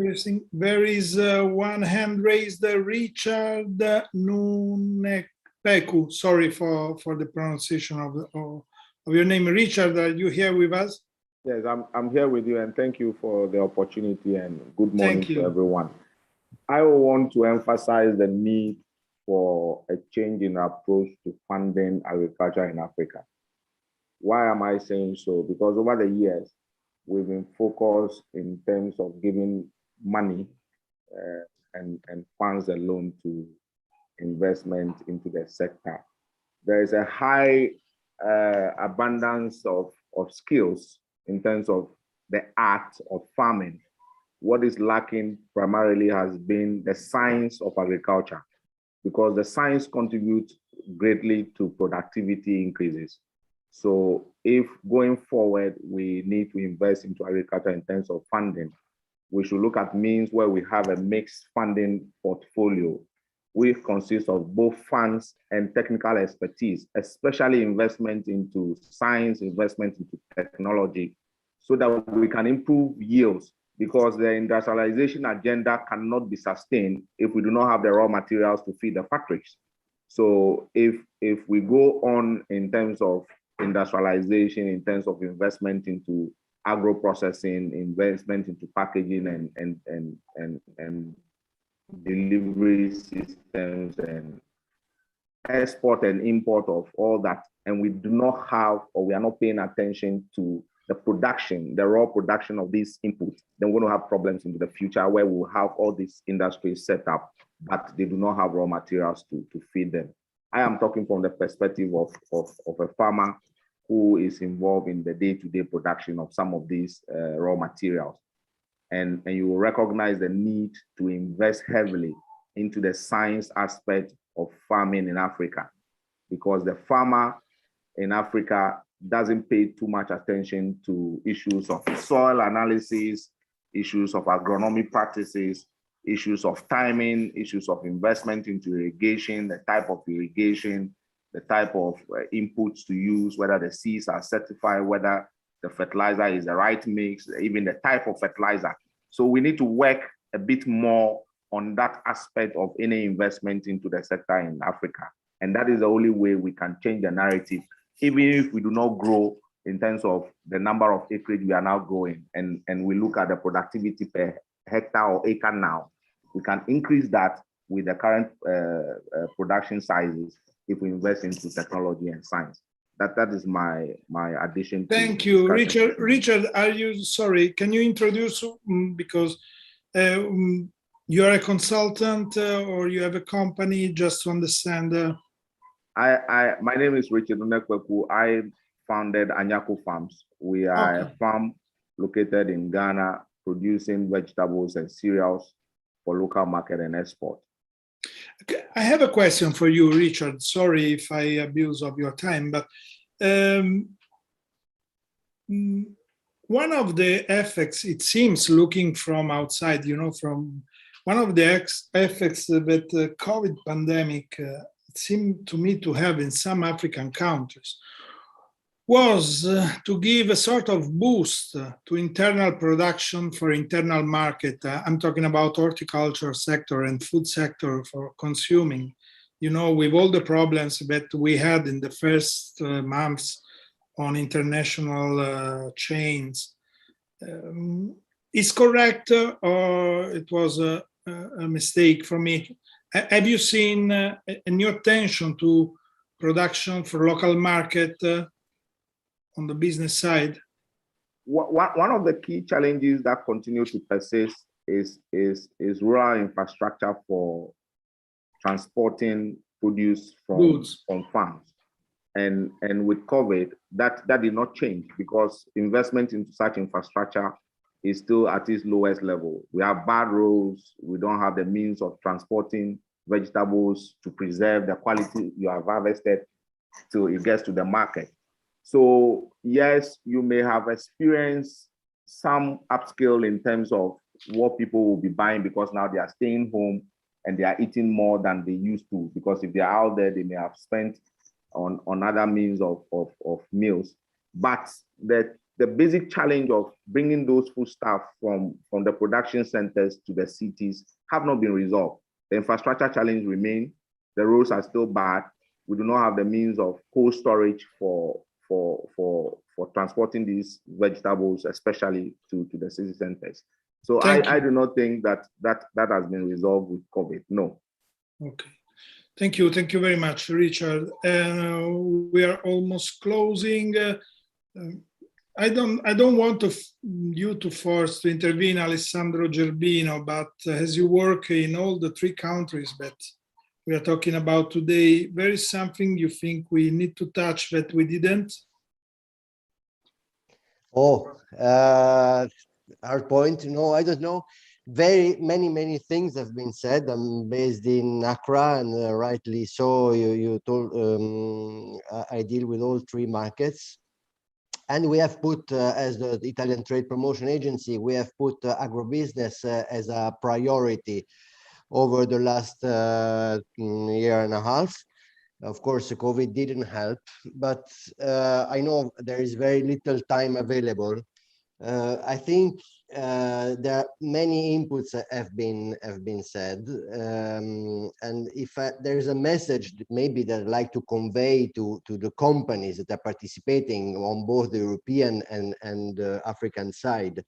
There is one hand raised, Richard Nunepeku. Sorry for the pronunciation of your name. Richard, are you here with us?
Yes, I'm here with you, and thank you for the opportunity, and good morning to everyone. I want to emphasize the need for a change in approach to funding agriculture in Africa. Why am I saying so? Because over the years, we've been focused in terms of giving money and funds alone to investment into the sector. There is a high abundance of skills in terms of the art of farming. What is lacking primarily has been the science of agriculture, because the science contributes greatly to productivity increases. So if going forward, we need to invest into agriculture in terms of funding, we should look at means where we have a mixed funding portfolio which consists of both funds and technical expertise, especially investment into science, investment into technology, so that we can improve yields, because the industrialization agenda cannot be sustained if we do not have the raw materials to feed the factories. So if we go on in terms of industrialization, in terms of investment into agro-processing, investment into packaging and delivery systems and export and import of all that, and we do not have, or we are not paying attention to the production, the raw production of these inputs, then we're going to have problems into the future where we'll have all these industries set up, but they do not have raw materials to feed them. I am talking from the perspective of a farmer who is involved in the day-to-day production of some of these raw materials. And you will recognize the need to invest heavily into the science aspect of farming in Africa, because the farmer in Africa doesn't pay too much attention to issues of soil analysis, issues of agronomy practices, issues of timing, issues of investment into irrigation, the type of irrigation, the type of inputs to use, whether the seeds are certified, whether the fertilizer is the right mix, even the type of fertilizer. So we need to work a bit more on that aspect of any investment into the sector in Africa. And that is the only way we can change the narrative, even if we do not grow in terms of the number of acreage we are now growing, and we look at the productivity per hectare or acre now, we can increase that with the current production sizes if we invest into technology and science. That is my addition.
Thank you, Richard. Richard, are you, sorry, can you introduce, because you are a consultant or you have a company, just to understand?
My name is Richard Onekweku. I founded Anyako Farms. We are a farm located in Ghana, producing vegetables and cereals for local market and export.
I have a question for you, Richard. Sorry if I abuse of your time, but one of the effects, it seems, looking from outside, from one of the effects that the COVID pandemic it seemed to me to have in some African countries was to give a sort of boost to internal production for internal market. I'm talking about horticulture sector and food sector for consuming. With all the problems that we had in the first months on international chains. Is correct or it was a mistake for me? Have you seen a new attention to production for local market on the business side?
One of the key challenges that continue to persist is rural infrastructure for transporting produce from farms. And with COVID, that did not change, because investment into such infrastructure is still at its lowest level. We have bad roads. We don't have the means of transporting vegetables to preserve the quality you have harvested till it gets to the market. So yes, you may have experienced some upscale in terms of what people will be buying, because now they are staying home and they are eating more than they used to, because if they are out there, they may have spent on other means of meals. But the basic challenge of bringing those foodstuffs from the production centers to the cities have not been resolved. The infrastructure challenge remains. The roads are still bad. We do not have the means of cold storage for transporting these vegetables, especially to the city centers. So I do not think that has been resolved with COVID. No.
Okay. Thank you. Thank you very much, Richard. We are almost closing. I don't want you to force to intervene, Alessandro Gerbino, but as you work in all the 3 countries that we are talking about today, there is something you think we need to touch that we didn't?
Our point, I don't know. Very many things have been said. I'm based in Accra, and rightly so, you told I deal with all 3 markets. And we have put, as the Italian Trade Promotion Agency, we have put agribusiness as a priority. over the last year and a half. Of course, the COVID didn't help, but I know there is very little time available. I think there are many inputs that have been said, and if there is a message that maybe that I'd like to convey to the companies that are participating on both the European and African side,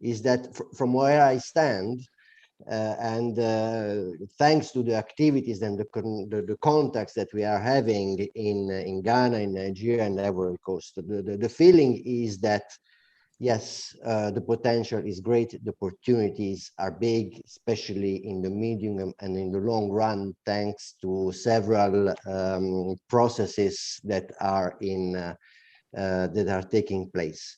is that from where I stand, and thanks to the activities and the contacts that we are having in Ghana, in Nigeria, and Ivory Coast, the feeling is that yes, the potential is great, the opportunities are big, especially in the medium and in the long run, thanks to several processes that are taking place.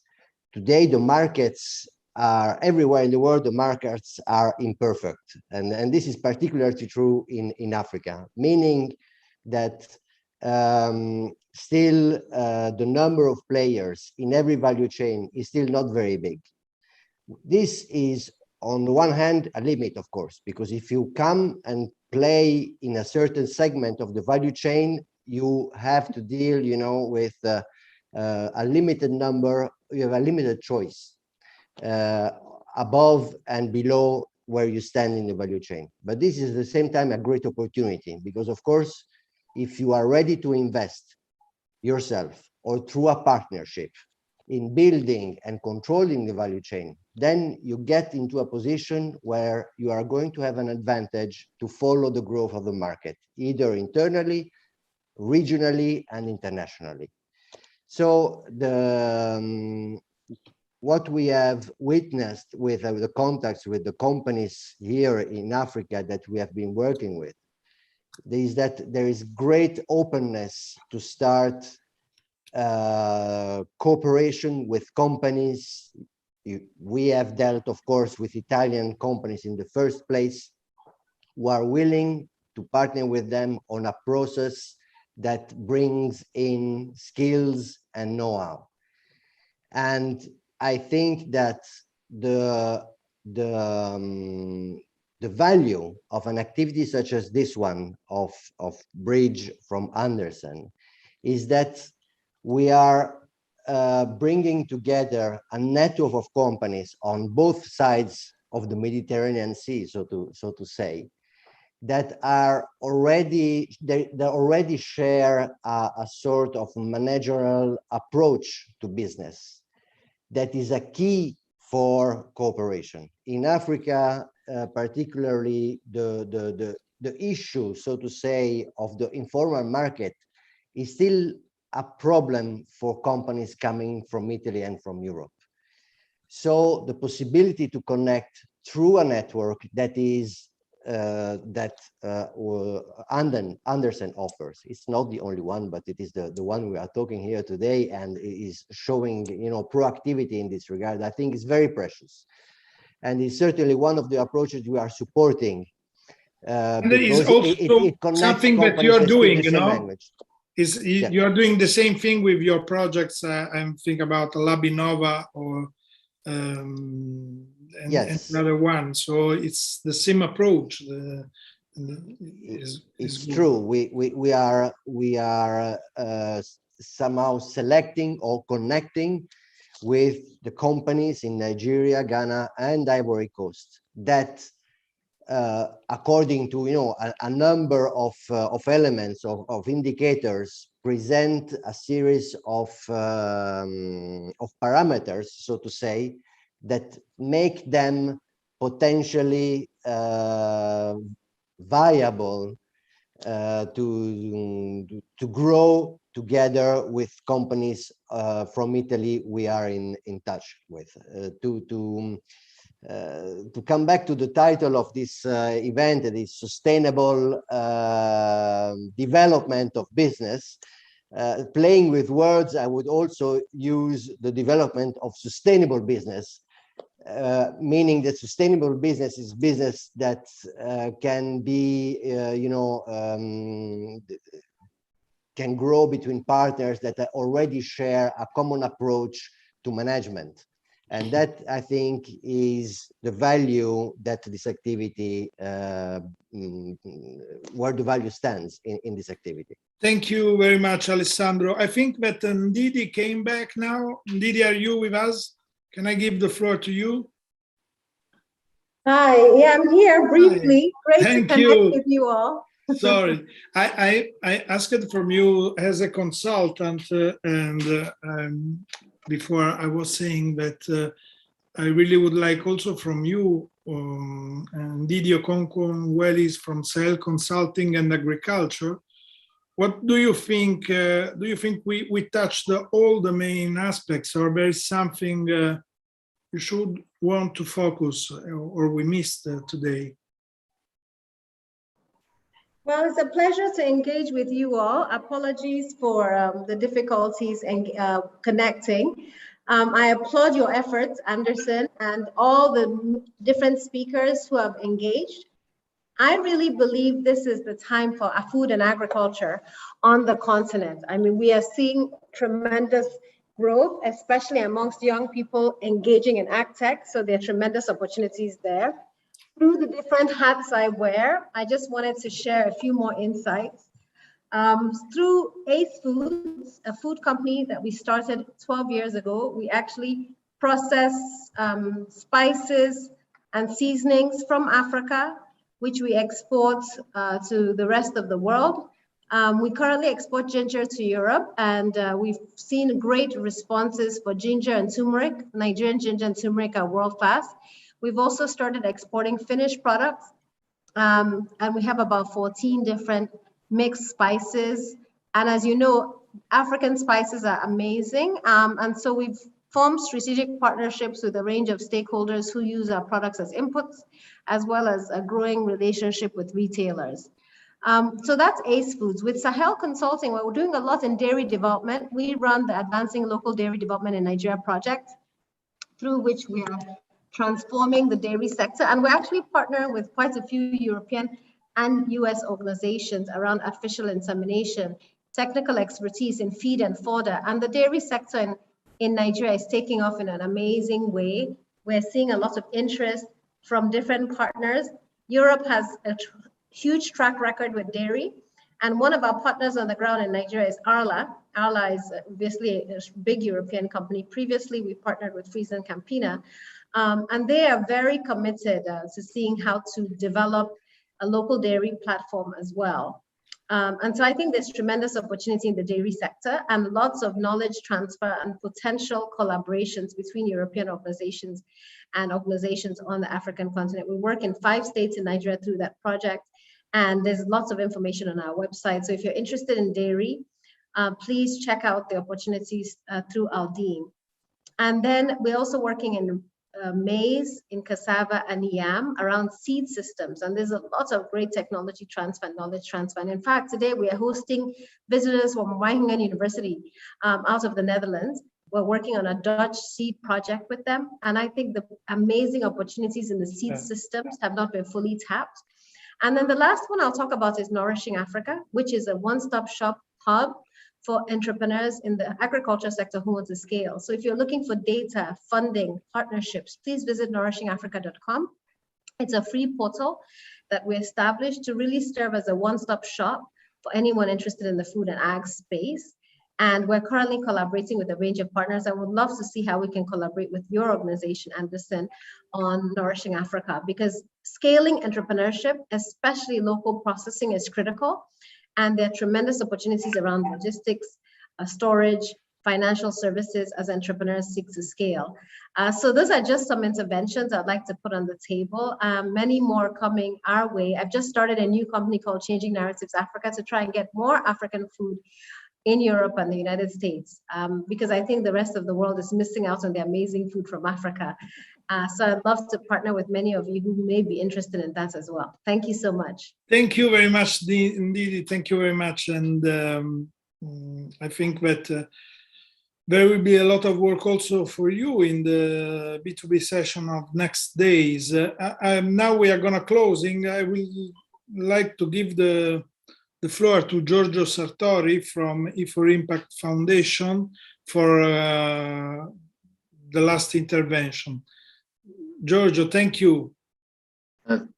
Today, the markets are everywhere in the world, the markets are imperfect. And this is particularly true in Africa, meaning that still the number of players in every value chain is still not very big. This is on the one hand a limit, of course, because if you come and play in a certain segment of the value chain, you have to deal, you know, with a limited number, you have a limited choice above and below where you stand in the value chain. But this is at the same time a great opportunity, because of course, if you are ready to invest yourself or through a partnership in building and controlling the value chain, then you get into a position where you are going to have an advantage to follow the growth of the market, either internally, regionally, and internationally. So what we have witnessed with the contacts with the companies here in Africa that we have been working with is that there is great openness to start cooperation with companies. We have dealt, of course, with Italian companies in the first place who are willing to partner with them on a process that brings in skills and know-how. And I think that the value of an activity such as this one of Bridge from Andersen is that we are bringing together a network of companies on both sides of the Mediterranean Sea, so to say, that are already they already share a sort of managerial approach to business that is a key for cooperation. In Africa, particularly the issue, so to say, of the informal market is still a problem for companies coming from Italy and from Europe. So the possibility to connect through a network that is Andersen offers. It's not the only one, but it is the one we are talking here today, and is showing, you know, proactivity in this regard. I think it's very precious, and it's certainly one of the approaches we are supporting.
And it is also it something that you are doing, you know.
Language.
You are doing the same thing with your projects. I'm thinking about Labinova or and another one. So it's the same approach.
It's true. We are somehow selecting or connecting with the companies in Nigeria, Ghana, and Ivory Coast that, according to, you know, a number of elements of indicators, present a series of parameters, so to say, that make them potentially viable to grow together with companies from Italy we are in touch with. To come back to the title of this event, it is Sustainable Development of Business. Playing with words, I would also use the development of sustainable business, meaning that sustainable business is business that can be, can grow between partners that already share a common approach to management. And that, I think, is the value that this activity, where the value stands in this activity.
Thank you very much, Alessandro. I think that Ndidi came back now. Ndidi, are you with us? Can I give the floor to you?
Hi, yeah, I'm here briefly. Great
Thank
to connect
you.
with you all.
Sorry, I asked from you as a consultant, before I was saying that I really would like also from you, Ndidi Okonkwo-Wellis from Sahel Consulting and Agriculture. What do you think? Do you think we touched all the main aspects, or there is something you should want to focus or we missed today?
Well, it's a pleasure to engage with you all. Apologies for the difficulties in connecting. I applaud your efforts, Anderson, and all the different speakers who have engaged. I really believe this is the time for food and agriculture on the continent. I mean, we are seeing tremendous growth, especially amongst young people engaging in AgTech. So there are tremendous opportunities there. Through the different hats I wear, I just wanted to share a few more insights. Through Ace Foods, a food company that we started 12 years ago, we actually process spices and seasonings from Africa, which we export to the rest of the world. We currently export ginger to Europe, and we've seen great responses for ginger and turmeric. Nigerian ginger and turmeric are world-class. We've also started exporting finished products, and we have about 14 different mixed spices. And as you know, African spices are amazing. And so we've formed strategic partnerships with a range of stakeholders who use our products as inputs, as well as a growing relationship with retailers. So that's Ace Foods. With Sahel Consulting, we're doing a lot in dairy development. We run the Advancing Local Dairy Development in Nigeria project, through which we are transforming the dairy sector. And we're actually partnering with quite a few European and US organizations around artificial insemination, technical expertise in feed and fodder. And the dairy sector in Nigeria is taking off in an amazing way. We're seeing a lot of interest from different partners. Europe has a huge track record with dairy. And one of our partners on the ground in Nigeria is Arla. Arla is obviously a big European company. Previously, we partnered with Friesen Campina. And they are very committed to seeing how to develop a local dairy platform as well. And so I think there's tremendous opportunity in the dairy sector and lots of knowledge transfer and potential collaborations between European organizations and organizations on the African continent. We work in 5 states in Nigeria through that project, and there's lots of information on our website. So if you're interested in dairy, please check out the opportunities through Aldean. And then we're also working in maize, in cassava and yam around seed systems. And there's a lot of great technology transfer and knowledge transfer. And in fact, today we are hosting visitors from Wageningen University out of the Netherlands. We're working on a Dutch seed project with them. And I think the amazing opportunities in the seed systems have not been fully tapped. And then the last one I'll talk about is Nourishing Africa, which is a one-stop shop hub for entrepreneurs in the agriculture sector who want to scale. So if you're looking for data, funding, partnerships, please visit nourishingafrica.com. It's a free portal that we established to really serve as a one-stop shop for anyone interested in the food and ag space. And we're currently collaborating with a range of partners. I would love to see how we can collaborate with your organization, Anderson, on Nourishing Africa, because scaling entrepreneurship, especially local processing, is critical. And there are tremendous opportunities around logistics, storage, financial services as entrepreneurs seek to scale. So those are just some interventions I'd like to put on the table. Many more coming our way. I've just started a new company called Changing Narratives Africa to try and get more African food in Europe and the United States, because I think the rest of the world is missing out on the amazing food from Africa. So I'd love to partner with many of you who may be interested in that as well. Thank you so much.
Thank you very much, Ndidi. Thank you very much. And I think that there will be a lot of work also for you in the B2B session of next days. Now we are going to closing. I will like to give the floor to Giorgio Sartori from E4Impact Foundation for the last intervention. Giorgio, thank you.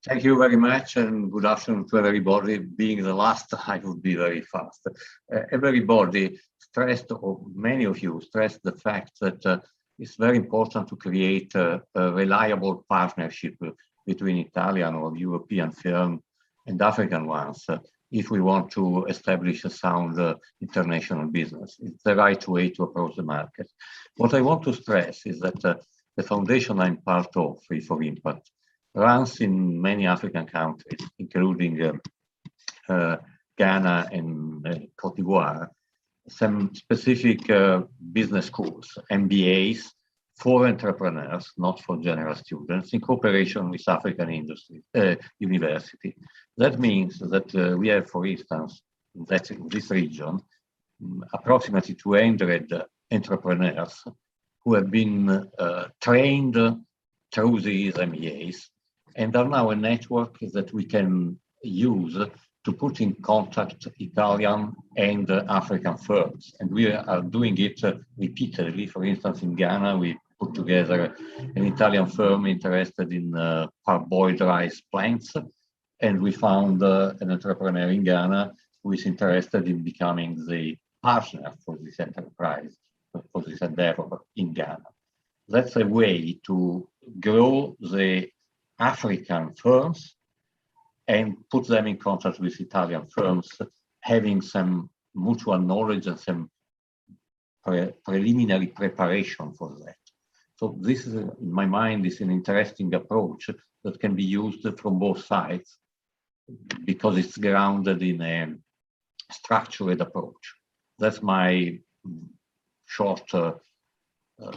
Thank you very much, and good afternoon to everybody. Being the last, I would be very fast. Everybody stressed, or many of you stressed, the fact that it's very important to create a reliable partnership between Italian or European firms and African ones if we want to establish a sound international business. It's the right way to approach the market. What I want to stress is that the foundation I'm part of, Free for Impact, runs in many African countries, including Ghana and Cote d'Ivoire, some specific business schools, MBAs, for entrepreneurs, not for general students, in cooperation with African industry university. That means that we have, for instance, in this region, approximately 200 entrepreneurs who have been trained through these MBAs and are now a network that we can use to put in contact Italian and African firms. And we are doing it repeatedly. For instance, in Ghana, we put together an Italian firm interested in parboiled rice plants. And we found an entrepreneur in Ghana who is interested in becoming the partner for this enterprise, for this endeavor in Ghana. That's a way to grow the African firms and put them in contact with Italian firms, having some mutual knowledge and some preliminary preparation for that. So this is, in my mind, is an interesting approach that can be used from both sides because it's grounded in a structured approach. That's my short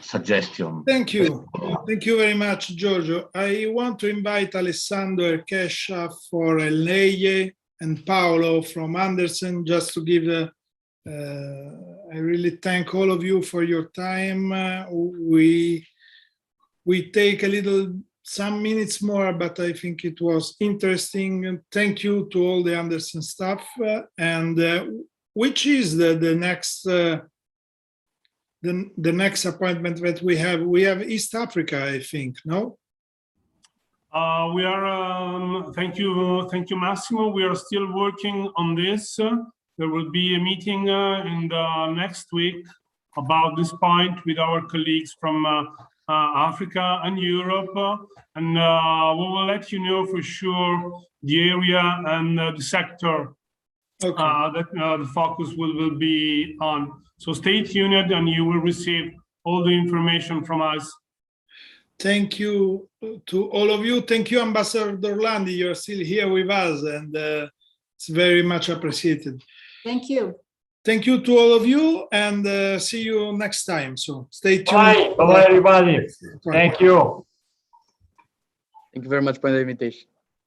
suggestion.
Thank you. Thank you very much, Giorgio. I want to invite Alessandro Erkesha for Leye and Paolo from Andersen, just to give I really thank all of you for your time. We take some minutes more, but I think it was interesting. Thank you to all the Andersen staff. And which is the next the next appointment that we have? We have East Africa, I think, no?
We are, thank you, Massimo. We are still working on this. There will be a meeting in the next week about this point with our colleagues from Africa and Europe. And we will let you know for sure the area and the sector that the focus will be on. So stay tuned and you will receive all the information from us.
Thank you to all of you. Thank you, Ambassador Orlandi. You're still here with us, and it's very much appreciated.
Thank you.
Thank you to all of you, and see you next time. So stay tuned.
Bye. Bye, everybody. Thank you.
Thank you very much for the invitation.